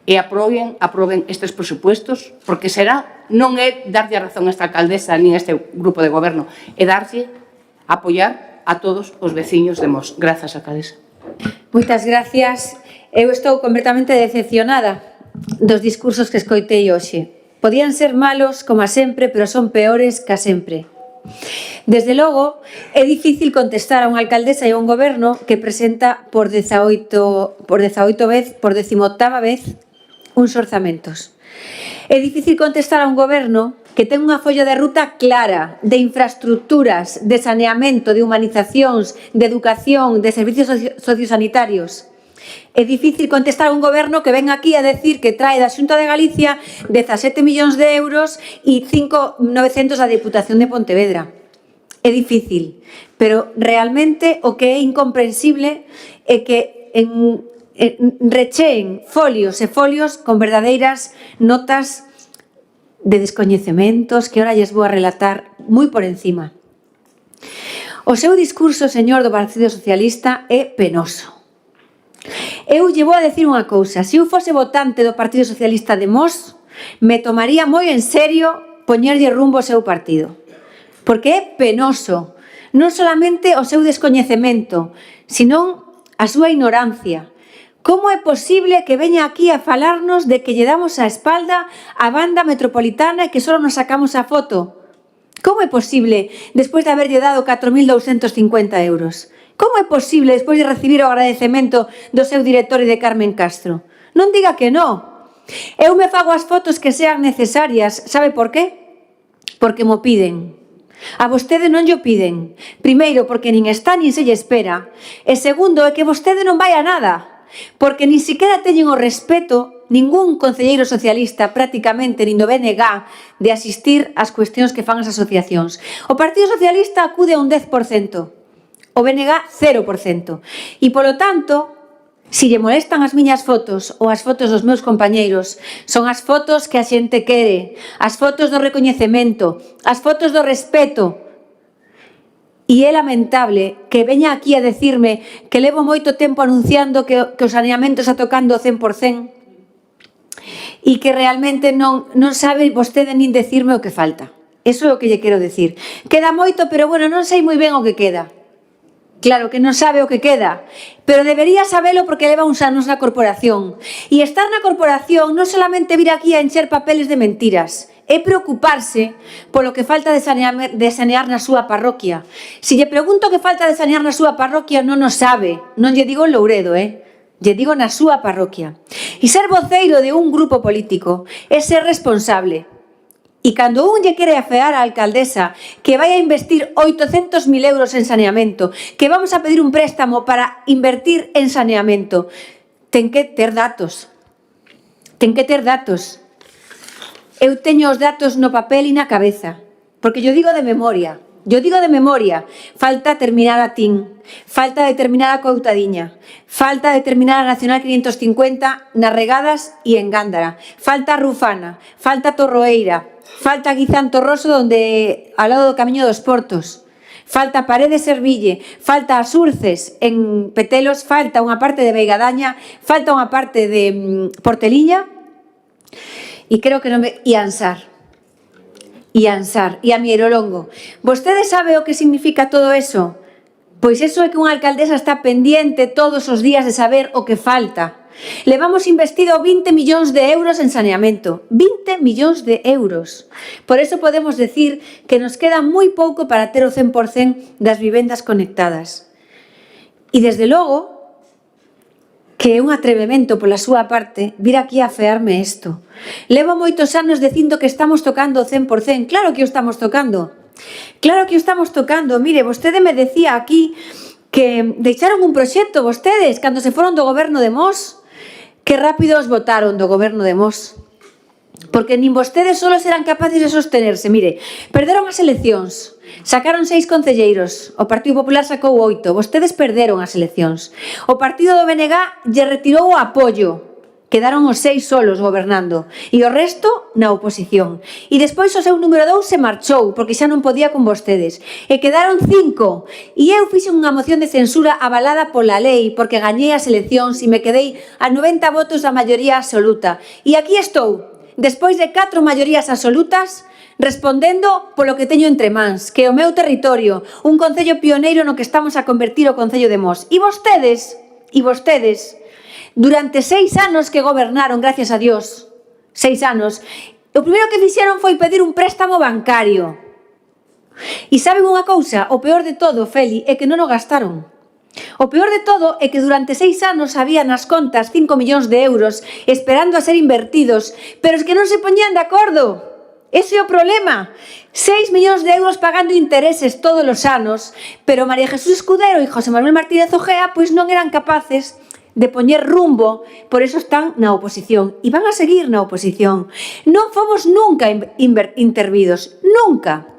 e aproben estes presupuestos, porque será, non é darlle a razón a esta alcaldesa ni a este grupo de goberno, é darlle, apoiar a todos os veciños de Mos. Grazas, alcaldesa. Moitas gracias. Eu estou completamente decepcionada dos discursos que escoitei hoxe. Podían ser malos, como a sempre, pero son peores que a sempre. Desde logo, é difícil contestar a unha alcaldesa e a un goberno que presenta por 18ª vez uns orzamentos. É difícil contestar a un goberno que ten unha folla de ruta clara de infraestructuras, de saneamento, de humanizacións, de educación, de servicios sociosanitarios. É difícil contestar a un goberno que ven aquí a decir que trae da Xunta de Galicia 17 millóns de euros e 5.900 a Diputación de Pontevedra. É difícil, pero realmente o que é incomprensible é que recheen folios e folios con verdadeiras notas de descoñecementos que ahora lles vou a relatar moi por encima. O seu discurso, señor do Partido Socialista, é penoso. Eu lle vou a decir unha cousa, se eu fose votante do Partido Socialista de Mos, me tomaría moi en serio poñerlle rumbo ao seu partido. Porque é penoso, non solamente o seu descoñecemento, senón a súa ignorancia. Como é posible que veña aquí a falarnos de que lle damos a espalda á banda metropolitana e que só nos sacamos a foto? Como é posible, despois de haberlle dado 4.250 euros? Como é posible, despois de recibir o agradecemento do seu director e de Carmen Castro? Non diga que non. Eu me fago as fotos que sean necesarias, sabe por qué? Porque mo piden. A vostede non llo piden. Primeiro, porque nin está nin se lle espera. E segundo, é que vostede non vai a nada. Porque nin siquiera teñen o respeto ningún concelleiro socialista prácticamente nin do BNG de asistir ás cuestións que fan as asociacións. O Partido Socialista acude a un 10%, o BNG 0%. E, polo tanto, si lle molestan as miñas fotos ou as fotos dos meus compañeiros, son as fotos que a xente quere, as fotos do recoñecemento, as fotos do respeto. E é lamentable que veña aquí a decirme que levo moito tempo anunciando que o saneamento está tocando o 100%, e que realmente non sabe vostede nin decirme o que falta. Eso é o que lle quero decir. Queda moito, pero bueno, non sei moi ben o que queda. Claro que non sabe o que queda, pero debería sabelo porque leva uns anos na corporación. E estar na corporación non solamente vir aquí a encher papeles de mentiras, é preocuparse polo que falta de sanear na súa parroquia. Si lle pregunto que falta de sanear na súa parroquia, non o sabe. Non lle digo en Louredo, lle digo na súa parroquia. E ser voceiro de un grupo político é ser responsable. E cando un lle quere afear á alcaldesa que vai a investir 800.000 euros en saneamento, que vamos a pedir un préstamo para invertir en saneamento, ten que ter datos. Ten que ter datos. Eu teño os datos no papel e na cabeza, porque yo digo de memoria. Falta terminar a TIN, falta de terminar a Coutadiña, falta de terminar a Nacional 550 nas Regadas e en Gándara, falta a Rufana, falta a Torroeira, falta Guizán Torroso donde ao lado do Camiño dos Portos, falta Paredes Serville, falta as Urces en Petelos, falta unha parte de Veigadaña, falta unha parte de Porteliña e creo que non me... e Ansar. E a Mierolongo. Vostede sabe o que significa todo eso? Pois eso é que unha alcaldesa está pendiente todos os días de saber o que falta. Levamos investido 20 millóns de euros en saneamento. 20 millóns de euros. Por eso podemos decir que nos queda moi pouco para ter o 100% das vivendas conectadas. E desde logo, que é un atrevemento pola súa parte vir aquí a afearme isto. Levo moitos anos dicindo que estamos tocando o 100%. Claro que o estamos tocando. Claro que o estamos tocando. Mire, vostede me decía aquí que deixaron un proxecto vostedes cando se foron do goberno de Mos. Que rápido os votaron do goberno de Mos. Porque nin vostedes solos eran capaces de sostenerse. Mire, perderon as eleccións. Sacaron 6 concelleiros, o Partido Popular sacou 8, vostedes perderon as eleccións. O partido do BNG lle retirou o apoio, quedaron os 6 solos gobernando, e o resto na oposición. E despois o seu número 2 se marchou, porque xa non podía con vostedes, e quedaron 5, e eu fixen unha moción de censura avalada pola lei, porque gañei as eleccións e me quedei a 90 votos da maioría absoluta. E aquí estou, despois de 4 maiorías absolutas, respondendo polo que teño entre mans, que é o meu territorio, un concello pioneiro no que estamos a convertir o concello de Mos. E vostedes, durante 6 anos que gobernaron, gracias a Dios, 6 anos, o primeiro que fixeron foi pedir un préstamo bancario. E saben unha cousa? O peor de todo, Feli, é que non o gastaron. O peor de todo é que durante 6 anos había nas contas 5 millóns de euros esperando a ser invertidos, pero es que non se poñían de acordo. Ese é o problema. 6 millóns de euros pagando intereses todos os anos, pero María Jesús Escudero e José Manuel Martínez Ojea pois non eran capaces de poñer rumbo, por eso están na oposición e van a seguir na oposición. Non fomos nunca intervidos, nunca.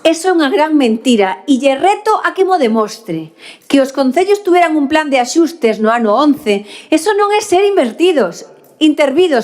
Eso é unha gran mentira e lle reto a que mo demostre. Que os concellos tuveran un plan de axustes no ano 11, eso non é ser intervidos,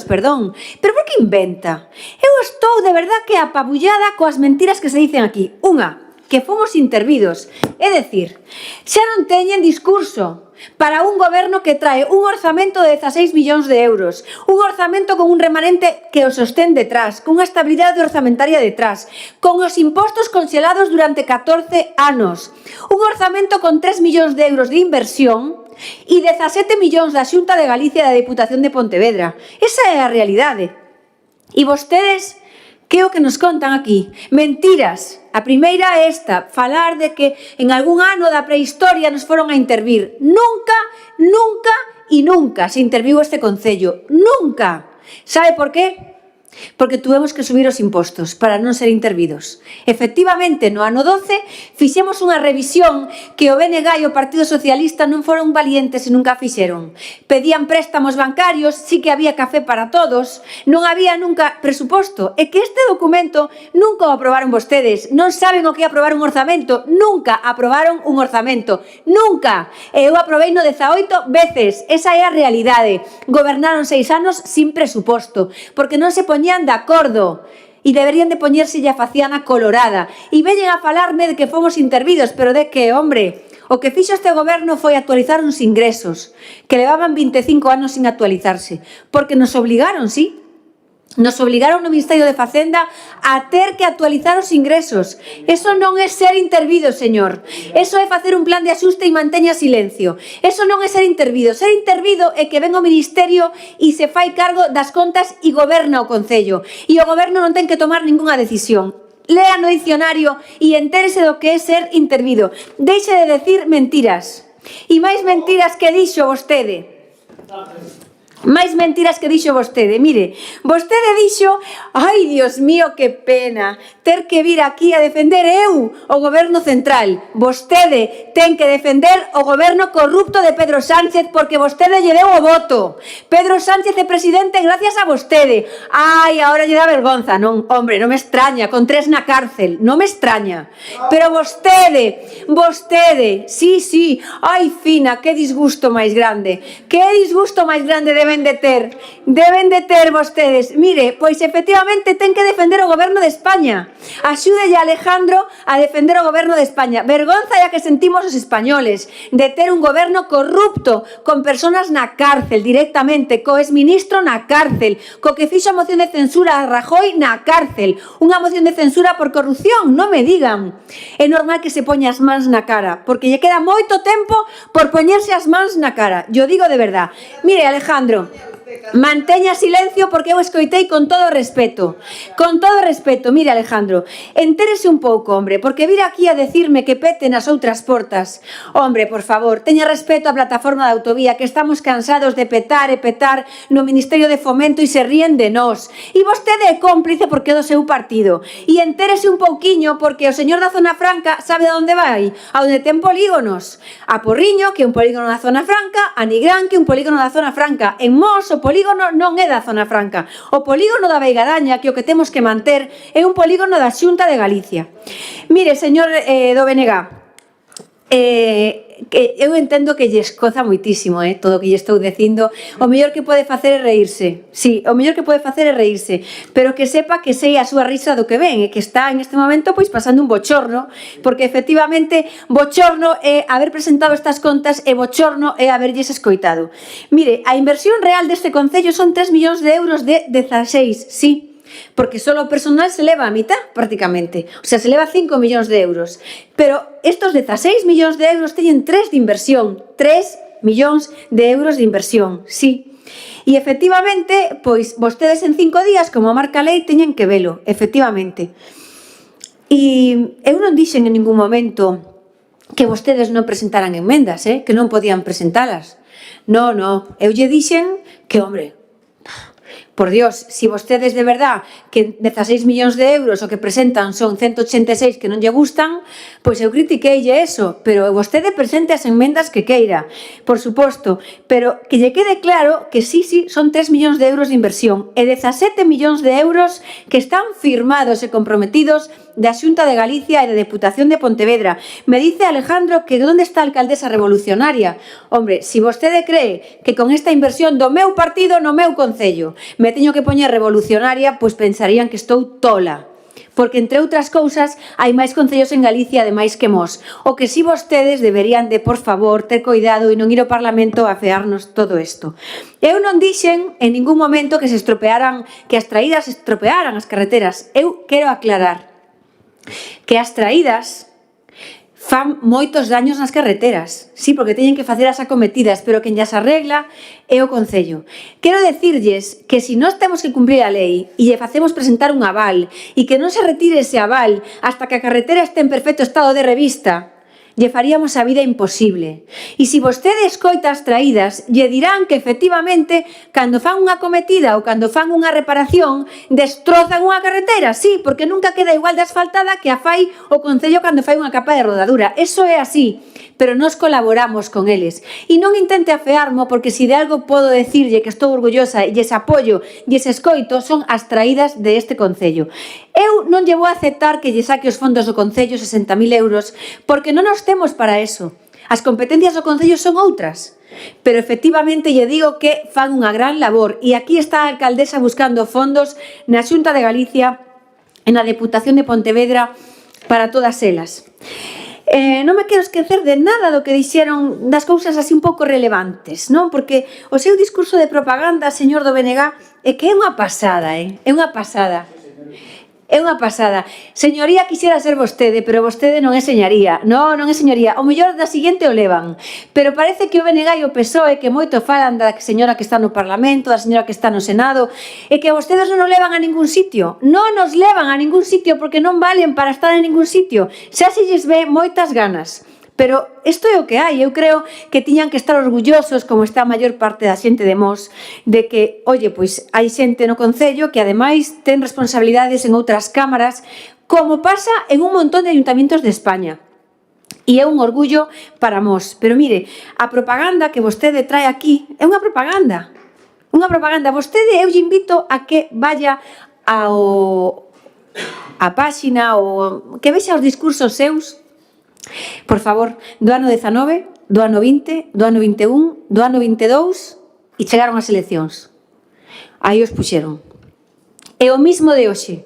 perdón. Pero por que inventa? Eu estou de verdad que apabullada coas mentiras que se dicen aquí. Unha, que fomos intervidos. É dicir, xa non teñen discurso para un goberno que trae un orzamento de 16 millóns de euros, un orzamento con un remanente que o sostén detrás, con unha estabilidade orzamentaria detrás, con os impostos conxelados durante 14 anos, un orzamento con 3 millóns de euros de inversión e 17 millóns da Xunta de Galicia e da Deputación de Pontevedra. Esa é a realidade. E vostedes, que é o que nos contan aquí? Mentiras. A primeira é esta, falar de que en algún ano da prehistoria nos foron a intervir. Nunca e nunca se interviu este Concello. Nunca. Sabe por qué? Porque tuvemos que subir os impostos para non ser intervidos. Efectivamente, no ano 12 fixemos unha revisión que o BNG e o Partido Socialista non foron valientes e nunca fixeron. Pedían préstamos bancarios, sí que había café para todos, non había nunca presuposto. E que este documento nunca o aprobaron vostedes. Non saben o que é aprobar un orzamento. Nunca aprobaron un orzamento. Nunca. Eu aprobei no 18 veces. Esa é a realidade. Gobernaron 6 anos sin presuposto, porque non se poñían de acordo e deberían de poñerse a faciana colorada e veñen a falarme de que fomos intervidos, pero de que, hombre, o que fixo este goberno foi actualizar uns ingresos que levaban 25 anos sin actualizarse, porque nos obligaron, sí, nos obligaron no Ministerio de Facenda a ter que actualizar os ingresos. Eso non é ser intervido, señor. Eso é facer un plan de axuste e manteña silencio. Eso non é ser intervido. Ser intervido é que ven o Ministerio e se fai cargo das contas e goberna o Concello. E o goberno non ten que tomar ningunha decisión. Lea no dicionario e entérese do que é ser intervido. Deixe de decir mentiras. E máis mentiras que dixo vostede. Máis mentiras que dixo vostede. Mire, vostede dixo, ai, Dios mío, que pena ter que vir aquí a defender eu o goberno central. Vostede ten que defender o goberno corrupto de Pedro Sánchez porque vostede lle deu o voto. Pedro Sánchez é presidente gracias a vostede. Ai, agora lle dá vergonza. Non, hombre, non me extraña, con 3 na cárcel, non me extraña. Pero vostede, sí, ai, fina, que disgusto máis grande. Que disgusto máis grande deben de ter vostedes. Mire, pois efectivamente ten que defender o goberno de España. Axúdelle a Alejandro a defender o goberno de España. Vergonza é a que sentimos os españoles de ter un goberno corrupto, con personas na cárcel directamente, co exministro na cárcel, co que fixo a moción de censura a Rajoy na cárcel, unha moción de censura por corrupción, non me digan. É normal que se poña as mans na cara, porque lle queda moito tempo por poñerse as mans na cara. Yo digo de verdad. Mire, Alejandro, manteña silencio porque eu escoitei con todo respeto. Con todo respeto, mire, Alejandro, entérese un pouco, hombre, porque vir aquí a decirme que peten as outras portas. Hombre, por favor, teña respeto á plataforma da autovía, que estamos cansados de petar e petar no Ministerio de Fomento e se ríen de nós. E vostede é cómplice porque é do seu partido. E entérese un pouquiño porque o señor da Zona Franca sabe a onde vai? A onde ten polígonos. A Porriño, que é un polígono da Zona Franca, a Nigrán, que é un polígono da Zona Franca. En Mos, o polígono non é da Zona Franca. O polígono da Veigadaña, que o que temos que manter, é un polígono da Xunta de Galicia. Mire, señor do BNG, que eu entendo que lle escoza moitísimo todo o que lle estou dicindo. O mellor que pode facer é reírse. Sí, o mellor que pode facer é reírse, pero que sepa que sei a súa risa do que ven e que está en este momento pois pasando un bochorno, porque efectivamente bochorno é haber presentado estas contas e bochorno é haberlles escoitado. Mire, a inversión real deste Concello son 3 millóns de euros de 16, sí, porque solo o personal se leva a mitad prácticamente, o sea, se leva 5 millóns de euros, pero estos 16 millóns de euros teñen 3 de inversión, 3 millóns de euros de inversión, sí. E efectivamente, pois vostedes en 5 días, como marca a lei, teñen que velo, efectivamente. E eu non dixen en ningún momento que vostedes non presentaran enmendas, que non podían presentalas. No, eu lle dixen que, hombre, por Dios, si vostedes de verdad que 16 millóns de euros o que presentan son 186 que non lle gustan, pois eu critiqueille eso, pero vostede presente as enmendas que queira, por suposto, pero que lle quede claro que sí, son 3 millóns de euros de inversión e 17 millóns de euros que están firmados e comprometidos da Xunta de Galicia e da Deputación de Pontevedra. Me dice Alejandro que onde está a alcaldesa revolucionaria. Hombre, si vostede cree que con esta inversión do meu partido no meu concello me teño que poñer revolucionaria, pois pensarían que estou tola. Porque, entre outras cousas, hai máis concellos en Galicia ademais que Mos. O que si vostedes deberían de, por favor, ter cuidado e non ir ao Parlamento a fearnos todo isto. Eu non dixen en ningún momento que se estropearan, que as traídas estropearan as carreteras. Eu quero aclarar que as traídas fan moitos daños nas carreteras. Sí, porque teñen que facer as acometidas, pero quen llas arregla é o Concello. Quero decirlles que se nós temos que cumprir a lei e lle facemos presentar un aval e que non se retire ese aval hasta que a carretera este en perfecto estado de revista, lle faríamos a vida imposible. E se vostede escoita as traídas, lle dirán que efectivamente, cando fan unha cometida ou cando fan unha reparación, destrozan unha carretera, sí, porque nunca queda igual de asfaltada que a fai o Concello cando fai unha capa de rodadura. Eso é así, pero nós colaboramos con eles. E non intente afearmo, porque se de algo podo decirlle que estou orgullosa e lles apoio e lles escoito, son as traídas de este Concello. Eu non lle vou a aceptar que lle saque os fondos do Concello 60.000 euros, porque non nos temos para eso. As competencias do Concello son outras. Pero efectivamente lle digo que fan unha gran labor e aquí está a alcaldesa buscando fondos na Xunta de Galicia e na Deputación de Pontevedra para todas elas. Non me quero esquecer de nada do que dixeron das cousas así un pouco relevantes, non? Porque o seu discurso de propaganda, señor do BNG, é que é unha pasada, é unha pasada. É unha pasada. Señoría, quixera ser vostede, pero vostede non é señoría. Non é señoría. O mellor da seguinte o levan. Pero parece que o BNG e o PSOE, que moito falan da señora que está no Parlamento, da señora que está no Senado, e que vostedes non o levan a ningún sitio. Non nos levan a ningún sitio porque non valen para estar en ningún sitio. Xa se lles ve moitas ganas. Pero isto é o que hai. Eu creo que tiñan que estar orgullosos, como está a maior parte da xente de Mos, de que, oye, pois hai xente no Concello que ademais ten responsabilidades en outras cámaras, como pasa en un montón de ayuntamientos de España. E é un orgullo para Mos. Pero mire, a propaganda que vostede trae aquí é unha propaganda. Unha propaganda. Vostede, eu lle invito a que vaya a páxina ou que vexa os discursos seus, por favor, do ano 19, do ano 20, do ano 21, do ano 22 e chegaron as eleccións. Aí os puxeron. E o mismo de hoxe.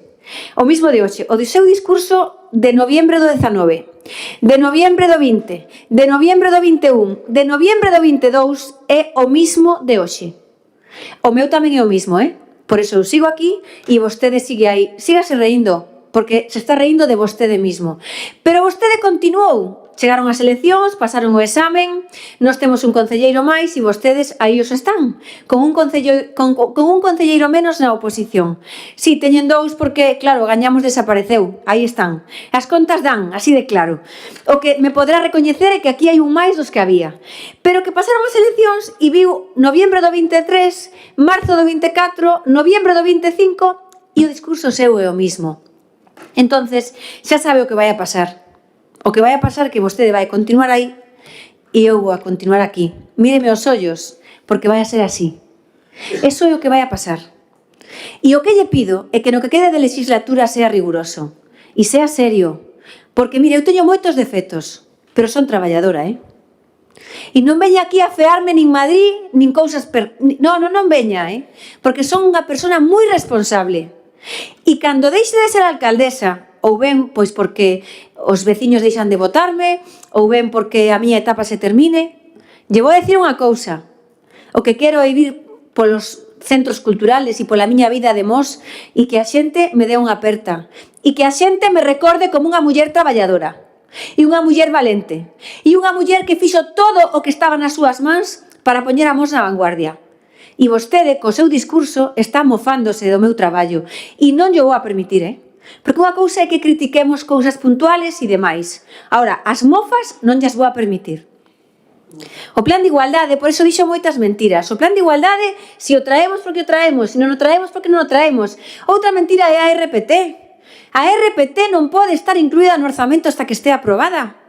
O mismo de hoxe. O do seu discurso de noviembre do 19, de noviembre do 20, de noviembre do 21, de noviembre do 22 é o mismo de hoxe. O meu tamén é o mismo, Por eso eu sigo aquí e vostede sigue aí. Sígase reindo, porque se está reindo de vostede mismo. Pero vostede continuou. Chegaron as eleccións, pasaron o examen, nós temos un concelleiro máis e vostedes aí os están, con un concelleiro menos na oposición. Si, teñen dous porque, claro, Gañamos desapareceu, aí están. As contas dan, así de claro. O que me podrá recoñecer é que aquí hai un máis dos que había. Pero que pasaron as eleccións e viu noviembre do 23, marzo do 24, noviembre do 25 e o discurso seu é o mismo. Entonces, xa sabe o que vai a pasar. O que vai a pasar é que vostede vai continuar aí e eu vou a continuar aquí. Míreme os ollos, porque vai a ser así. Eso é o que vai a pasar. E o que lle pido é que no que quede de legislatura sea riguroso e sea serio. Porque, mire, eu teño moitos defectos, pero son traballadora, E non veña aquí a fearme nin Madrid, nin cousas... Non veña, Porque son unha persona moi responsable. E cando deixe de ser alcaldesa, ou ben pois porque os veciños deixan de votarme, ou ben porque a miña etapa se termine, lle vou decir unha cousa. O que quero é ir polos centros culturales e pola miña vida de Mos e que a xente me dé unha aperta. E que a xente me recorde como unha muller traballadora. E unha muller valente. E unha muller que fixo todo o que estaba nas súas mans para poñer a Mos na vanguardia. E vostede, co seu discurso, está mofándose do meu traballo. E non lle vou a permitir, Porque unha cousa é que critiquemos cousas puntuales e demais. Ahora, as mofas non llas vou a permitir. O plan de igualdade, por iso dixo moitas mentiras. O plan de igualdade, se o traemos porque o traemos, se non o traemos porque non o traemos. Outra mentira é a RPT. A RPT non pode estar incluída no orzamento hasta que estea aprobada.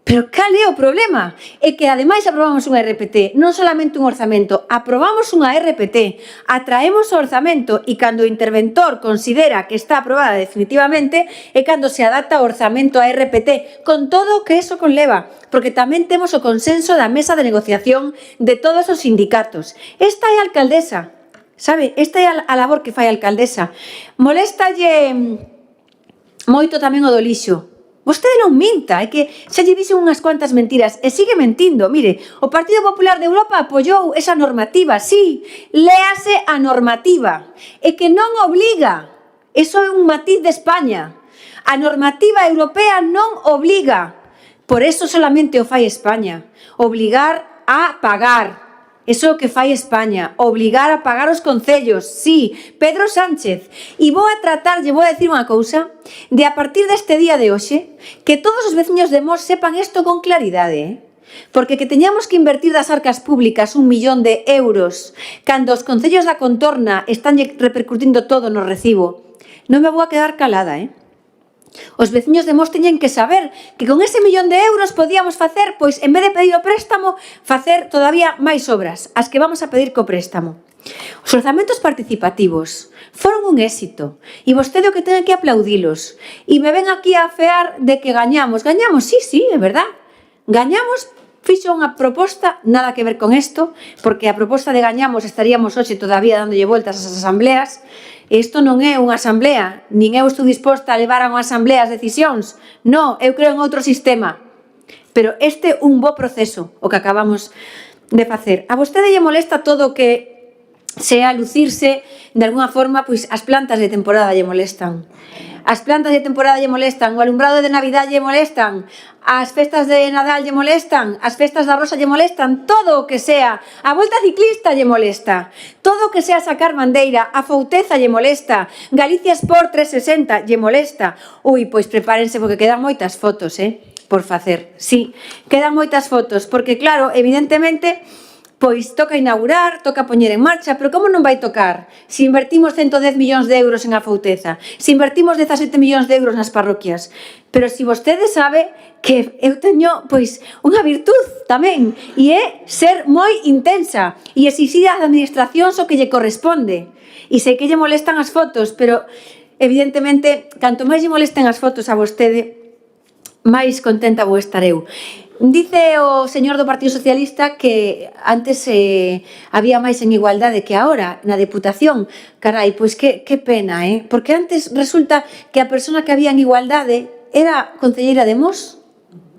Pero cal é o problema? É que ademais aprobamos unha RPT, non solamente un orzamento, aprobamos unha RPT, atraemos o orzamento e cando o interventor considera que está aprobada definitivamente é cando se adapta o orzamento a RPT, con todo o que eso conleva, porque tamén temos o consenso da mesa de negociación de todos os sindicatos. Esta é a alcaldesa, sabe? Esta é a labor que fai a alcaldesa. Moléstalle moito tamén o do lixo. Vostede non minta, é que xa lle dixen unhas cuantas mentiras e sigue mentindo. Mire, o Partido Popular de Europa apoiou esa normativa, sí, léase a normativa, e que non obliga, eso é un matiz de España. A normativa europea non obliga, por eso solamente o fai España, obligar a pagar. Eso é o que fai España, obligar a pagar os concellos, sí, Pedro Sánchez. E vou a decir unha cousa, de a partir deste día de hoxe, que todos os veciños de Mos sepan isto con claridade, porque que teñamos que invertir das arcas públicas 1 millón de euros cando os concellos da contorna están repercutindo todo no recibo, non me vou a quedar calada, Os veciños de Mos teñen que saber que con ese 1 millón de euros podíamos facer, pois, en vez de pedir o préstamo, facer todavía máis obras, as que vamos a pedir co préstamo. Os orzamentos participativos foron un éxito e vostede o que ten que aplaudilos. E me ven aquí a fear de que gañamos. Gañamos, sí, é verdad. Gañamos, fixo unha proposta, nada que ver con isto, porque a proposta de gañamos estaríamos hoxe todavía dándolle voltas ás asambleas. Isto non é unha asamblea, nin eu estou disposta a levar a unha asamblea as decisións. Non, eu creo en outro sistema. Pero este é un bo proceso, o que acabamos de facer. A vostede lle molesta todo o que sea lucirse, de alguna forma, pois as plantas de temporada lle molestan. As plantas de temporada lle molestan, o alumbrado de Navidad lle molestan, as festas de Nadal lle molestan, as festas da Rosa lle molestan, todo o que sea, a volta ciclista lle molesta, todo o que sea sacar bandeira, a Fouteza lle molesta, Galicia Sport 360 lle molesta. Ui, pois prepárense porque quedan moitas fotos, por facer. Sí, quedan moitas fotos, porque claro, evidentemente, pois toca inaugurar, toca poñer en marcha, pero como non vai tocar? Se invertimos 110 millóns de euros en a Fouteza, se invertimos 17 millóns de euros nas parroquias, pero se vostede sabe que eu teño, pois, unha virtud tamén, e é ser moi intensa e exixir ás administracións o que lle corresponde. E sei que lle molestan as fotos, pero evidentemente, canto máis lle molesten as fotos a vostede, máis contenta vou estar eu. Dice o señor do Partido Socialista que antes había máis en igualdade que ahora na Deputación. Carai, pois que pena, Porque antes resulta que a persona que había en igualdade era concelleira de Mos.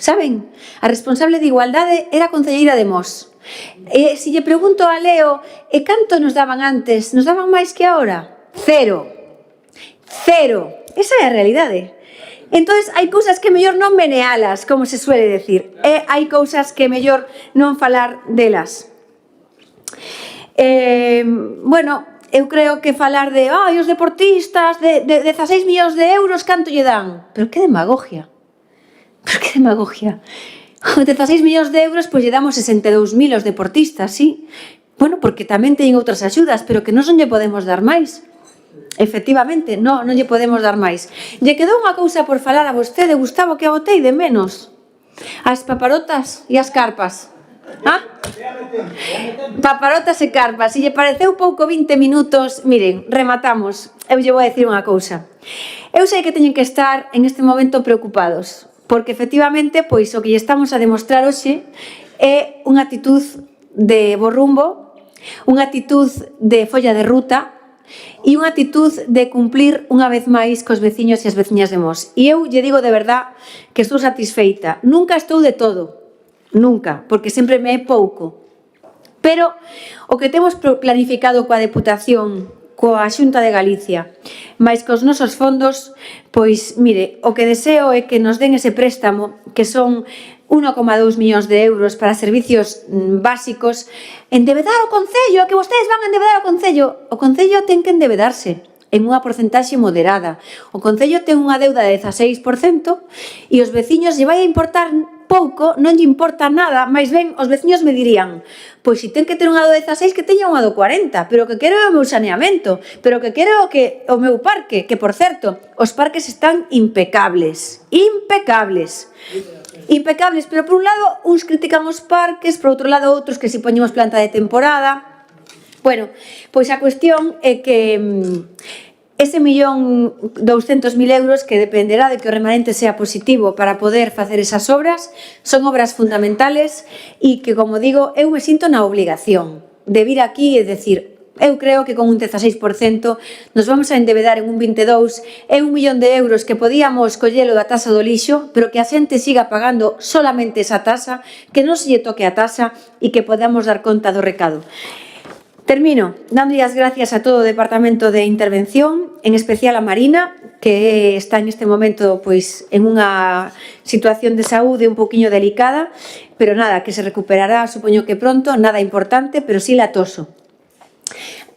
Saben? A responsable de igualdade era concelleira de Mos. E se lle pregunto a Leo, e canto nos daban antes? Nos daban máis que ahora? Cero. Esa é a realidade. Entonces, hai cousas que mellor non menealas, como se suele decir, e hai cousas que mellor non falar delas. Bueno, eu creo que falar de os deportistas, de 16 millóns de euros, canto lle dan? Pero que demagogia. Con 16 millóns de euros, pois lle damos 62.000 aos deportistas, sí? Bueno, porque tamén teñen outras axudas, pero que non lle podemos dar máis. Efectivamente, non lle podemos dar máis. Lle quedou unha cousa por falar a vostede, Gustavo, que a botei de menos. As paparotas e as carpas. Paparotas e carpas. Se lle pareceu pouco 20 minutos, miren, rematamos. Eu lle vou a decir unha cousa. Eu sei que teñen que estar en este momento preocupados, porque efectivamente, pois o que lle estamos a demostrar hoxe é unha actitud de bo rumbo, unha actitud de folla de ruta, e unha actitud de cumplir unha vez máis cos veciños e as veciñas de Mos. E eu lle digo de verdad que estou satisfeita. Nunca estou de todo, nunca, porque sempre me é pouco. Pero o que temos planificado coa Deputación, coa Xunta de Galicia, máis cos nosos fondos, pois, mire, o que deseo é que nos den ese préstamo, que son 1,2 millóns de euros para servicios básicos. Endevedar o Concello, que vostedes van a endevedar o Concello. O Concello ten que endevedarse en unha porcentaxe moderada. O Concello ten unha deuda de 16% e os veciños lle vai a importar pouco, non lle importa nada, máis ben os veciños me dirían, pois se ten que ter unha do 16 que teña unha do 40, pero o que quero é o meu saneamento, pero o que quero é o meu parque, que por certo, os parques están impecables, pero por un lado uns critican os parques, por outro lado outros que si poñemos planta de temporada. Bueno, pois a cuestión é que ese 1.200.000 euros, que dependerá de que o remanente sea positivo para poder facer esas obras, son obras fundamentales e que, como digo, eu me sinto na obligación de vir aquí e decir, eu creo que con un 16% nos vamos a endevedar en un 22, é 1 millón de euros que podíamos collelo da tasa do lixo, pero que a xente siga pagando solamente esa tasa, que non se lle toque a tasa e que podamos dar conta do recado. Termino dando as gracias a todo o Departamento de Intervención, en especial a Marina, que está en este momento pois en unha situación de saúde un poquinho delicada, pero nada, que se recuperará, supoño que pronto, nada importante, pero sí latoso.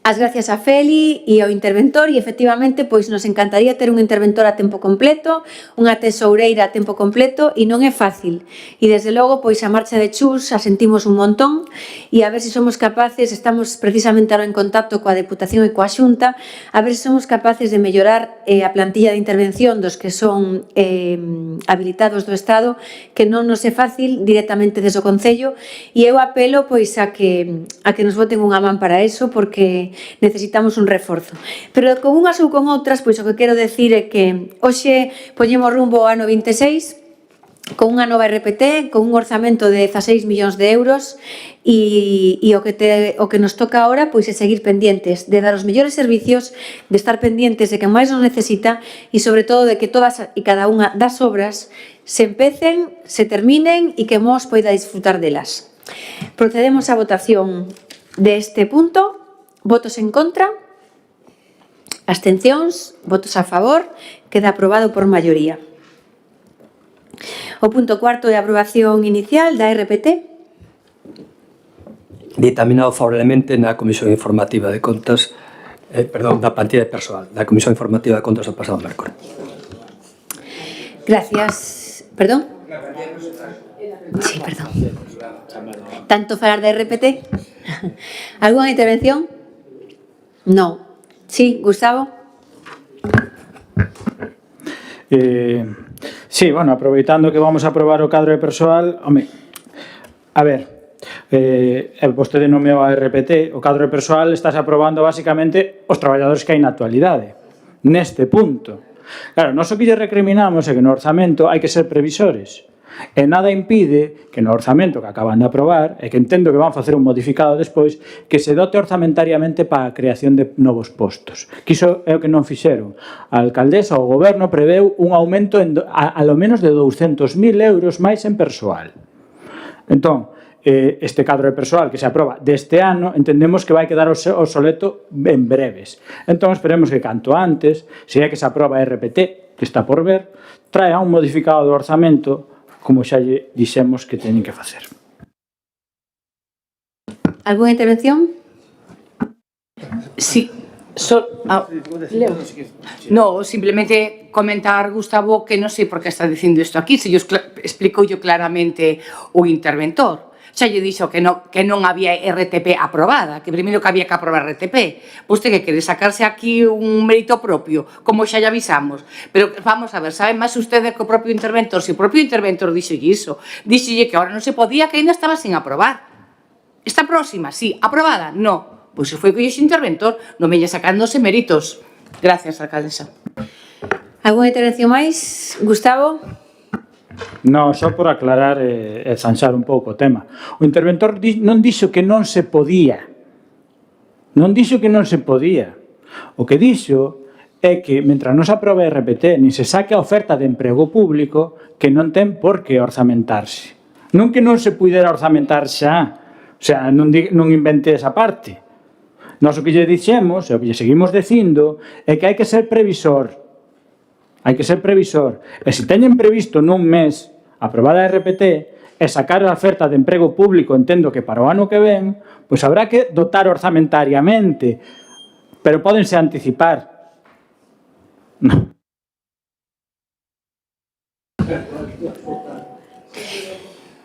As gracias a Feli e ao interventor e efectivamente pois nos encantaría ter un interventor a tempo completo, unha tesoureira a tempo completo e non é fácil. E desde logo pois a marcha de Chus a sentimos un montón e a ver se somos capaces, estamos precisamente ahora en contacto coa Deputación e coa Xunta, a ver se somos capaces de mellorar a plantilla de intervención dos que son habilitados do Estado, que non nos é fácil directamente desde o Concello e eu apelo pois a que nos boten unha man para eso porque necesitamos un reforzo. Pero con unhas ou con outras, pois o que quero decir é que hoxe poñemos rumbo ao ano 26 con unha nova RPT, con un orzamento de 16 millóns de euros e o que nos toca ahora pois é seguir pendientes de dar os mellores servicios, de estar pendientes de quen máis nos necesita e sobre todo de que todas e cada unha das obras se empecen, se terminen e que mos poida disfrutar delas. Procedemos á votación deste punto. Votos en contra, abstencións, votos a favor, queda aprobado por maioría. O punto cuarto de aprobación inicial da RPT. Dictaminado favorablemente na Comisión Informativa de Contas, da plantilla de persoal, da Comisión Informativa de Contas do pasado mércores. Gracias. Perdón? Sí, perdón. Tanto falar da RPT? Alguna intervención? No. Sí, Gustavo? Sí, bueno, aproveitando que vamos a aprobar o cadro de persoal, home, a ver, vostede nomeou a RPT, o cadro de persoal estás aprobando basicamente os traballadores que hai na actualidade, neste punto. Claro, nós o que lle recriminamos é que no orzamento hai que ser previsores. E nada impide que no orzamento que acaban de aprobar, e que entendo que van facer un modificado despois, que se dote orzamentoriamente para a creación de novos postos. Que iso é o que non fixeron. A alcaldesa, o goberno, preveu un aumento a lo menos de 200.000 euros máis en persoal. Entón, este cadro de persoal que se aproba deste ano, entendemos que vai quedar obsoleto en breves. Entón, esperemos que canto antes, se é que se aproba a RPT, que está por ver, trae un modificado do orzamento como xa lle dixemos que teñen que facer. Alguna intervención? Sí. No, simplemente comentar, Gustavo, que non sei por que está dicindo isto aquí, se yo explico yo claramente o interventor. Xa lle dixo que non había RTP aprobada, que primeiro que había que aprobar RTP. Pois que quere sacarse aquí un mérito propio, como xa lle avisamos. Pero vamos a ver, saben máis ustedes que o propio interventor, se o propio interventor dixo iso, dixolle que ahora non se podía, que ainda estaba sin aprobar. Esta próxima, sí, aprobada? No. Pois foi que dixo o interventor, non veña sacándose méritos. Gracias, alcaldesa. Alguna intervención máis? Gustavo? Non, só por aclarar e zanxar un pouco o tema. O interventor non dixo que non se podía. Non dixo que non se podía. O que dixo é que, mentre non se aprobe RPT, nin se saque a oferta de emprego público, que non ten por que orzamentarse. Non que non se pudera orzamentar xa. O sea, non invente esa parte. Nós o que lle dixemos, e o que lle seguimos dicindo, é que hai que ser previsor. Hai que ser previsor. E se teñen previsto nun mes aprobar a RPT e sacar a oferta de emprego público, entendo que para o ano que ven, pois habrá que dotar orzamentariamente, pero pódense anticipar. Non.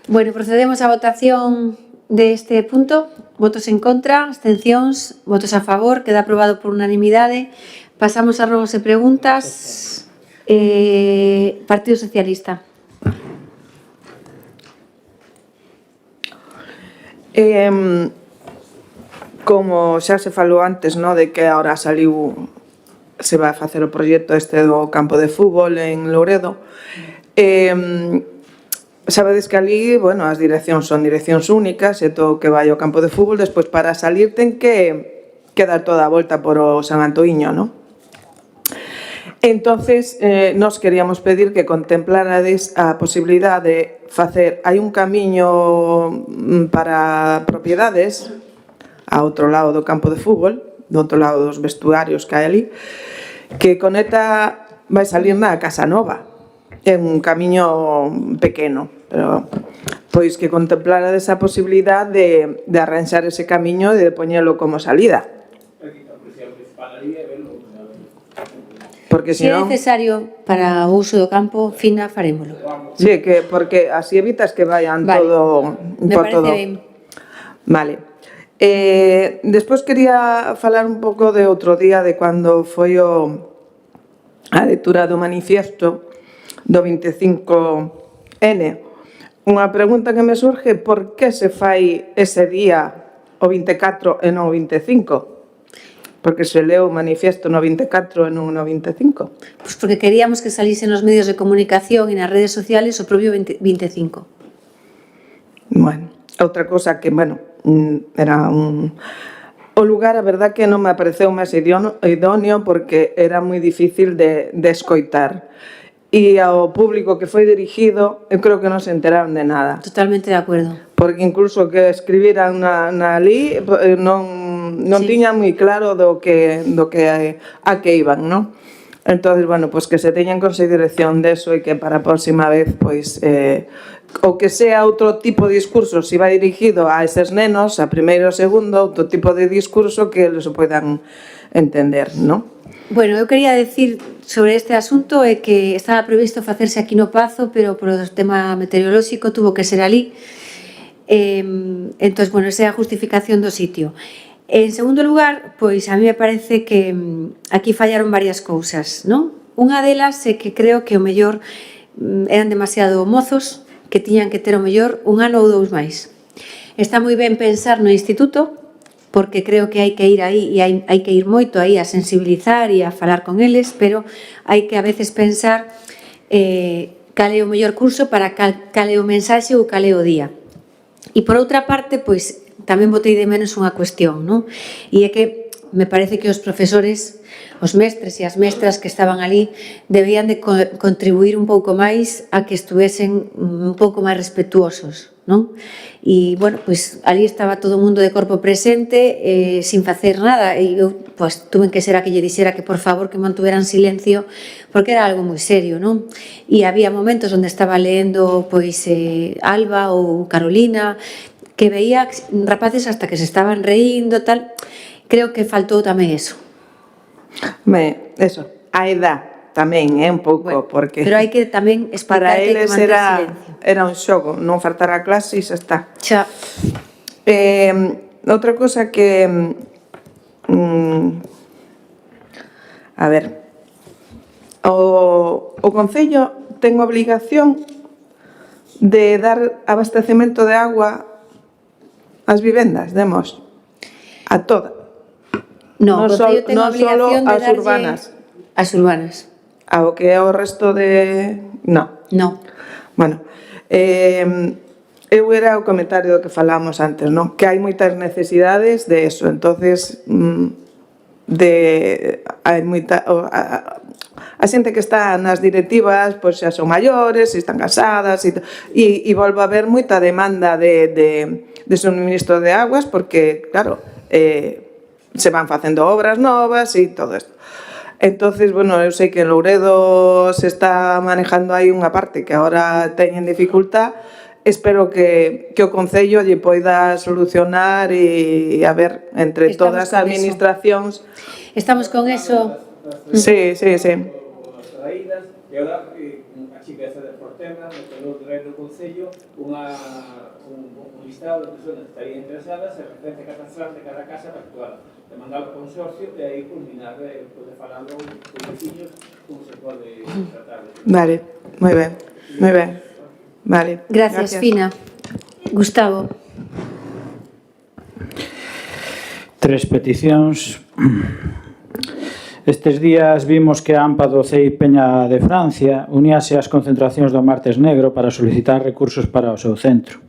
Bueno, procedemos á votación deste punto. Votos en contra, abstencións, votos a favor, queda aprobado por unanimidade. Pasamos a rogos e preguntas. Partido Socialista. Como xa se falou antes, no, de que agora saliu, se vai facer o proxecto este do campo de fútbol en Louredo, sabedes que ali, bueno, as direccións son direccións únicas e todo o que vai ao campo de fútbol, despois para salir ten que dar toda a volta por o San Antoíño, no? Entonces, nos queríamos pedir que contemplarades a posibilidade de facer, hai un camiño para propiedades, a outro lado do campo de fútbol, do outro lado dos vestuarios que hai ali, que conecta, vai salir na Casa Nova. É un camiño pequeno, pero pois que contemplara esa posibilidad de arranxar ese camiño e de poñelo como salida. Porque Se é senón, necesario para o uso do campo, fina, farémolo. sí, que porque así evitas que vayan Vale. todo Me por parece todo. ben. Vale. Despois quería falar un pouco de outro día de cando foi a lectura do manifiesto do 25N. Unha pregunta que me surge, por que se fai ese día o 24 e non o 25? Porque se leu o manifiesto no 24 e non no 25. Pois porque queríamos que salise nos medios de comunicación e nas redes sociales o propio 25. Bueno, outra cosa que, bueno, era un... O lugar, a verdad que non me pareceu máis idóneo porque era moi difícil de escoitar. E ao público que foi dirigido, eu creo que non se enteraron de nada. Totalmente de acuerdo. Porque incluso que escribiran na ali non tiñan moi claro do que a que iban, non? Entonces, bueno, pues que se teña en consideración deso e que para a próxima vez, pois, o que sea outro tipo de discurso, se vai dirigido a eses nenos, a primeiro e segundo, outro tipo de discurso que eles o poidan entender, non? Bueno, eu quería decir sobre este asunto é que estaba previsto facerse aquí no Pazo, pero por o tema meteorolóxico tuvo que ser ali. Entón, bueno, esa é a justificación do sitio. En segundo lugar, pois a mí me parece que aquí fallaron varias cousas, non? Unha delas é que creo que o mellor eran demasiado mozos, que tiñan que ter o mellor un ano ou dous máis. Está moi ben pensar no instituto, porque creo que hai que ir aí e hai que ir moito aí a sensibilizar e a falar con eles, pero hai que a veces pensar cal é o mellor curso para cal é o mensaxe ou cal é o día. E por outra parte, pois, tamén botei de menos unha cuestión, non? E é que me parece que os profesores, os mestres e as mestras que estaban ali debían de contribuir un pouco máis a que estuvesen un pouco máis respetuosos, non? E, bueno, pois, ali estaba todo o mundo de corpo presente sin facer nada e eu, pois, tuve que ser a que lle dixera que, por favor, que mantuveran silencio porque era algo moi serio, non? E había momentos onde estaba leendo, pois, Alba ou Carolina, que veía rapaces hasta que se estaban reíndo, tal. Creo que faltou tamén eso. Eso, a edad tamén, un pouco, Bueno, porque... pero hai que tamén explicar para que hai que eles manter silencio. era un xogo, non faltar a clase e xa está. Xa. Outra cosa que... a ver... O Concello ten obligación de dar abastecemento de agua ás vivendas, demos, a todas. No, o Concello ten non solo obligación de as darlle... urbanas. As urbanas. Ao que é o resto de... No. No. Bueno, eu era o comentario do que falamos antes, non? Que hai moitas necesidades de eso, entonces hai moita a xente que está nas directivas, pois xa son maiores, e están casadas e volve a haber moita demanda de suministro de aguas porque, claro, se van facendo obras novas e todo isto. Entonces, bueno, eu sei que en Louredo se está manejando aí unha parte que agora teñen dificultad. Espero que o Concello lle poida solucionar e a ver, entre todas as administracións. Estamos con eso. Sí. E agora a chiqueza de Portela meteu o Reino do Concello un listado de persoas que estarían interesadas en referencia catastral de cada casa para actuar, de mandar ao consorcio e aí culminar de falando con veciños como se pode tratar. Vale, moi ben. Vale. Gracias, Fina. Gustavo. 3 peticións. Estes días vimos que a AMPA do CEI Peña de Francia uníase ás concentracións do Martes Negro para solicitar recursos para o seu centro.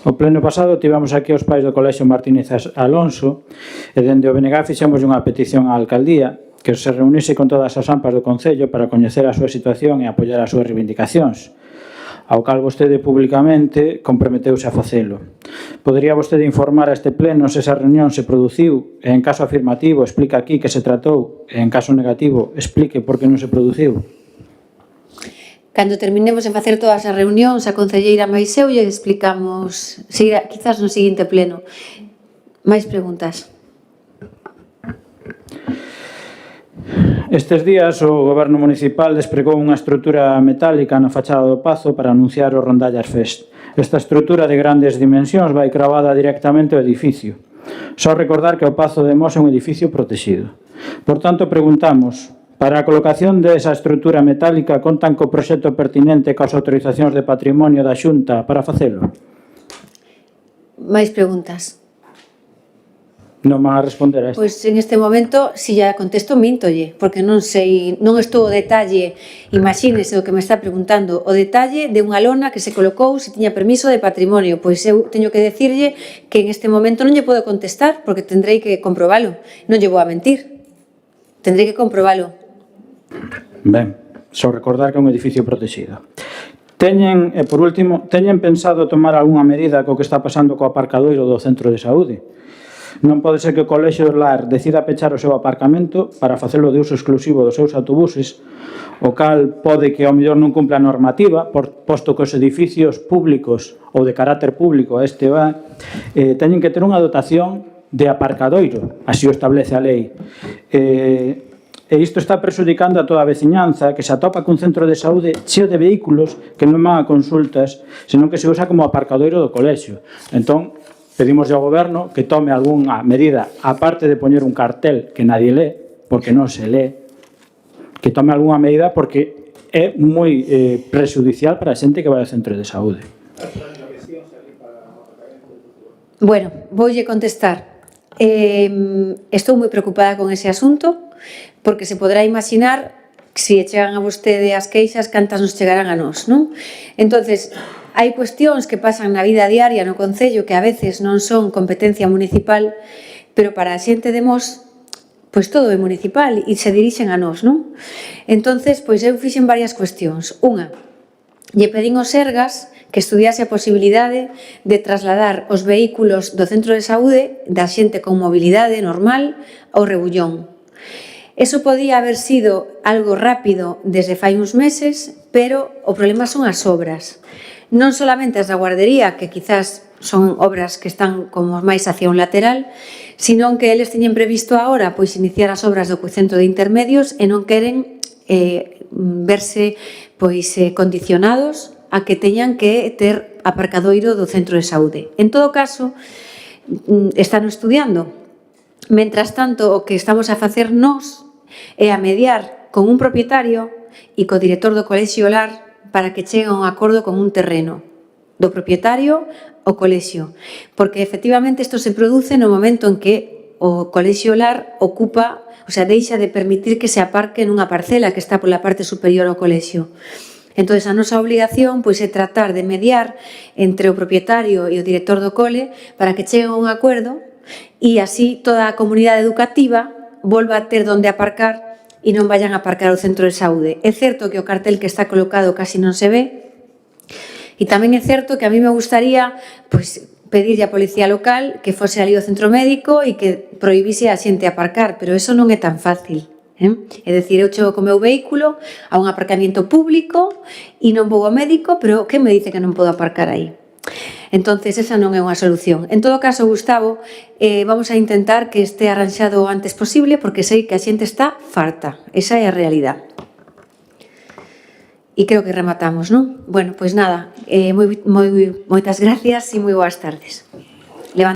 O pleno pasado tivemos aquí os pais do Colexio Martínez Alonso e dende o BNG fixemos unha petición á alcaldía que se reunise con todas as AMPAs do Concello para coñecer a súa situación e apoiar as súas reivindicacións, ao cal vostede publicamente comprometeuse a facelo. Podería vostede informar a este pleno se esa reunión se produciu e en caso afirmativo explica aquí que se tratou e en caso negativo explique por que non se produciu? Cando terminemos de facer todas as reunións, a concelleira máis eu lle explicamos, quizás no seguinte pleno. Máis preguntas? Estes días o Goberno Municipal despregou unha estrutura metálica na fachada do Pazo para anunciar o Rondallas Fest. Esta estrutura de grandes dimensións vai cravada directamente ao edificio. Só recordar que o Pazo de Mos é un edificio protegido. Por tanto, preguntamos, para a colocación desa estrutura metálica contan co proxecto pertinente coas autorizacións de patrimonio da Xunta para facelo? Máis preguntas? Non van a responder a isto. Pois en este momento, se ya contesto, mintolle, porque non sei, non estou o detalle, imagínese o que me está preguntando, o detalle de unha lona que se colocou se tiña permiso de patrimonio, pois eu teño que decirlle que en este momento non lle podo contestar, porque tendrei que comprobalo, non lle vou a mentir, tendrei que comprobalo. Ben, só recordar que é un edificio protegido. Teñen, e por último, teñen pensado tomar algunha medida co que está pasando co aparcadoiro do centro de saúde? Non pode ser que o Colexio Lar decida pechar o seu aparcamento para facelo de uso exclusivo dos seus autobuses, o cal pode que ao mellor non cumpla a normativa, posto que os edificios públicos ou de carácter público teñen que ter unha dotación de aparcadoiro, así o establece a lei. E isto está prexudicando a toda a veciñanza que se atopa cun centro de saúde cheo de vehículos que non van a consultas, senón que se usa como aparcadoiro do colexio. Entón, pedimos ao Goberno que tome algunha medida, aparte de poñer un cartel que nadie lee, porque non se lee, que tome algunha medida porque é moi prexudicial para a xente que vai ao centro de saúde. Bueno, voulle contestar. Estou moi preocupada con ese asunto, porque se poderá imaginar se chegan a vostede as queixas, cantas nos chegarán a nós, non? Entonces, hai cuestións que pasan na vida diaria no Concello que a veces non son competencia municipal, pero para a xente de Mos, pois todo é municipal e se dirixen a nós, non? Entonces, pois eu fixen varias cuestións. Unha, lle pedín aos Sergas que estudiase a posibilidade de trasladar os vehículos do centro de saúde da xente con mobilidade normal ao Rebullón. Eso podía haber sido algo rápido desde fai uns meses, pero o problema son as obras. Non solamente as da guardería, que quizás son obras que están como máis hacia un lateral, sino que eles teñen previsto agora pois iniciar as obras do centro de intermedios e non queren verse pois condicionados a que teñan que ter aparcadoiro do centro de saúde. En todo caso, están estudiando. Mentras tanto, o que estamos a facer nós é a mediar con un propietario e co director do Colexio Lar para que chegue a un acordo con un terreno do propietario ao colexio, porque efectivamente isto se produce no momento en que o Colexio Lar ocupa, o sea, deixa de permitir que se aparque nunha parcela que está pola parte superior ao colexio. Entón, a nosa obligación pois, é tratar de mediar entre o propietario e o director do cole para que chegue a un acordo e así toda a comunidade educativa volva a ter onde aparcar e non vayan a aparcar ao centro de saúde. É certo que o cartel que está colocado casi non se ve, e tamén é certo que a mí me gustaría pois, pedirlle a policía local que fose ali ao centro médico e que prohibise a xente aparcar, pero eso non é tan fácil. É dicir, eu chego co meu vehículo a un aparcamiento público e non vou ao médico, pero que me dice que non podo aparcar aí? Entonces, esa non é unha solución. En todo caso, Gustavo, vamos a intentar que este arranxado o antes posible, porque sei que a xente está farta. Esa é a realidade. E creo que rematamos, non? Bueno, pois nada, moitas gracias e moi boas tardes.